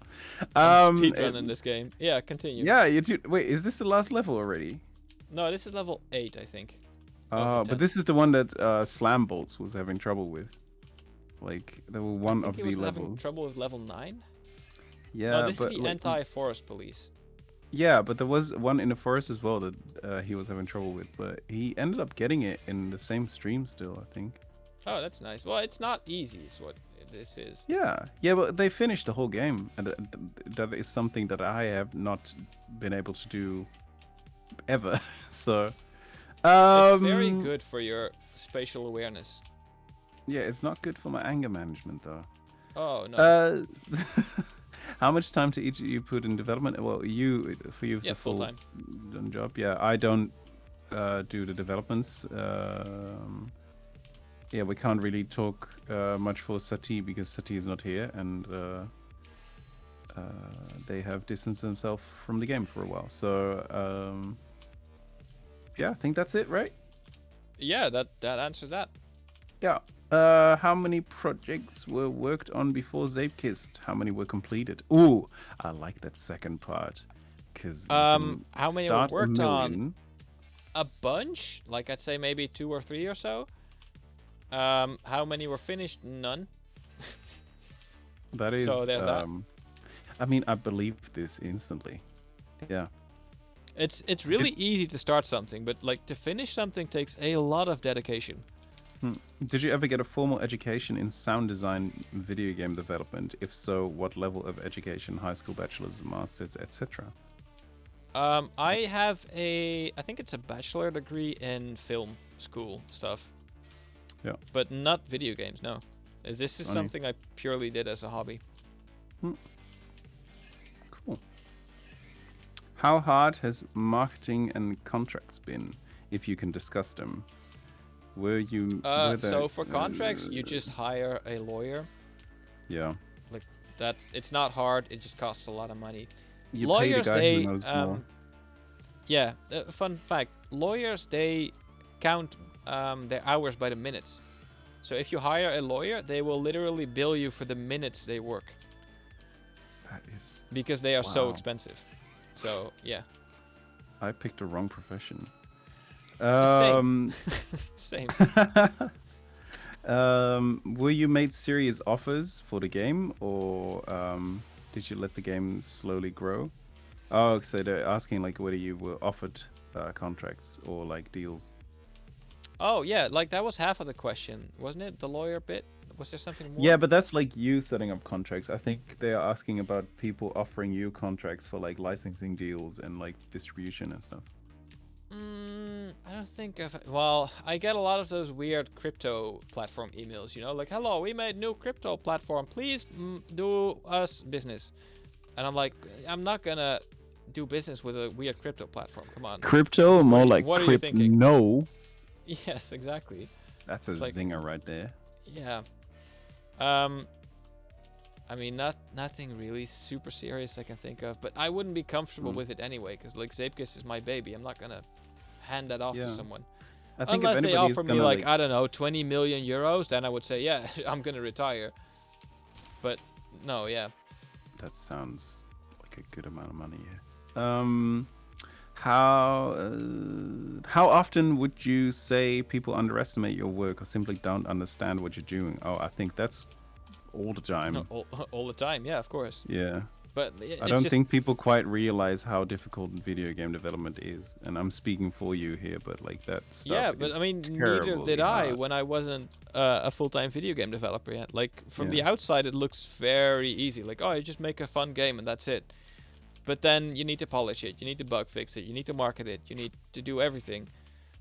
I'm speedrunning this game. Yeah, continue. Yeah, you do. Wait, is this the last level already? No, this is level 8, I think. Of But 10. this is the one that Slam Bolts was having trouble with. Like, there were I one think of he the was having levels. trouble with level 9. Yeah, No, this but is the like, anti-forest police. yeah, but there was one in the forest as well that he was having trouble with. But he ended up getting it in the same stream still, I think. Oh, that's nice. Well, it's not easy is what this is. Yeah, yeah, but they finished the whole game, and that is something that I have not been able to do ever. So, It's very good for your spatial awareness. yeah, it's not good for my anger management though. Oh, no. How much time to each of you put in development? Well, for you it's Yeah, a full full-time. done job. Yeah, I don't do the developments. Yeah, we can't really talk much for Sati because Sati is not here, and they have distanced themselves from the game for a while. So, yeah, I think that's it, right? Yeah, that answers that. Yeah. How many projects were worked on before Zeepkist? How many were completed? Ooh, I like that second part. Because How many were worked on? A bunch? Like I'd say maybe 2 or 3 or so. How many were finished? None. That is. So there's that. I mean, I believe this instantly. Yeah. It's really easy to start something, but like to finish something takes a lot of dedication. Did you ever get a formal education in sound design, video game development? If so, what level of education? High school, bachelor's, masters, etc. I have I think it's a bachelor degree in film school stuff. Yeah. But not video games, no. This is Only- something I purely did as a hobby. Cool. How hard has marketing and contracts been, if you can discuss them? Were you? So for contracts, you just hire a lawyer. Yeah. It's not hard. It just costs a lot of money. You Lawyers, pay the guy they who knows more. yeah. Fun fact: lawyers they count their hours by the minutes. So if you hire a lawyer, they will literally bill you for the minutes they work That is. because they are so Wow. expensive. So yeah, I picked the wrong profession. same. Were you made serious offers for the game, or did you let the game slowly grow? Oh, so they're asking like whether you were offered contracts or like deals. Oh yeah, like that was half of the question, wasn't it? The lawyer bit. Was there something more? Yeah, but that's like you setting up contracts. I think they are asking about people offering you contracts for like licensing deals and like distribution and stuff. I don't think I've. Well, I get a lot of those weird crypto platform emails, you know, like, hello, we made new crypto platform. Please do us business. And I'm like, I'm not gonna do business with a weird crypto platform. Come on. Crypto, more like what are you thinking? no. Yes, exactly. That's a It's like- zinger right there. Yeah. I mean, nothing really super serious I can think of, but I wouldn't be comfortable with it anyway, because like Zeepkist is my baby. I'm not gonna hand that off to Yeah. someone. I think if Unless they anybody is offer me gonna like, like, I don't know, 20 million euros, then I would say, yeah, I'm gonna retire. But no, yeah. that sounds like a good amount of money. Yeah. How often would you say people underestimate your work or simply don't understand what you're doing? Oh, I think that's all the time. all the time, yeah, of course. Yeah. But I it's don't just think people quite realize how difficult video game development is. And I'm speaking for you here, but like that stuff yeah, but is I mean, neither terribly did I hard. when I wasn't a full-time video game developer yet. Like from the Yeah. outside, it looks very easy. Like, oh, you just make a fun game and that's it. But then you need to polish it, you need to bug fix it, you need to market it, you need to do everything.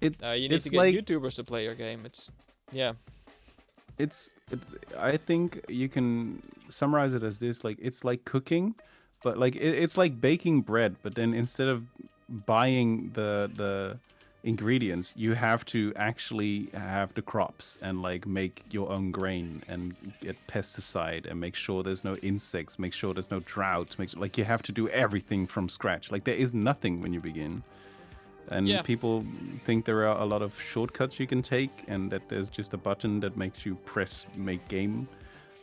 You need to It's get like YouTubers to play your game. Yeah, it's it, I think you can summarize it as this, like it's like cooking, but like it's like baking bread, but then instead of buying the ingredients, you have to actually have the crops and like make your own grain and get pesticide and make sure there's no insects, make sure there's no drought, make sure, like you have to do everything from scratch. Like there is nothing when you begin. And yeah, people think there are a lot of shortcuts you can take, and that there's just a button that makes you press make game.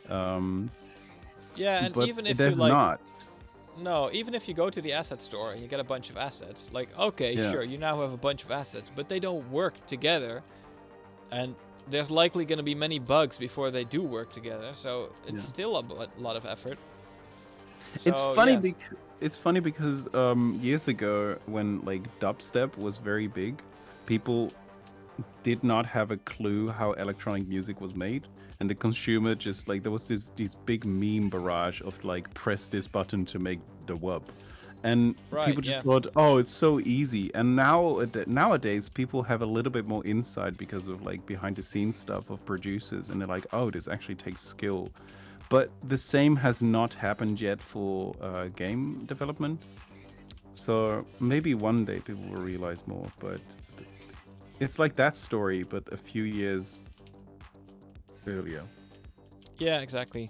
Um, yeah. And but even if you there's like, not. no, even if you go to the asset store and you get a bunch of assets, like, okay, Yeah. sure, you now have a bunch of assets, but they don't work together, and there's likely going to be many bugs before they do work together. So it's Yeah. still a lot of effort. It's So funny yeah, it's funny because years ago when like dubstep was very big, people did not have a clue how electronic music was made, and the consumer just like there was this big meme barrage of like press this button to make the wub, and right, people just yeah. thought, oh, it's so easy. And nowadays people have a little bit more insight because of like behind the scenes stuff of producers, and they're like, oh, this actually takes skill. But the same has not happened yet for game development. So maybe one day people will realize more. But it's like that story, but a few years earlier. Yeah, exactly.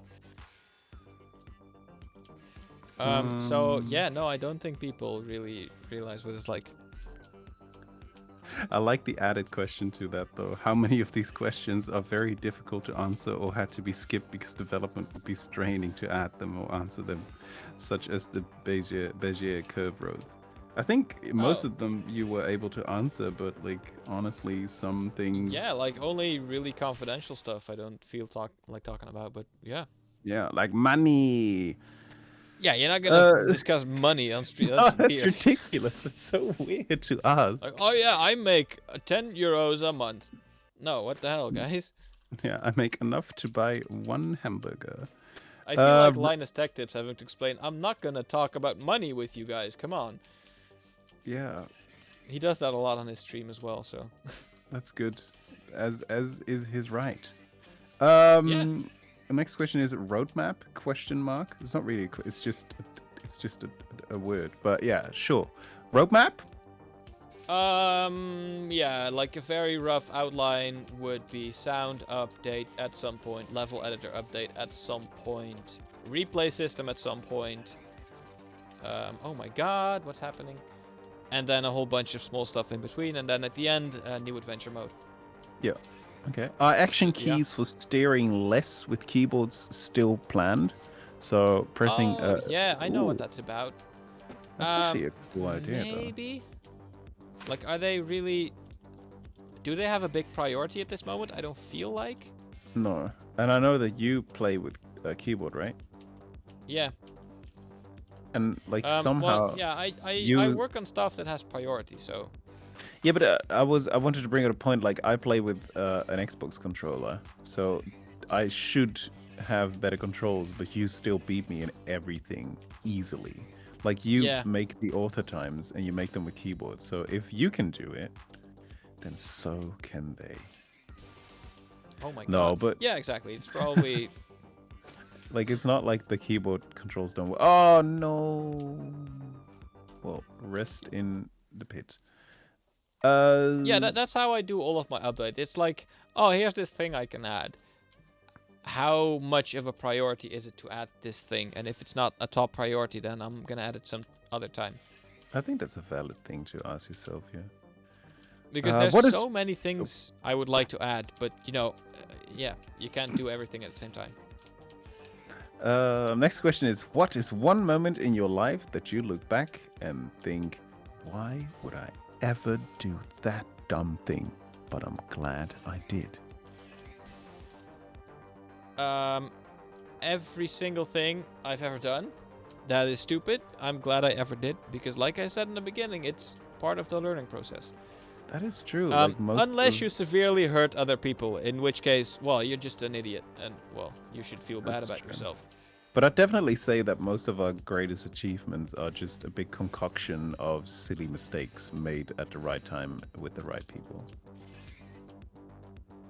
So yeah, no, I don't think people really realize what it's like. I like the added question to that, though. How many of these questions are very difficult to answer or had to be skipped because development would be straining to add them or answer them, such as the Bezier curve roads? I think most Oh, of them you were able to answer, but like honestly, some things, yeah, like only really confidential stuff I don't feel talking about, but yeah. yeah, like money. Yeah, you're not gonna Uh, discuss money on street that's here. ridiculous. It's so weird to ask. Like, oh yeah, I make 10 euros a month. No, what the hell, guys? Yeah, I make enough to buy one hamburger. I feel like R- Linus Tech Tips having to explain, I'm not gonna talk about money with you guys, come on. yeah, He does that a lot on his stream as well, so. that's good. As is his right. Yeah. The next question is roadmap? Question mark. It's not really. It's just a word. But yeah, sure. Roadmap. Yeah, like a very rough outline would be sound update at some point, level editor update at some point, replay system at some point. Oh my god, what's happening? And then a whole bunch of small stuff in between, and then at the end, new adventure mode. Yeah. Okay. Are action Yeah. keys for steering less with keyboards still planned? So pressing. Oh, yeah, I know what ooh, that's about. that's actually a cool idea, though. Maybe? Like, are they really... Do they have a big priority at this moment? I don't feel like. No. And I know that you play with a keyboard, right? Yeah. And like Well, somehow. yeah, I you- work on stuff that has priority, so... Yeah, but I wanted to bring out a point. Like I play with an Xbox controller, so I should have better controls. But you still beat me in everything easily. Like you Yeah. make the author times, and you make them with keyboard. So if you can do it, then so can they. Oh my god. No, but Yeah, exactly. It's probably... like it's not like the keyboard controls don't work. Oh no. Well, rest in the pit. Yeah, that's how I do all of my updates. It's like, oh, here's this thing I can add. how much of a priority is it to add this thing? And if it's not a top priority, then I'm gonna add it some other time. I think that's a valid thing to ask yourself. Yeah. Because there's What is? so many things I would like to add, but yeah, you can't do everything at the same time. Next question is: what is one moment in your life that you look back and think, why would I ever do that dumb thing? But I'm glad I did. Every single thing I've ever done that is stupid, I'm glad I ever did, because like I said in the beginning, it's part of the learning process. That is true. Like most Unless you severely hurt other people, in which case, well, you're just an idiot, and well, you should feel bad That's about true. yourself. But I'd definitely say that most of our greatest achievements are just a big concoction of silly mistakes made at the right time with the right people.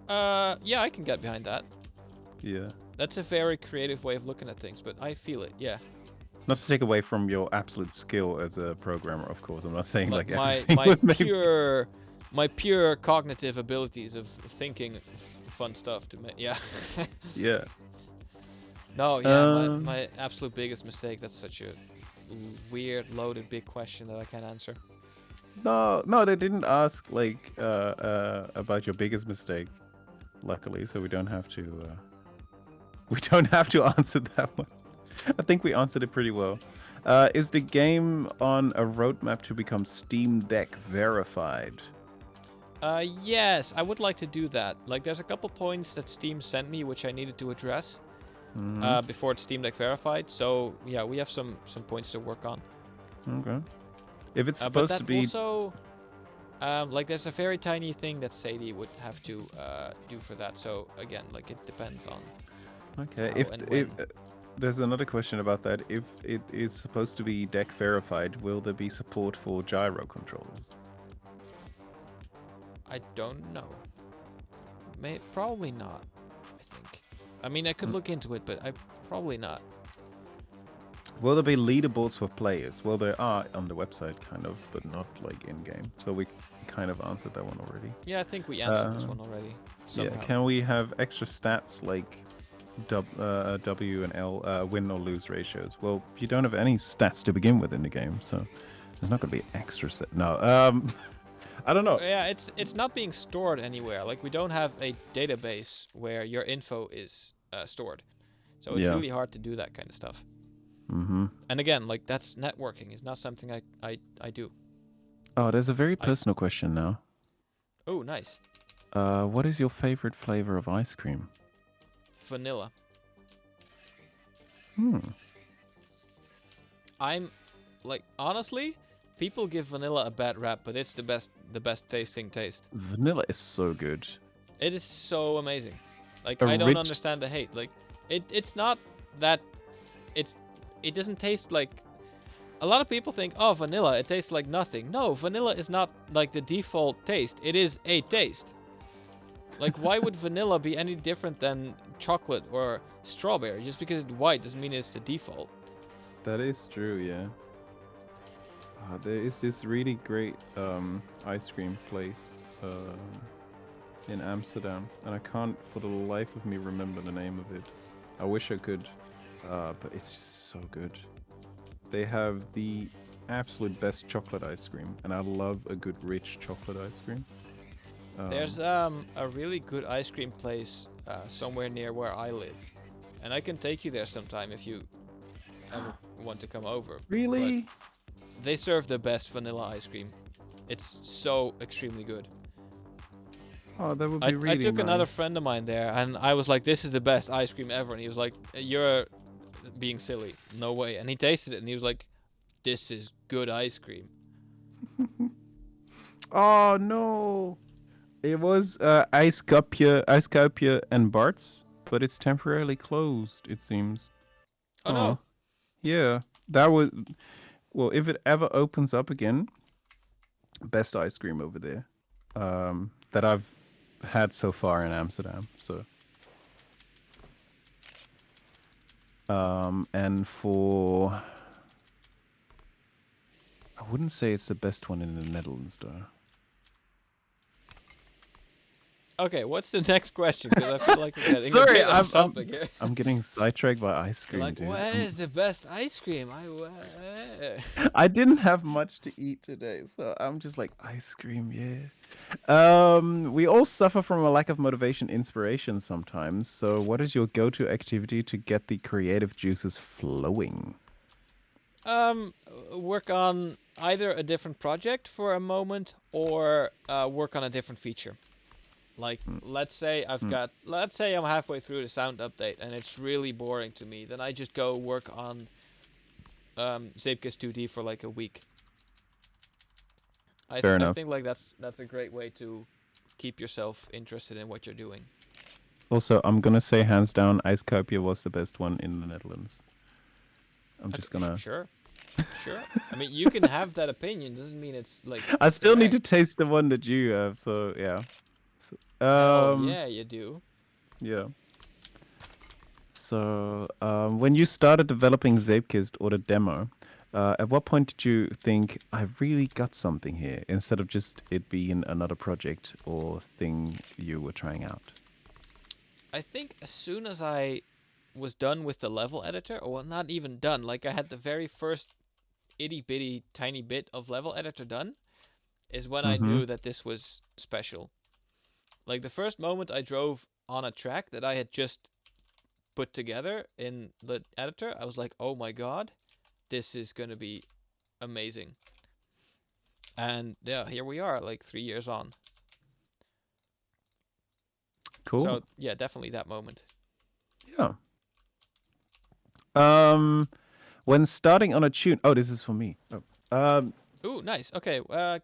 Yeah, I can get behind that. Yeah. That's a very creative way of looking at things, but I feel it, yeah. Not to take away from your absolute skill as a programmer, of course. I'm not saying like my everything was made. my pure cognitive abilities of thinking fun stuff to make, yeah. Yeah. No, yeah, my absolute biggest mistake. That's such a weird, loaded, big question that I can't answer. No, they didn't ask like about your biggest mistake. Luckily, so we don't have to answer that one. I think we answered it pretty well. Is the game on a roadmap to become Steam Deck verified? Yes, I would like to do that. Like, there's a couple points that Steam sent me which I needed to address before it's Steam Deck verified. So yeah, we have some points to work on. Okay. If it's supposed to be also, like, there's a very tiny thing that Sadie would have to do for that. So again, like, it depends on. okay, how if and if when. there's another question about that. If it is supposed to be deck verified, will there be support for gyro controllers? I don't know. Probably not. I think. I mean, I could look into it, but probably not. Will there be leaderboards for players? Well, there are on the website, kind of, but not like in game. So we kind of answered that one already. Yeah, I think we answered this one already. Somehow. Yeah, can we have extra stats like W and L win or lose ratios? Well, you don't have any stats to begin with in the game, so there's not going to be extra set. No, I don't know. Yeah, it's not being stored anywhere. Like, we don't have a database where your info is stored, so it's really hard to do that kind of stuff. Mm-hmm. And again, like, that's networking. It's not something I do. Oh, there's a very personal question now. Oh, nice. What is your favorite flavor of ice cream? Vanilla. I'm, like, honestly, people give vanilla a bad rap, but it's the best tasting taste. Vanilla is so good. It is so amazing. Like, A I don't rich- understand the hate. Like, it's not that it doesn't taste like. A lot of people think, oh, vanilla, it tastes like nothing. No, vanilla is not like the default taste. It is a taste. Like, why would vanilla be any different than chocolate or strawberry? Just because it's white doesn't mean it's the default. That is true, yeah. There is this really great ice cream place in Amsterdam, and I can't for the life of me remember the name of it. I wish I could, but it's just so good. They have the absolute best chocolate ice cream, and I love a good rich chocolate ice cream. There's a really good ice cream place somewhere near where I live, and I can take you there sometime if you ever want to come over. Really? But they serve the best vanilla ice cream. It's so extremely good. Oh, that would be really I took nice. another friend of mine there, and I was like, "This is the best ice cream ever," and he was like, "You're being silly. No way." And he tasted it, and he was like, "This is good ice cream." Oh no! It was Ice Cupia and Bart's, but it's temporarily closed. It seems. Oh no! Yeah, that was. Well, if it ever opens up again, best ice cream over there, that I've had so far in Amsterdam. So. And for. I wouldn't say it's the best one in the Netherlands, though. Okay, what's the next question? Because I feel like we're getting a Sorry, bit off topic here. I'm getting sidetracked by ice You're cream, like, dude. what is the best ice cream? I didn't have much to eat today, so I'm just like ice cream, yeah. We all suffer from a lack of motivation, inspiration sometimes. So, what is your go-to activity to get the creative juices flowing? um, work on either a different project for a moment or work on a different feature. Like, Mm, let's say I'm halfway through the sound update and it's really boring to me. Then I just go work on Zeepkist 2D for like a week. Fair I enough. think like that's a great way to keep yourself interested in what you're doing. Also, I'm gonna say hands down, Ijskuipje was the best one in the Netherlands. I'm Okay, just gonna. sure, sure. I mean, you can have that opinion. Doesn't mean it's like I still need to correct. taste the one that you have. So yeah. So, Hell yeah, you do. yeah. So, when you started developing Zeepkist or the demo, at what point did you think I really got something here, instead of just it being another project or thing you were trying out? I think as soon as I was done with the level editor, or well, not even done, like I had the very first itty bitty tiny bit of level editor done, is when I Mm-hmm. knew that this was special. Like the first moment I drove on a track that I had just put together in the editor, I was like, oh my god, this is gonna be amazing. And yeah, here we are, like 3 years on. Cool. So yeah, definitely that moment. Yeah. Um, when starting on a tune. Oh, this is for me. Oh. Ooh, nice. Okay,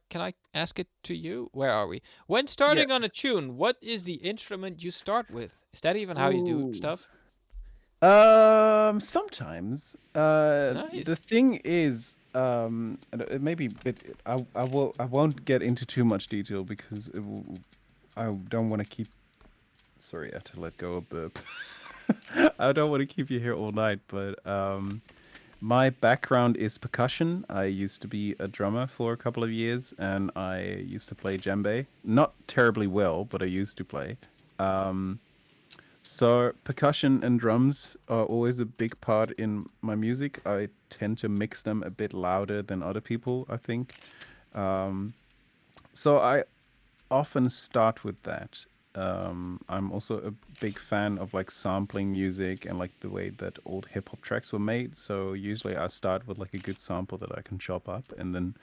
can I ask it to you? Where are we? When Yeah. starting on a tune, what is the instrument you start with? Is that even how you do Ooh. stuff? Sometimes. The Nice. thing is, and it may be, but I won't get into too much detail because I don't want to keep. Sorry, I had to let go a burp. I don't want to keep you here all night, but my background is percussion. I used to be a drummer for a couple of years, and I used to play djembe. Not terribly well, but I used to play. Um, so percussion and drums are always a big part in my music. I tend to mix them a bit louder than other people, I think. Um, so I often start with that. I'm also a big fan of like sampling music and like the way that old hip hop tracks were made. So usually I start with like a good sample that I can chop up, and then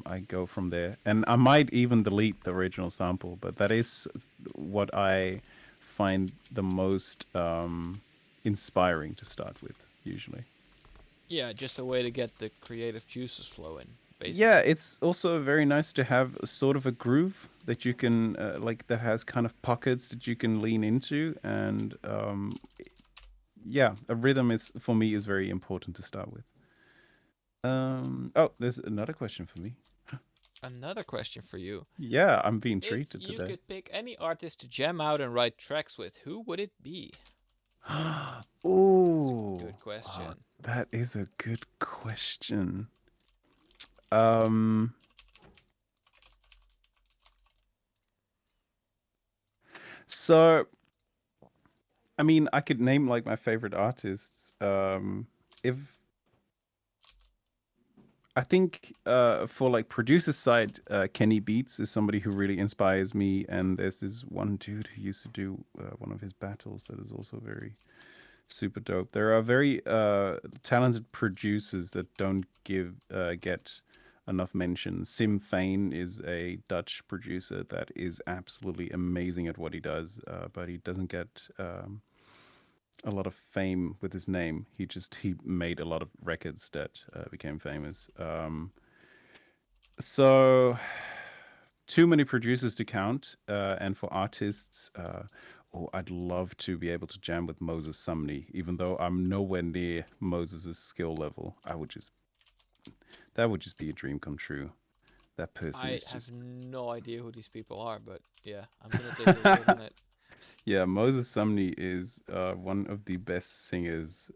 I go from there. And I might even delete the original sample, but that is what I find the most inspiring to start with, usually. Yeah, just a way to get the creative juices flowing, Yeah, basically. it's also very nice to have a sort of a groove that you can like that has kind of pockets that you can lean into, and yeah, a rhythm is for me is very important to start with. Oh, there's another question for me. Another question for you. Yeah, I'm being If treated you today. could pick any artist to jam out and write tracks with, who would it be? It's a Oh, good question. that is a good question. Um, so I mean, I could name like my favorite artists. If I think for like producer side, Kenny Beats is somebody who really inspires me, and there's this one dude who used to do one of his battles that is also very super dope. There are very talented producers that don't get enough mention. Sim Fane is a Dutch producer that is absolutely amazing at what he does, but he doesn't get a lot of fame with his name. He made a lot of records that became famous. So too many producers to count, and for artists, oh, I'd love to be able to jam with Moses Sumney, even though I'm nowhere near Moses's skill level. That would just be a dream come true. That person I is have just no idea who these people are, but yeah, I'm gonna take your word on it. yeah. Moses Sumney is one of the best singers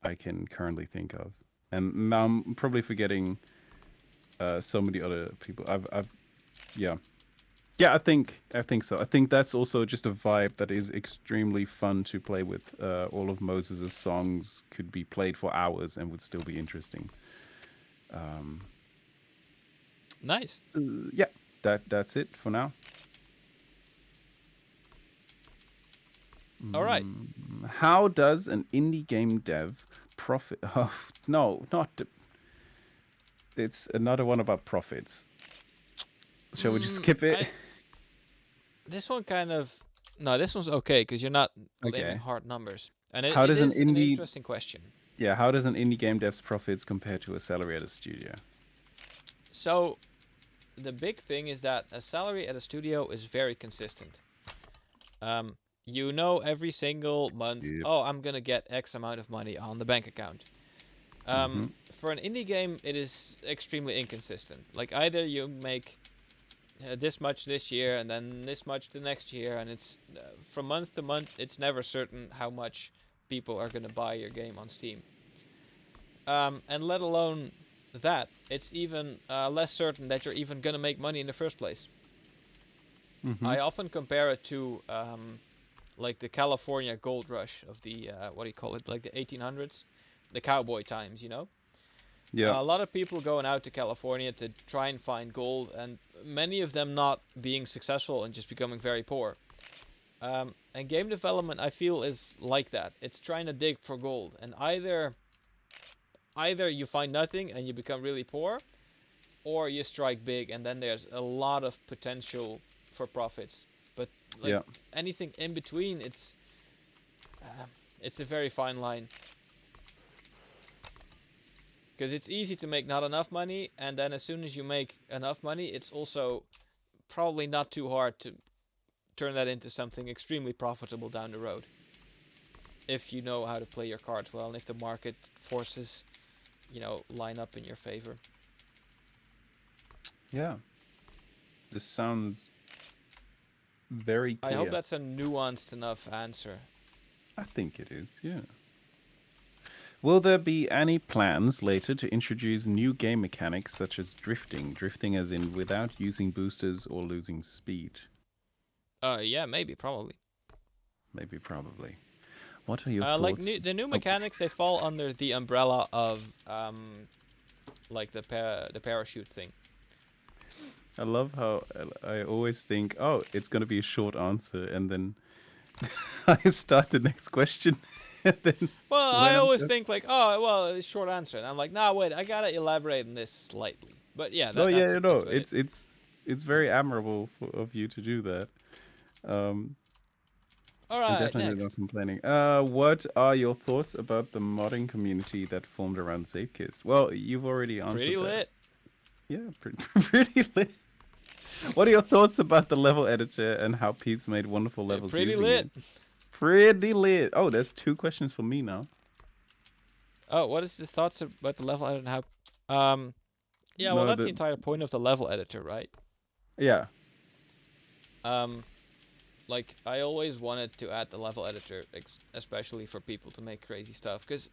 I can currently think of, and now I'm probably forgetting so many other people. Yeah. Yeah, I think so. I think that's also just a vibe that is extremely fun to play with. All of Moses's songs could be played for hours and would still be interesting. Um, Nice. yeah, that's it for now. All right. How does an indie game dev profit? Oh, no, not. It's another one about profits. Shall we just skip it? I this one kind of no, this one's okay because you're not naming Okay. hard numbers, and How it does an is an indie? interesting question. Yeah, how does an indie game dev's profits compare to a salary at a studio? So the big thing is that a salary at a studio is very consistent. You know every single month, Yep. oh, I'm gonna get X amount of money on the bank account. Mm-hmm. For an indie game, it is extremely inconsistent. Like either you make this much this year and then this much the next year, and it's from month to month. It's never certain how much people are gonna buy your game on Steam. And let alone that, it's even less certain that you're even gonna make money in the first place. Mm-hmm. I often compare it to like the California gold rush of the what do you call it, like the 1800s, the cowboy times, you know. Yeah. A lot of people going out to California to try and find gold, and many of them not being successful and just becoming very poor. And game development, I feel, is like that. It's trying to dig for gold, and either you find nothing and you become really poor, or you strike big, and then there's a lot of potential for profits. But like Yeah. anything in between, it's a very fine line. Because it's easy to make not enough money, and then as soon as you make enough money, it's also probably not too hard to turn that into something extremely profitable down the road. If you know how to play your cards well, and if the market forces, line up in your favor. Yeah. This sounds very I hope clear. that's a nuanced enough answer. I think it is. Yeah. Will there be any plans later to introduce new game mechanics such as drifting? Drifting as in without using boosters or losing speed? Yeah, maybe, probably. Maybe, probably. What are your Like thoughts? the new Oh, mechanics, they fall under the umbrella of like the parachute thing. I love how I always think, oh, it's going to be a short answer, and then I start the next question, and then Well, I when I'm always done. think like, oh, well, it's short answer, and I'm like, nah, wait, I gotta elaborate on this slightly. But yeah, No, yeah, you know, that's about it. it's very admirable of you to do that. Um, All I'm right, definitely not next. complaining. What are your thoughts about the modding community that formed around Zeepkist? Well, you've already Pretty answered that. lit. Yeah, pretty, pretty lit. What are your thoughts about the level editor and how Pete's made wonderful levels Pretty using it? lit. Pretty lit. Oh, there's two questions for me now. Oh, what is the thoughts about the level editor and how? Yeah, well, No, that's the entire point of the level editor, right? yeah, Um, like I always wanted to add the level editor, especially for people to make crazy stuff, because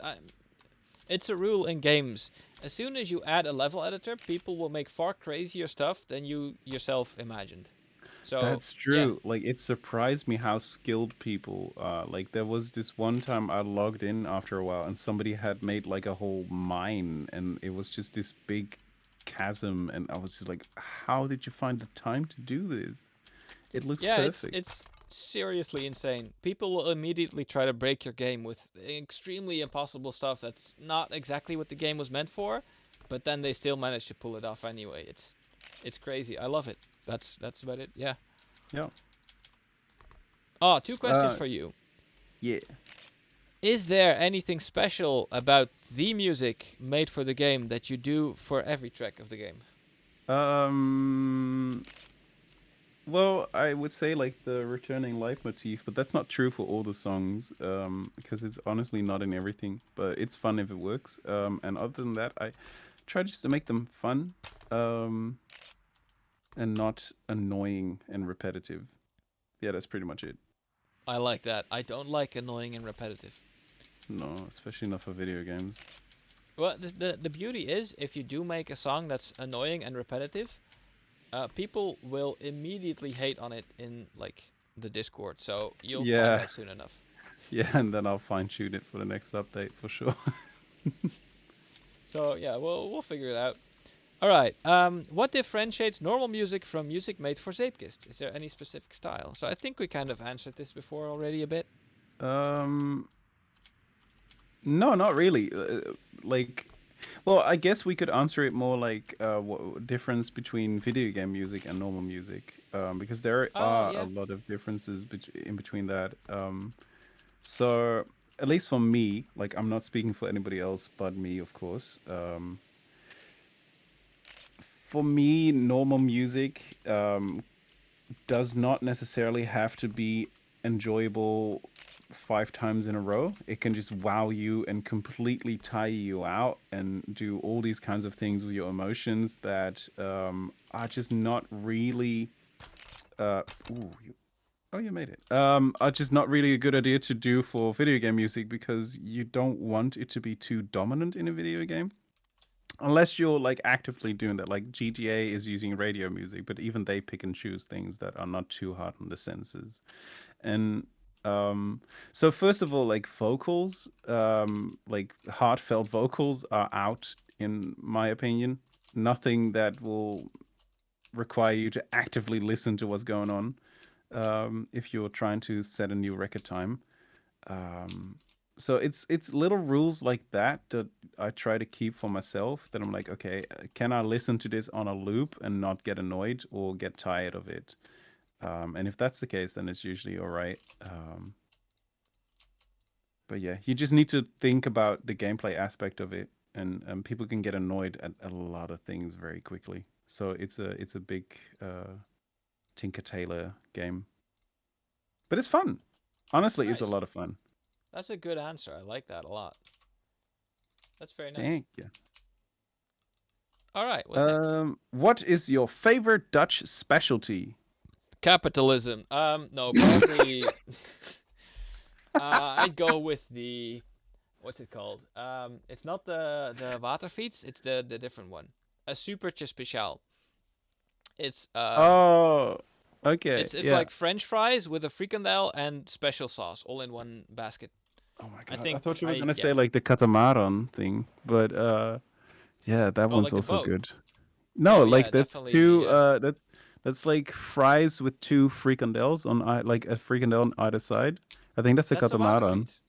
it's a rule in games. As soon as you add a level editor, people will make far crazier stuff than you yourself imagined. So that's yeah, true. Like, it surprised me how skilled people are. Like, there was this one time I logged in after a while, and somebody had made like a whole mine, and it was just this big chasm, and I was just like, how did you find the time to do this? It looks yeah, it's perfect. it's seriously insane. People will immediately try to break your game with extremely impossible stuff that's not exactly what the game was meant for, but then they still manage to pull it off anyway. It's crazy. I love it. That's about it. Yeah. Yeah. Oh, two questions Uh, for you. yeah. Is there anything special about the music made for the game that you do for every track of the game? Um. Well, I would say like the returning leitmotif, but that's not true for all the songs, because it's honestly not in everything. But it's fun if it works. And other than that, I try just to make them fun, um, and not annoying and repetitive. Yeah, that's pretty much it. I like that. I don't like annoying and repetitive. No, especially not for video games. Well, the beauty is if you do make a song that's annoying and repetitive, People will immediately hate on it in like the Discord, so you'll find Yeah, out soon enough. yeah, and then I'll fine tune it for the next update for sure. So yeah, we'll figure it out. All right. What differentiates normal music from music made for Zeepkist? Is there any specific style? So I think we kind of answered this before already a bit. um, no, not really. Like, well, I guess we could answer it more like what difference between video game music and normal music, because there Oh are a yeah. lot of differences in between that. So at least for me, like I'm not speaking for anybody else but me, of course. For me, normal music does not necessarily have to be enjoyable 5 times in a row. It can just wow you and completely tire you out and do all these kinds of things with your emotions that are just not really. Uh, ooh, oh, you made it. Are just not really a good idea to do for video game music because you don't want it to be too dominant in a video game. Unless you're like actively doing that, like GTA is using radio music, but even they pick and choose things that are not too hard on the senses. And so first of all, like vocals, like heartfelt vocals are out in my opinion. Nothing that will require you to actively listen to what's going on if you're trying to set a new record time. Um, so it's little rules like that that I try to keep for myself. That I'm like, okay, can I listen to this on a loop and not get annoyed or get tired of it? And if that's the case, then it's usually all right. But yeah, you just need to think about the gameplay aspect of it, and people can get annoyed at a lot of things very quickly. So it's a big Tinker Tailor game, but it's fun. Honestly, it's a Nice. lot of fun. That's a good answer. I like that a lot. That's very nice. Thank you. All right. What's next? What is your favorite Dutch specialty? Capitalism. No, probably. I'd go with the what's it called? It's not the waterfiets. It's the different one. A supertje speciaal. It's Oh, okay, it's yeah. like French fries with a frikandel and special sauce all in one basket. Oh my I god, I think thought you were I gonna yeah. say like the catamaran thing, but yeah, that Oh, one's like the also boat. good. No, Oh like yeah, that's definitely two. the That's like fries with two frikandels on like a frikandel on either side. I think that's a that's the catamaran. waterfiets.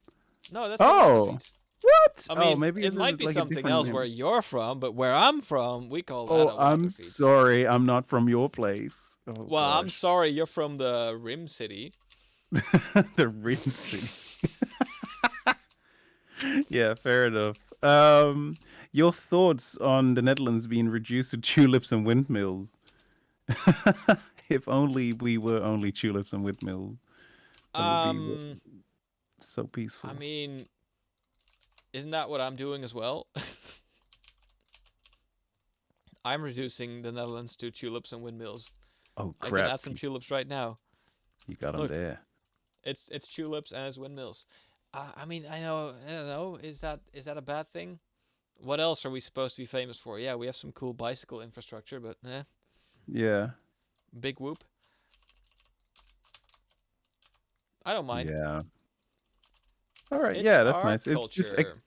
No, that's the Oh, waterfiets. what? I Oh, mean, maybe it it might is be like a something different else where name. you're from, but where I'm from, we call that Oh, a I'm waterfiets. sorry, I'm not from your place. Oh Well, I'm gosh, sorry, you're from the Rim City. the Rim City. Yeah, fair enough. Your thoughts on the Netherlands being reduced to tulips and windmills? If only we were only tulips and windmills, that would be Um, so I peaceful. mean, isn't that what I'm doing as well? I'm reducing the Netherlands to tulips and windmills. Oh I can crap! add some tulips right now. You got them Look, there. it's tulips and it's windmills. I mean, I don't know. Is that a bad thing? What else are we supposed to be famous for? Yeah, we have some cool bicycle infrastructure, but Yeah, big whoop. I don't mind. yeah. All right, It's yeah, that's our nice. It's just culture.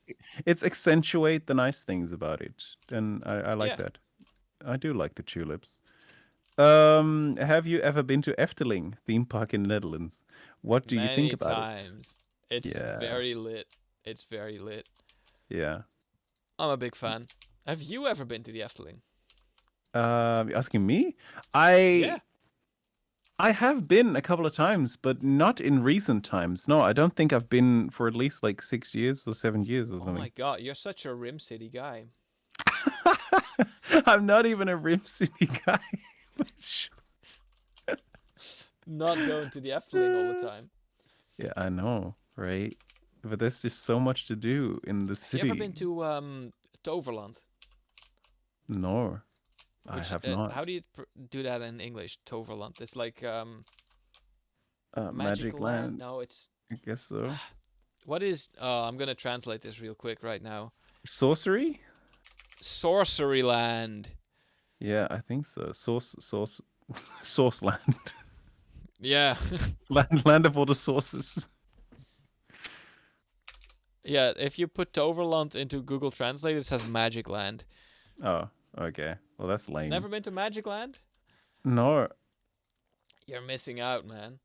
it's accentuate the nice things about it, and I like Yeah, that. I do like the tulips. Have you ever been to Efteling theme park in the Netherlands? What do you think many about it? times. It's Yeah, very lit. It's very lit. yeah. I'm a big fan. Have you ever been to the Efteling? You asking me? Yeah. I I have been a couple of times, but not in recent times. No, I don't think I've been for at least like 6 years or 7 years or Oh my something. god, you're such a Rim City guy. I'm not even a Rim City guy. But Not going to the Efteling all the time. yeah, I know, right? But there's just so much to do in the Have you ever been city. to Toverland? No, I Which have not. how do you do that in English? Toverland. It's like Magic magical land. Land, No, it's I guess so. what is I'm going to translate this real quick right now. Sorcery? Sorcery land. Yeah, I think so. Source land. Yeah. Land of all the sources. Yeah, if you put Toverland into Google Translate, it says Magic Land. Oh, okay. Well, that's lame. Never been to Magic Land? No, You're missing out, man.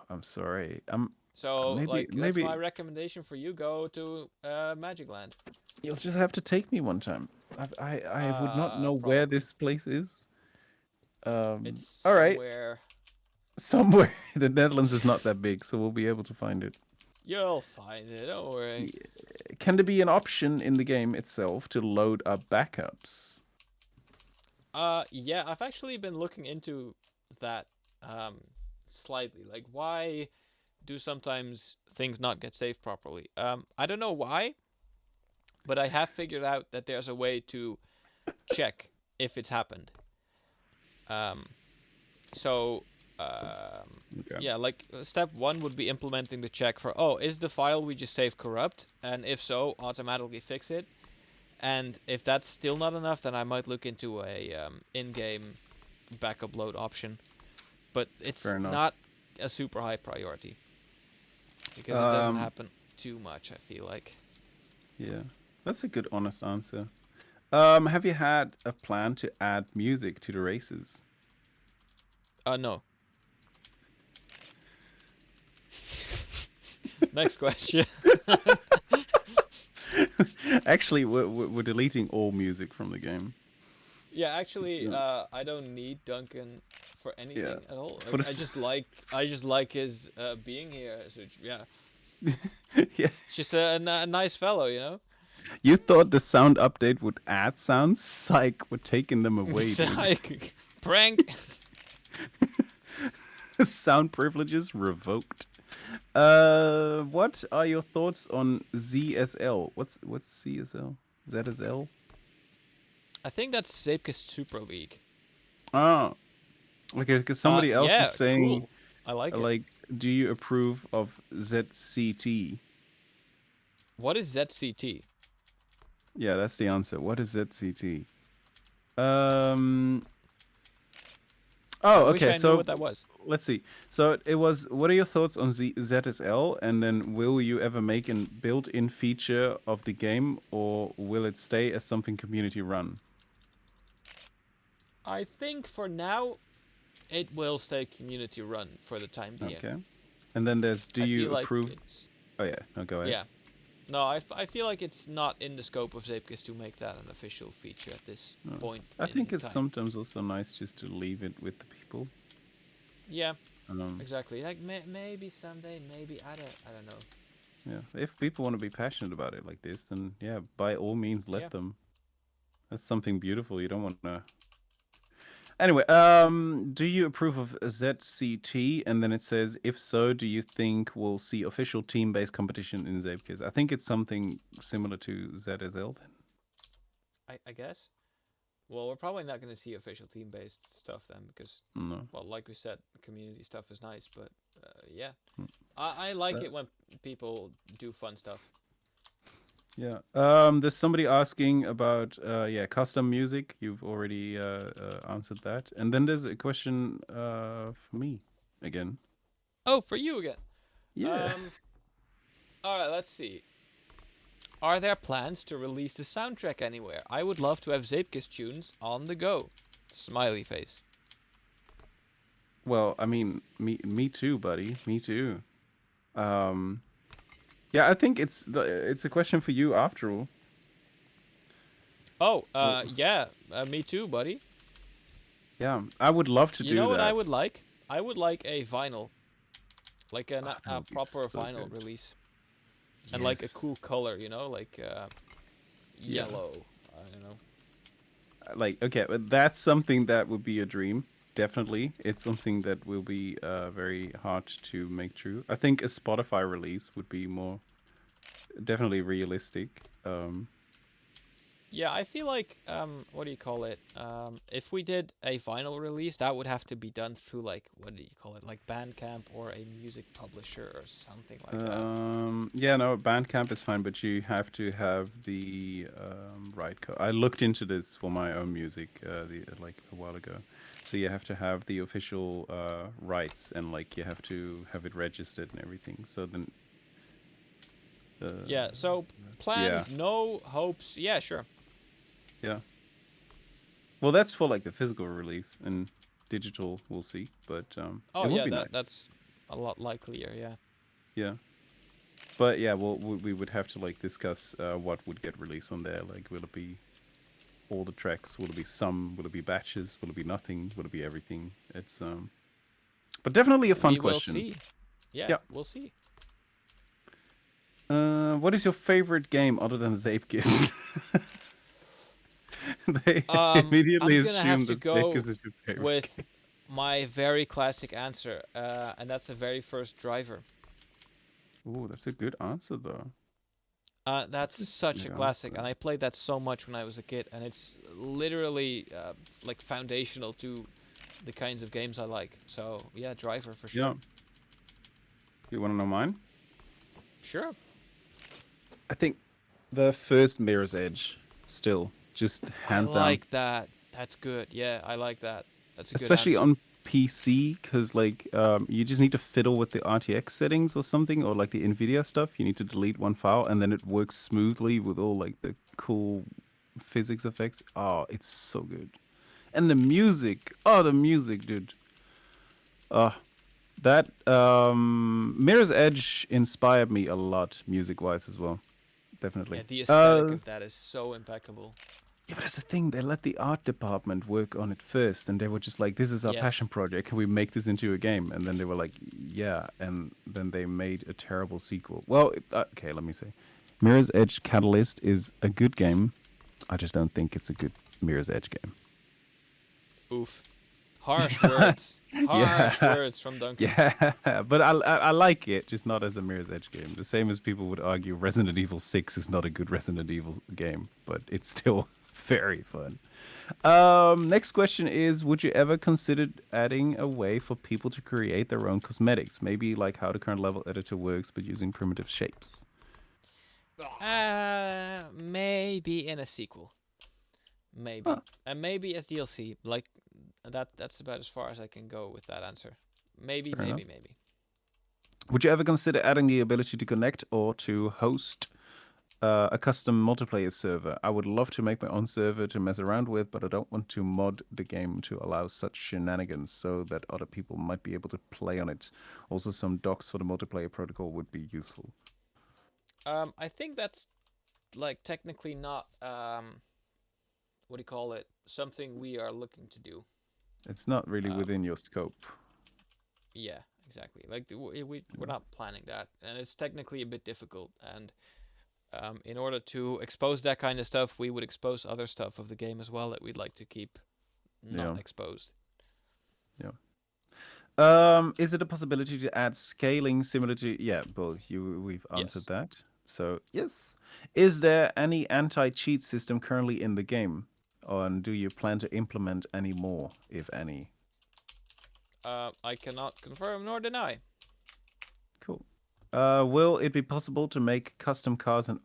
I'm sorry. So, Maybe like, that's my maybe recommendation for you. Go to Magic Land. you'll just have to take me one time. I would not know where Probably. this place is. It's All right. somewhere. Somewhere. The Netherlands is not that big, so we'll be able to find it. You'll find it. Don't worry. Yeah. Can there be an option in the game itself to load up backups? Yeah, I've actually been looking into that um slightly. Like, why do sometimes things not get saved properly? I don't know why, but I have figured out that there's a way to check if it's happened. Um, so Okay. yeah, like step one would be implementing the check for, oh, is the file we just saved corrupt? And if so, automatically fix it. And if that's still not enough, then I might look into a in-game backup load option. But it's Fair enough. not a super high priority because it doesn't Um, happen too much, I feel like. yeah. That's a good honest answer. Have you had a plan to add music to the races? No. Next question. Actually, we're deleting all music from the game. Yeah, Just, actually, I don't need Duncan for yeah. anything at all. For Like, the I just like his being here. So yeah, yeah. it's just a nice fellow, you know. You thought the sound update would add sounds? Psych, we're taking them away, So, dude. like, prank. Sound privileges revoked. What are your thoughts on ZSL? What's CSL? ZSL? I think that's Zeepkist Super League. Oh, okay. Because somebody else is Yeah, saying, cool. I like it. like, do you approve of ZCT? What is ZCT? Yeah, that's the answer. What is ZCT? Um. Oh, I wish okay. I knew So what that was. let's see. So it was. What are your thoughts on ZSL? And then, will you ever make a built-in feature of the game, or will it stay as something community run? I think for now, it will stay community run for the time being. Okay. And then there's, do I you feel like approve? it's Oh yeah. No, go ahead. yeah. No, I feel like it's not in the scope of Zeepkist to make that an official feature at this No. point I think in it's time. sometimes also nice just to leave it with the people. Yeah, Um, exactly. Like maybe someday, maybe I don't know. yeah. If people want to be passionate about it like this, then yeah, by all means, Yeah. let them. That's something beautiful. You don't want to. Anyway, do you approve of ZCT? And then it says, if so, do you think we'll see official team-based competition in Zeepkist? I think it's something similar to ZSL then. I guess. Well, we're probably not going to see official team-based stuff then because, No. well, like we said, community stuff is nice, but yeah, Mm. I like Uh, it when people do fun stuff. Yeah. There's somebody asking about yeah, custom music. You've already answered that. And then there's a question for me again. Oh, for you again. Yeah. All right, let's see. Are there plans to release the soundtrack anywhere? I would love to have Zeepkist tunes on the go. Smiley face. Well, I mean, me too, buddy. Me too. Um, yeah, I think it's a question for you after all. Oh, Oh, yeah, me too, buddy. yeah, I would love to You do know what I that. would like? I would like a vinyl, like Ah, that a would be proper so vinyl good. release, and like a Yes. cool color, you know, like Yeah. yellow. I don't know. Like, okay, but that's something that would be a dream. Definitely, it's something that will be very hard to make true. I think a Spotify release would be more definitely realistic. Yeah, I feel like what do you call it? If we did a vinyl release, that would have to be done through like what do you call it, like Bandcamp or a music publisher or something like that. Yeah, no, Bandcamp is fine, but you have to have the right code. I looked into this for my own music like a while ago. So you have to have the official rights, and like you have to have it registered and everything. So then, uh, Yeah. So yeah, plans, no hopes. Yeah, sure. yeah. Well, that's for like the physical release, and digital we'll see, but Oh it would yeah, be nice. that's a lot likelier. Yeah. Yeah. But yeah, well, we would have to like discuss what would get released on there. Like, will it be all the tracks? Will it be some? Will it be batches? Will it be nothing? Will it be everything? It's but definitely a fun We will question. see. Yeah, Yeah. we'll see. What is your favorite game other than Zeepkist? They immediately I'm gonna have assume to that go Zeepkist is your favorite with game. my very classic answer, and that's the very first driver. Oh, that's a good answer though. That's That's a such good a classic, answer. and I played that so much when I was a kid, and it's literally like foundational to the kinds of games I like. So yeah, driver for Yeah. sure. You want to know mine? Sure. I think the first Mirror's Edge, still, just I hands down. like that. That's good. Yeah, I like that. That's a good Especially answer. on PC, because like you just need to fiddle with the RTX settings or something, or like the NVIDIA stuff. You need to delete one file, and then it works smoothly with all like the cool physics effects. Oh, it's so good. And the music, oh, the music, dude. Oh, that Mirror's Edge inspired me a lot, music-wise as well. Definitely. Yeah, the aesthetic of that is so impeccable. Yeah, but that's the thing. They let the art department work on it first, and they were just like, "This is our Yes. passion project. Can we make this into a game?" And then they were like, "Yeah," and then they made a terrible sequel. Well, okay, let me say, Mirror's Edge Catalyst is a good game. I just don't think it's a good Mirror's Edge game. Oof. Harsh words. Harsh Yeah, words from Duncan. yeah, but I like it, just not as a Mirror's Edge game. The same as people would argue Resident Evil 6 is not a good Resident Evil game, but it's still very fun. Next question is: would you ever consider adding a way for people to create their own cosmetics? Maybe like how the current level editor works, but using primitive shapes. Maybe in a sequel. Huh, Maybe. And maybe as DLC. Like that's about as far as I can go with that answer. Maybe, fair enough. maybe, maybe. Would you ever consider adding the ability to connect or to host a custom multiplayer server? I would love to make my own server to mess around with, but I don't want to mod the game to allow such shenanigans so that other people might be able to play on it. Also, some docs for the multiplayer protocol would be useful. I think that's like technically not what do you call it? Something we are looking to do. It's not really Um, within your scope. yeah, exactly. Like we're not planning that, and it's technically a bit difficult. And in order to expose that kind of stuff, we would expose other stuff of the game as well that we'd like to keep not Yeah. exposed. Yeah. Is it a possibility to add scaling similar to? Yeah, well, we've answered Yes. that. So yes. Is there any anti-cheat system currently in the game, and do you plan to implement any more, if any? I cannot confirm nor deny. Cool. Will it be possible to make custom cars and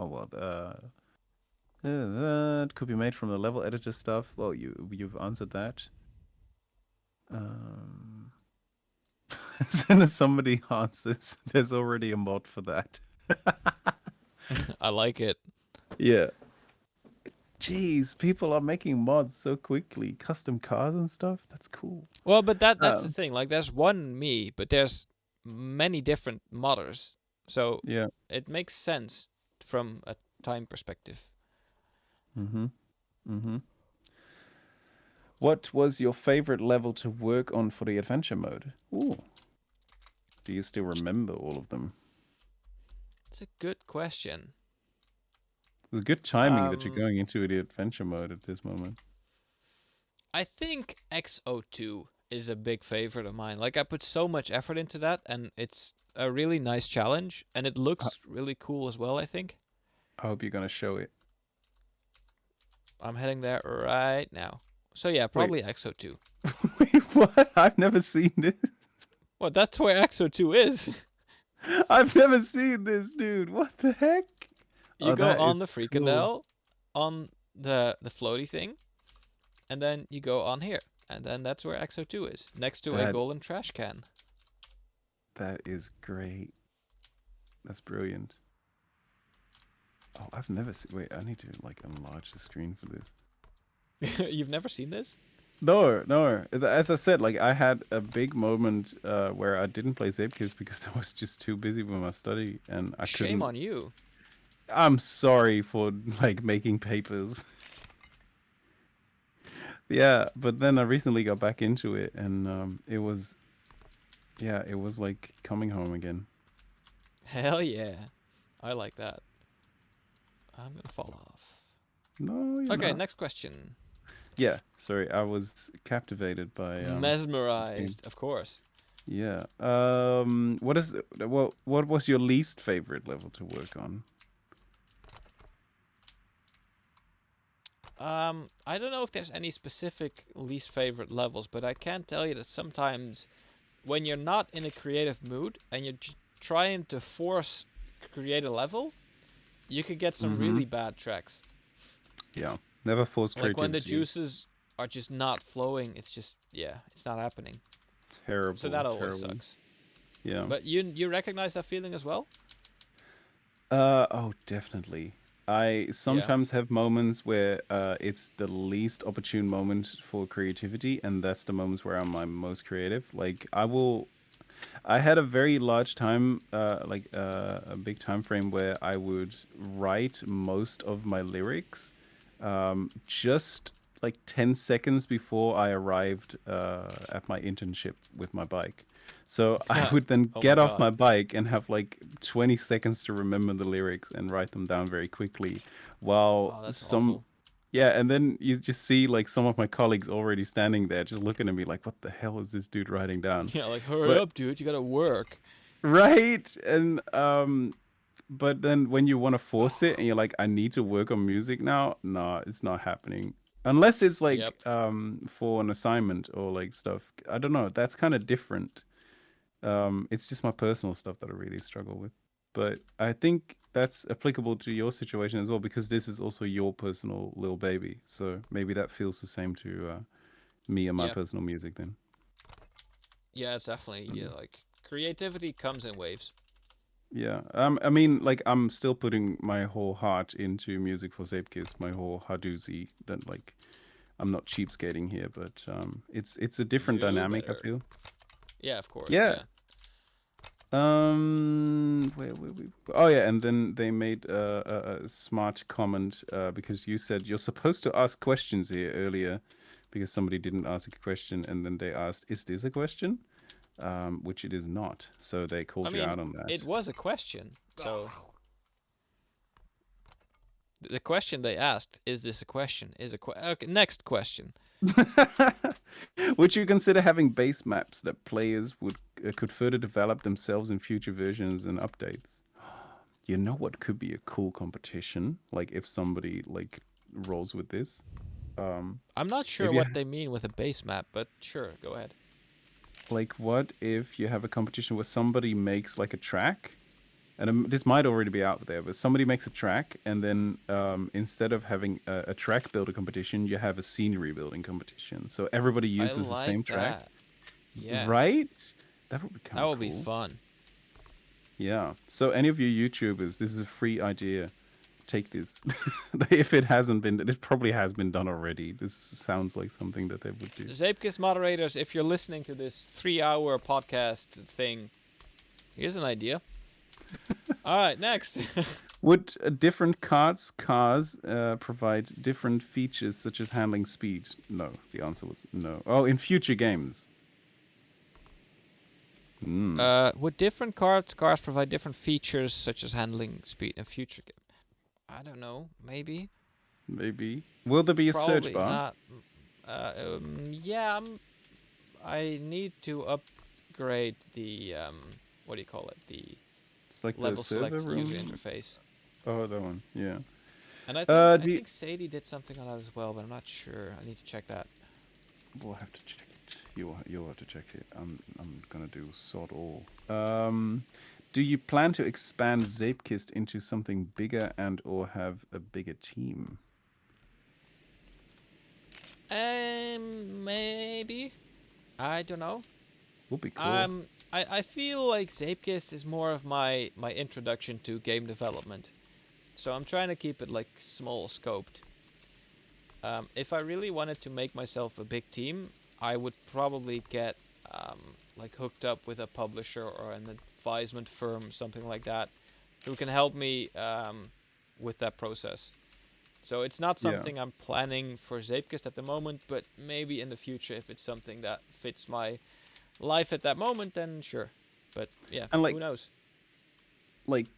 that could be made from the level editor stuff? Well, you've answered that. Um, as soon as somebody answers, there's already a mod for that. I like it. Yeah. Jeez, people are making mods so quickly, custom cars and stuff. That's cool. Well, but that's the Um, thing. Like, there's one me, but there's many different modders, so yeah. it makes sense from a time perspective. Mm-hmm. Mm-hmm. What was your favorite level to work on for the adventure mode? Ooh. Do you still remember all of them? It's a good question. It was good timing that you're Um, going into the adventure mode at this moment. I think XO2 is a big favorite of mine. Like, I put so much effort into that, and it's a really nice challenge, and it I looks really cool as well, I think. I hope you're gonna show it. I'm heading there right now. So yeah, Wait, probably Exo 2. wait, what? I've never seen this. Well, that's where Exo 2 is. I've never seen this, dude. What the heck? You Oh, go that on is the cool. Frikandel, on the floaty thing, and then you go on here. And then that's where Exo 2 is, next to a That golden trash can. that is great. That's brilliant. Oh, I've never seen. Wait, I need to like enlarge the screen for this. You've never seen this? No, no. As I said, like I had a big moment where I didn't play Zeepkist because I was just too busy with my study and I Shame couldn't. on you. I'm sorry for like making papers. Yeah, but then I recently got back into it and it was, yeah, it was like coming home again. Hell yeah. I like that. I'm gonna fall off. No, you're Okay, not. next question. Yeah, sorry, I was captivated by this game. Mesmerized, of course. Yeah. What was your least favorite level to work on? I don't know if there's any specific least favorite levels, but I can tell you that sometimes when you're not in a creative mood and you're trying to force create a level, you could get some Mm-hmm. really bad tracks. Yeah. Never force Like when the creativity. juices are just not flowing, it's just it's not happening. So Terrible, that always terrible. sucks. Yeah. But you recognize that feeling as well? Oh, definitely. I Yeah. sometimes have moments where it's the least opportune moment for creativity, and that's the moments where I'm most creative. Like I had a very large time, a big time frame where I would write most of my lyrics, just like 10 seconds before I arrived at my internship with my bike. So I would then Oh my get off god. my bike and have like 20 seconds to remember the lyrics and write them down very quickly. While Oh, that's some, awful. yeah, and then you just see like some of my colleagues already standing there just looking at me like, what the hell is this dude writing down? Yeah, like hurry But up, dude. You gotta work. right, and but then when you want to force it and you're like, I need to work on music now, no, it's not happening. Unless it's Yep. like for an assignment or like stuff. I don't know. That's kind of different. It's just my personal stuff that I really struggle with. But I think that's applicable to your situation as well because this is also your personal little baby. So maybe that feels the same to me and my Yep. personal music then. Yeah, it's definitely Mm. like creativity comes in waves. Yeah. I mean, like, I'm still putting my whole heart into music for Zeepkist, my whole Haduzi. That like, I'm not cheapskating here, but it's a different You dynamic. I better. feel. Yeah, of course. Yeah. Yeah. Where we? Oh yeah, and then they made a smart comment because you said you're supposed to ask questions here earlier, because somebody didn't ask a question, and then they asked, "Is this a question?" Which it is not. So they I called you mean, out on that. it was a question. So the question they asked, is this a question? Is a okay, next question. Would you consider having base maps that players would could further develop themselves in future versions and updates? You know what could be a cool competition? Like if somebody like rolls with this. I'm not If sure you what they mean with a base map, but sure, go ahead. like, what if you have a competition where somebody makes like a track, and this might already be out there, but somebody makes a track, and then instead of having a track builder competition, you have a scenery building competition. So everybody I uses the same like track, that. Yeah, right? That would be that kind of would be cool. fun. Yeah. So any of you YouTubers, this is a free idea. Take this. If it hasn't been, it probably has been done already. This sounds like something that they would do. Zapekist moderators, if you're listening to this 3-hour podcast thing, here's an idea. All right, next. Would different cars provide different features such as handling speed? No. The answer was no. Oh, in future games. Hmm. Would different cars provide different features such as handling speed in future game? I don't know. Maybe. Maybe. Will there be a search Probably bar? not. Yeah. I need to upgrade the what do you call it? The It's like the level server select user room. interface. Oh, that one. Yeah. And I Do you, think Sadie did something on that as well, but I'm not sure. I need to check that. we'll have to check it. You'll have to check it. I'm gonna do sort all. Do you plan to expand Zeepkist into something bigger and or have a bigger team? Maybe. I don't know. Would be cool. I feel like Zeepkist is more of my introduction to game development. So I'm trying to keep it like small scoped. If I really wanted to make myself a big team, I would probably get like hooked up with a publisher or an advisement firm, something like that, who can help me with that process. So it's not Yeah. something I'm planning for Zeepkist at the moment, but maybe in the future, if it's something that fits my life at that moment, then sure. But yeah, And who knows?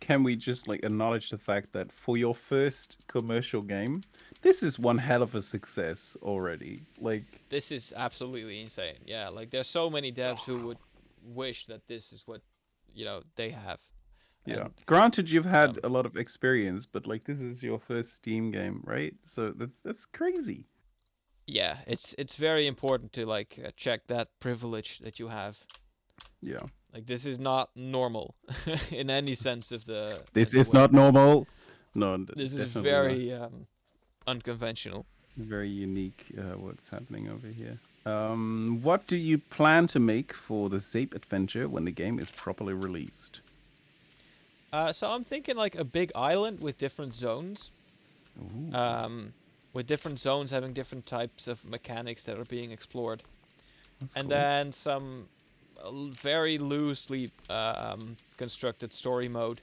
can we just like acknowledge the fact that for your first commercial game, this is one hell of a success already. Like, This is absolutely insane. Yeah, like there's so many devs who would wish that this is what they have. yeah. And Granted, you've had um, a lot of experience, but like this is your first Steam game, right? So that's crazy. yeah, it's very important to like check that privilege that you have. Yeah. Like this is not normal in any sense of the This the is word. not normal. No, This is definitely not. very unconventional. Very unique what's happening over here. What do you plan to make for the Zape adventure when the game is properly released? So I'm thinking like a big island with different zones. Ooh, With different zones having different types of mechanics that are being explored. that's And cool. then some very loosely constructed story mode.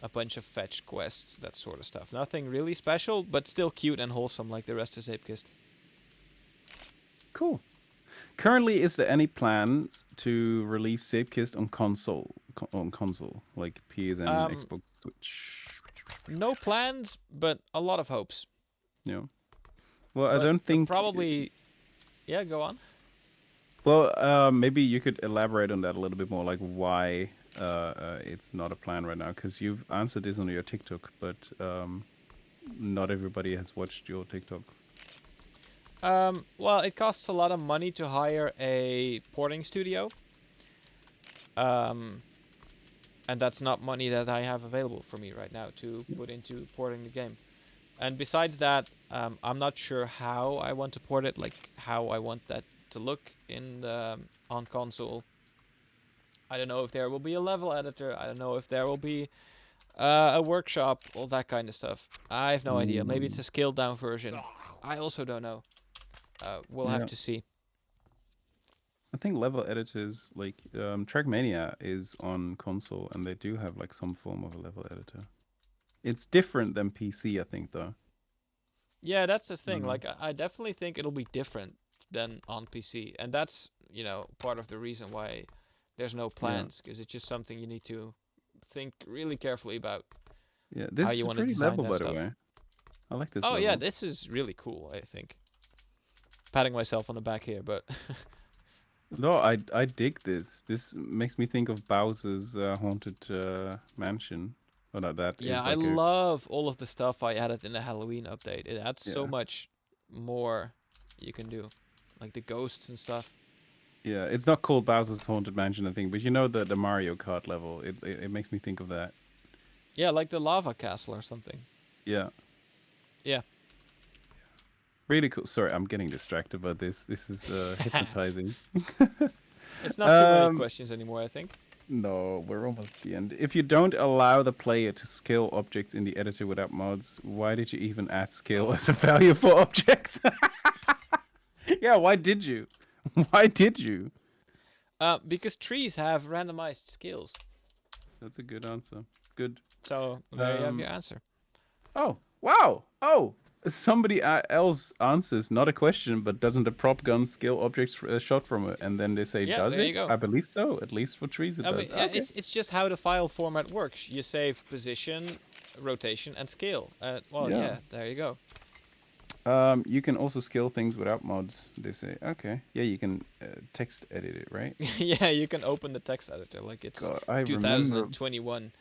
A bunch of fetch quests, that sort of stuff. Nothing really special, but still cute and wholesome like the rest of Zeepkist. Cool. Currently, is there any plans to release Zeepkist on console, like PSN, Um, Xbox, Switch? no plans, but a lot of hopes. Yeah. Well, I But don't think. probably, yeah, go on. Well, maybe you could elaborate on that a little bit more, like why it's not a plan right now, because you've answered this on your TikTok, but not everybody has watched your TikToks. Well, it costs a lot of money to hire a porting studio. Um, and that's not money that I have available for me right now to put into porting the game. And besides that, I'm not sure how I want to port it, like how I want that to look in on console. I don't know if there will be a level editor. I don't know if there will be a workshop, all that kind of stuff. I have no idea. Maybe it's a scaled down version. I also don't know. We'll have Yeah. to see. I think level editors, like Trackmania, is on console, and they do have like some form of a level editor. It's different than PC, I think, though. Yeah, that's the thing. Mm. Like, I definitely think it'll be different than on PC, and that's part of the reason why there's no plans, because it's just something you need to think really carefully about Yeah, how this you is a want to pretty design level, that by the stuff. way. I like this Oh level. yeah, this is really cool. I think. Patting myself on the back here, but No, I dig this. This makes me think of Bowser's haunted mansion. Oh no, that yeah, is I like a love all of the stuff I added in the Halloween update. It adds so yeah, much more you can do, like the ghosts and stuff. yeah. It's not called Bowser's haunted mansion, I think, but you know the Mario Kart level. It makes me think of that. Yeah, like the lava castle or something. Yeah, Yeah. really cool. Sorry, I'm getting distracted by this. This is hypnotizing. It's not too many Um, questions anymore, I think. No, we're almost at the end. If you don't allow the player to scale objects in the editor without mods, why did you even add scale as a value for objects? Yeah, why did you? Why did you? Because trees have randomized skills. That's a good answer. Good. So there you have Um, your answer. oh, wow. Oh, somebody else answers, not a question, but doesn't a prop gun scale objects shot from it? And then they say, Yeah, does there you it? go. I believe so. At least for trees it I mean, does. yeah, Okay. it's just how the file format works. You save position, rotation, and scale. Well, Yeah. yeah, there you go. You can also scale things without mods. They say, okay, yeah, you can text edit it, right? Yeah, you can open the text editor like it's God, I remember. 2021.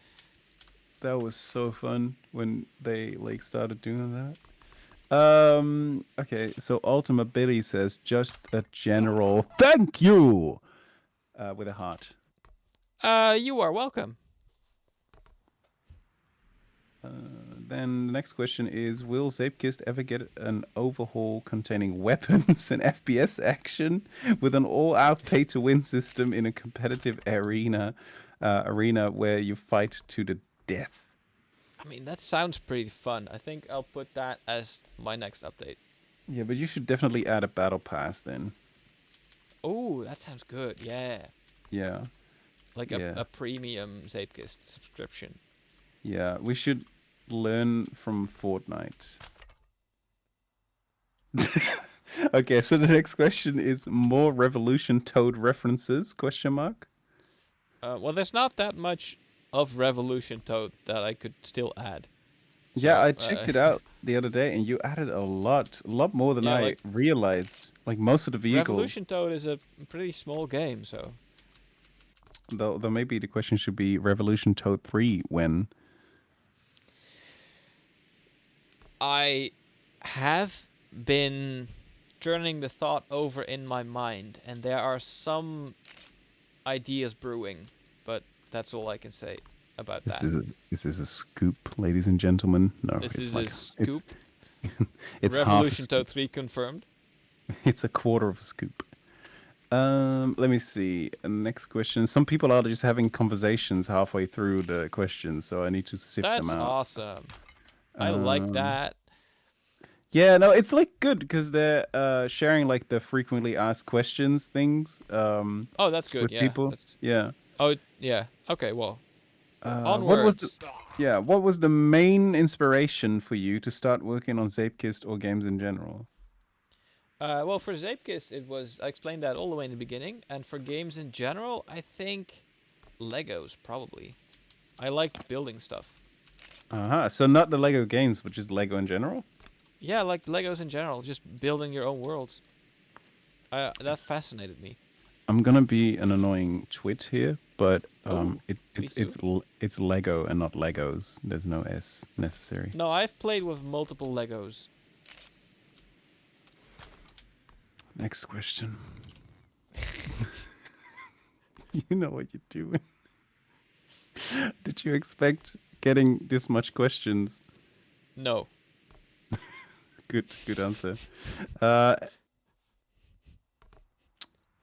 That was so fun when they like started doing that. Okay, so Ultima Billy says just a general thank you with a heart. You are welcome. Then the next question is: will Zeepkist ever get an overhaul containing weapons and FPS action with an all-out pay-to-win system in a competitive arena where you fight to the death? I mean, that sounds pretty fun. I think I'll put that as my next update. Yeah, but you should definitely add a battle pass then. Oh, that sounds good. Yeah. Yeah, Like yeah, a premium Zeepkist subscription. yeah. We should learn from Fortnite. Okay, so the next question is more Revolution Toad references? Question mark. Well, there's not that much of Revolution Toad that I could still add. Yeah, So, I checked it out the other day, and you added a lot more than yeah, I like realized. Like most of the vehicles, Revolution Toad is a pretty small game, so though maybe the question should be Revolution Toad 3 when. I have been turning the thought over in my mind, and there are some ideas brewing, but that's all I can say about that. This is a scoop, ladies and gentlemen. No, This it's is like a scoop. it's half a Revolution scoop. Toad 3 confirmed. It's a quarter of a scoop. Let me see. Next question. Some people are just having conversations halfway through the questions, so I need to sift them That's out. awesome. I like that. Yeah, no, it's like good because they're sharing like the frequently asked questions things Oh, that's good. with Yeah. people. That's. Yeah. Oh, yeah. Okay. Well, What was the onwards. what was the main inspiration for you to start working on Zeepkist or games in general? Well, for Zeepkist, it was I explained that all the way in the beginning, and for games in general, I think Legos probably. I like building stuff. Uh-huh. So not the Lego games, but just Lego in general? Yeah, like Legos in general, just building your own worlds. That It's, fascinated me. I'm gonna be an annoying twit here, but Oh, please do. it's Lego and not Legos. There's no S necessary. No, I've played with multiple Legos. Next question. You know what you're doing. Did you expect getting this much questions? No. Good answer. Uh,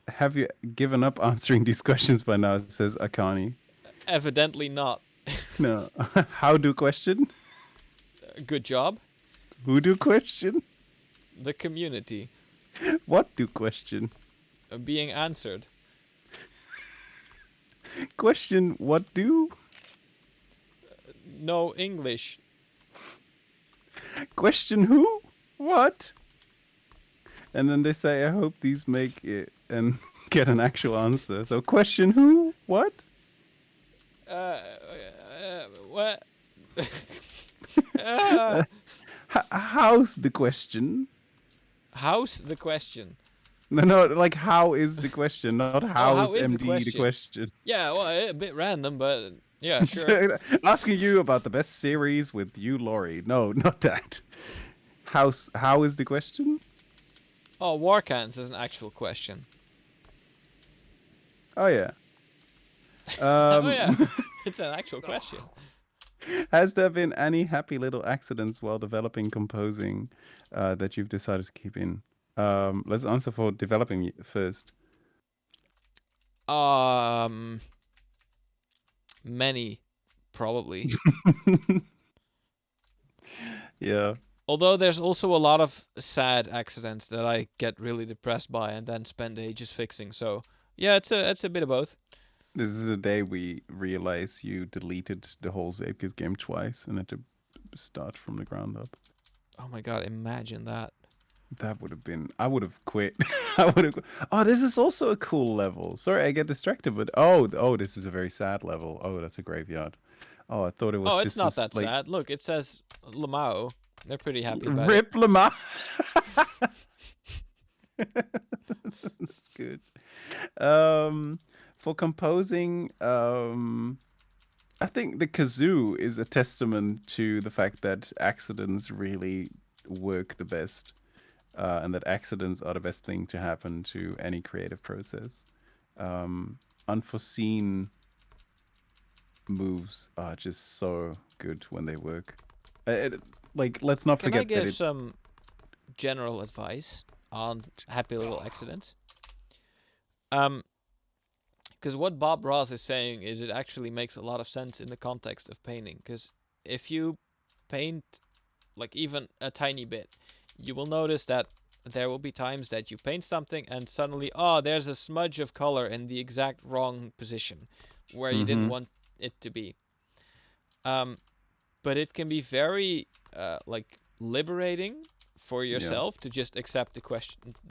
have you given up answering these questions by now? Says Akani. Evidently not. No. How do question? Good job. Who do question? The community What do question? being answered. Question what do? No English. Question who? What? And then they say, I hope these make it and get an actual answer. So question who? What? What? uh, How's the question? how's the question? No, like how is the question, not Oh, how's how is the MD the question? question. Yeah, well, a bit random, but yeah, sure. Asking you about the best series with you, Laurie. No, not that. How is the question? Oh, Warcans is an actual question. Oh yeah. Oh yeah, it's an actual question. Has there been any happy little accidents while developing composing that you've decided to keep in? Let's answer for developing first. Many, probably. Yeah. Although there's also a lot of sad accidents that I get really depressed by and then spend ages fixing. So yeah, it's a bit of both. This is the day we realize you deleted the whole Zeepkist game twice and had to start from the ground up. Oh my god, imagine that. That would have been. I would have quit. I would have. Oh, this is also a cool level. Sorry, I get distracted. But oh, this is a very sad level. Oh, that's a graveyard. Oh, I thought it was Oh, just it's not this, that like, sad. Look, it says Lamau. They're pretty happy about it. Rip Lamar. That's good. For composing, I think the kazoo is a testament to the fact that accidents really work the best, and that accidents are the best thing to happen to any creative process. Unforeseen moves are just so good when they work. Like, let's not Can I forget that give it. some general advice on happy little accidents? Um, because what Bob Ross is saying is it actually makes a lot of sense in the context of painting. Because if you paint like even a tiny bit, you will notice that there will be times that you paint something and suddenly, oh, there's a smudge of color in the exact wrong position where you didn't Mm-hmm. want it to be. Um, but it can be very like liberating for Yeah, yourself to just accept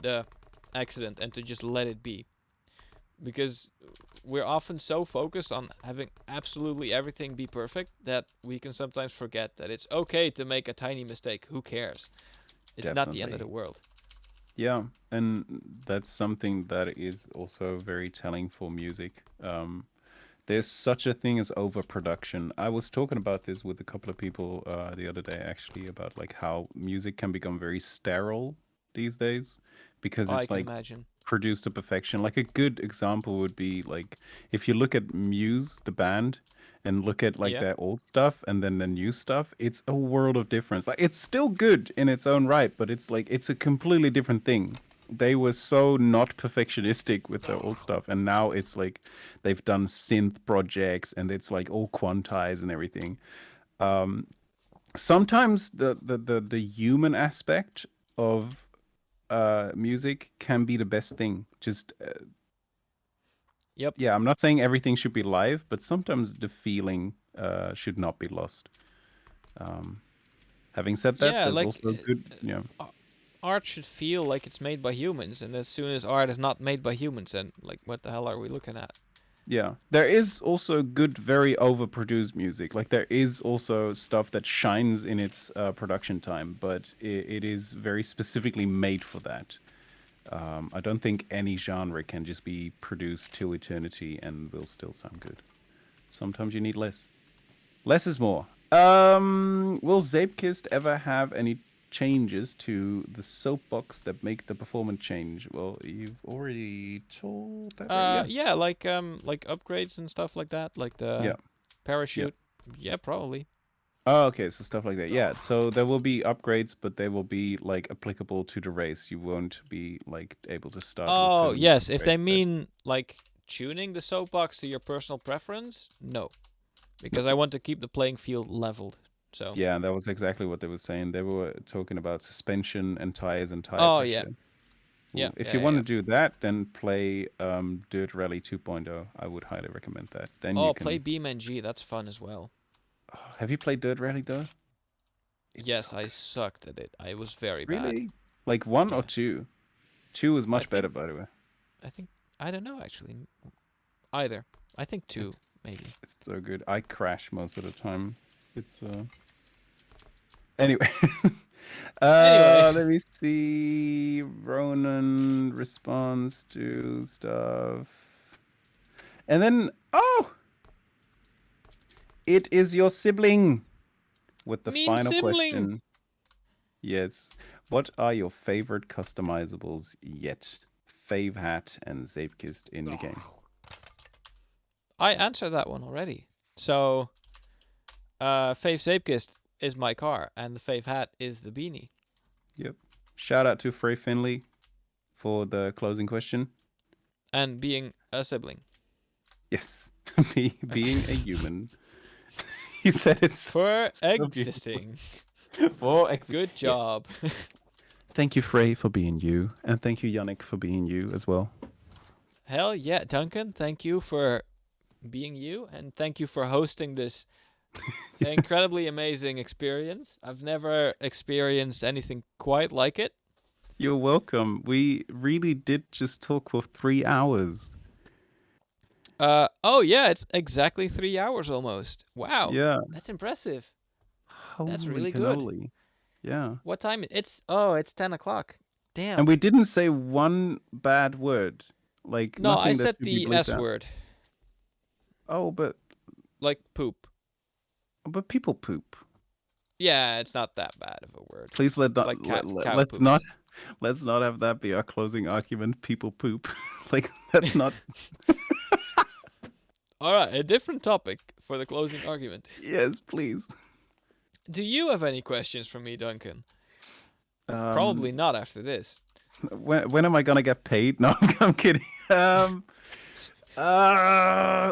the accident, and to just let it be, because we're often so focused on having absolutely everything be perfect that we can sometimes forget that it's okay to make a tiny mistake. Who cares? It's not the end of definitely. the world. Yeah, and that's something that is also very telling for music. There's such a thing as overproduction. I was talking about this with a couple of people the other day, actually, about like how music can become very sterile these days because Oh, I it's can like imagine. produced to perfection. Like a good example would be like if you look at Muse, the band, and look at like Yeah. their old stuff and then the new stuff, it's a world of difference. Like it's still good in its own right, but it's like it's a completely different thing. They were so not perfectionistic with their old stuff, and now it's like they've done synth projects and it's like all quantized and everything. Sometimes the human aspect of music can be the best thing. Just Yep. yeah, I'm not saying everything should be live, but sometimes the feeling should not be lost. Um, Having said that, Yeah, there's like also good, yeah, art should feel like it's made by humans, and as soon as art is not made by humans, then like what the hell are we looking at? yeah. There is also good, very overproduced music. Like there is also stuff that shines in its production time, but it is very specifically made for that. I don't think any genre can just be produced till eternity and will still sound good. Sometimes you need less. Less is more. Will Zeepkist ever have any changes to the soapbox that make the performance change? Well, you've already told that, right? Yeah. Yeah, like upgrades and stuff like that, like Yeah. the Yeah. parachute. Yeah, probably. Oh, okay. So stuff like that. Yeah. So there will be upgrades, but they will be like applicable to the race. You won't be like able to start with Oh, the yes, if upgrade they set. mean like tuning the soapbox to your personal preference, no, No. because I want to keep the playing field leveled. So, Yeah, that was exactly what they were saying. They were talking about suspension and tire oh yeah, pressure. yeah, Ooh, if yeah, you yeah, want yeah. to do that, then play Dirt Rally 2.0. I would highly recommend that. Then you Oh, play can. BeamNG. That's fun as well. Oh, have you played Dirt Rally though? It's so Yes, I good. sucked at it. I was very bad. Really? Like one or Yeah, two? Two is I much better, think by the way. I think I don't know actually either. I think two It's maybe. it's so good. I crash most of the time. It's anyway. Anyway, Let me see. Ronan responds to stuff. And then it is your sibling with the mean final sibling. question. Yes. What are your favorite customizables yet? Fave hat and Zapekist in the game. I answered that one already. So, Fave Zeepkist is my car, and the Fave hat is the beanie. Yep. Shout out to Frey Finley for the closing question. And being a sibling. Yes. Being a human. He said it's For so beautiful. existing. For Good yes. job. Thank you, Frey, for being you. And thank you, Yannick, for being you as well. Hell yeah, Duncan, thank you for being you, and thank you for hosting this incredibly amazing experience. I've never experienced anything quite like it. You're welcome. We really did just talk for 3 hours. Oh yeah, it's exactly 3 hours almost. Wow, Yeah. that's impressive. That's Holy really good. cannoli. Yeah. What time? It's 10 o'clock. And Damn. we didn't say one bad word. Like No, I nothing that said should be the bleeped S out. word. Oh, but like poop. But people poop. Yeah, it's not that bad of a word. Please It's like cow let's poop. not have that be our closing argument. People poop. Like that's not. All right, a different topic for the closing argument. Yes, please. Do you have any questions for me, Duncan? Probably Um, not after this. when am I gonna get paid? No, I'm kidding.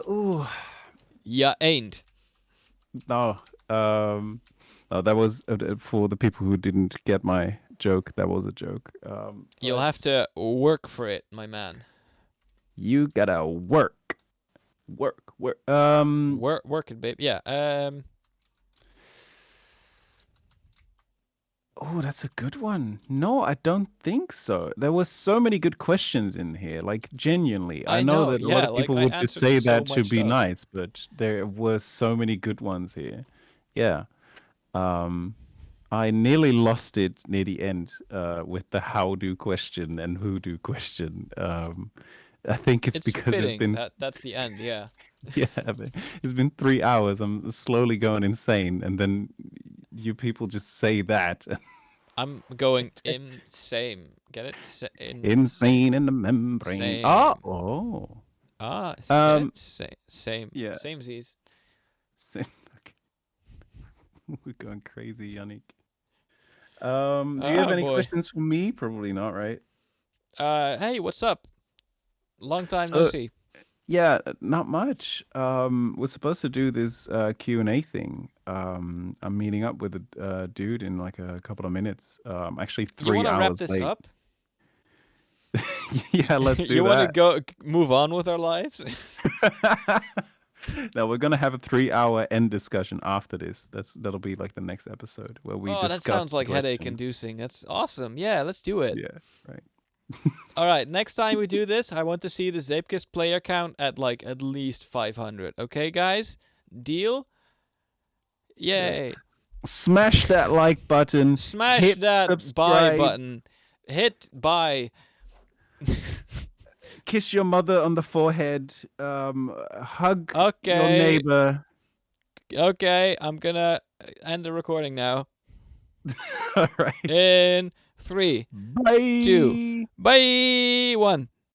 Ooh. Ya ain't. No. No, that was for the people who didn't get my joke. That was a joke. You'll But have to work for it, my man. you gotta work. Work it, babe. Yeah. Oh, that's a good one. No, I don't think so. There were so many good questions in here. Like genuinely, I I know know. that a lot Yeah, of like people I would just answered say so that to much be stuff. nice, but there were so many good ones here. Yeah. Um, I nearly lost it near the end with the how do question and who do question. I think it's It's because it's fitting been that that's the end. Yeah. yeah, but it's been 3 hours. I'm slowly going insane, and then you people just say that. I'm going insane. Get it? Insane. Insane in the membrane. Same. Oh. Get Um. it? Same. Yeah. Same Z's. Same. We're going crazy, Yannick. Do you have Oh any boy. questions for me? Probably not, right? Hey, what's up? Long time no So see. yeah, not much. We're supposed to do this Q&A thing. I'm meeting up with a dude in like a couple of minutes. Actually You three want to wrap hours this late. up? Yeah, let's do You want to that. go move on with our lives? No, we're gonna have a 3 hour end discussion after this. That'll be like the next episode where we Oh, that discuss sounds the like headache question. inducing. That's awesome. Yeah, let's do it. Yeah, right. All right, next time we do this, I want to see the Zeepkist player count at like at least 500. Okay, guys? Deal? Yes. Yay. Smash that like button. Smash Hit that buy subscribe. button. Hit buy. Kiss your mother on the forehead. Hug your Okay. neighbor. Okay, I'm gonna end the recording now. All right. In 3, Bye. 2, bye, 1.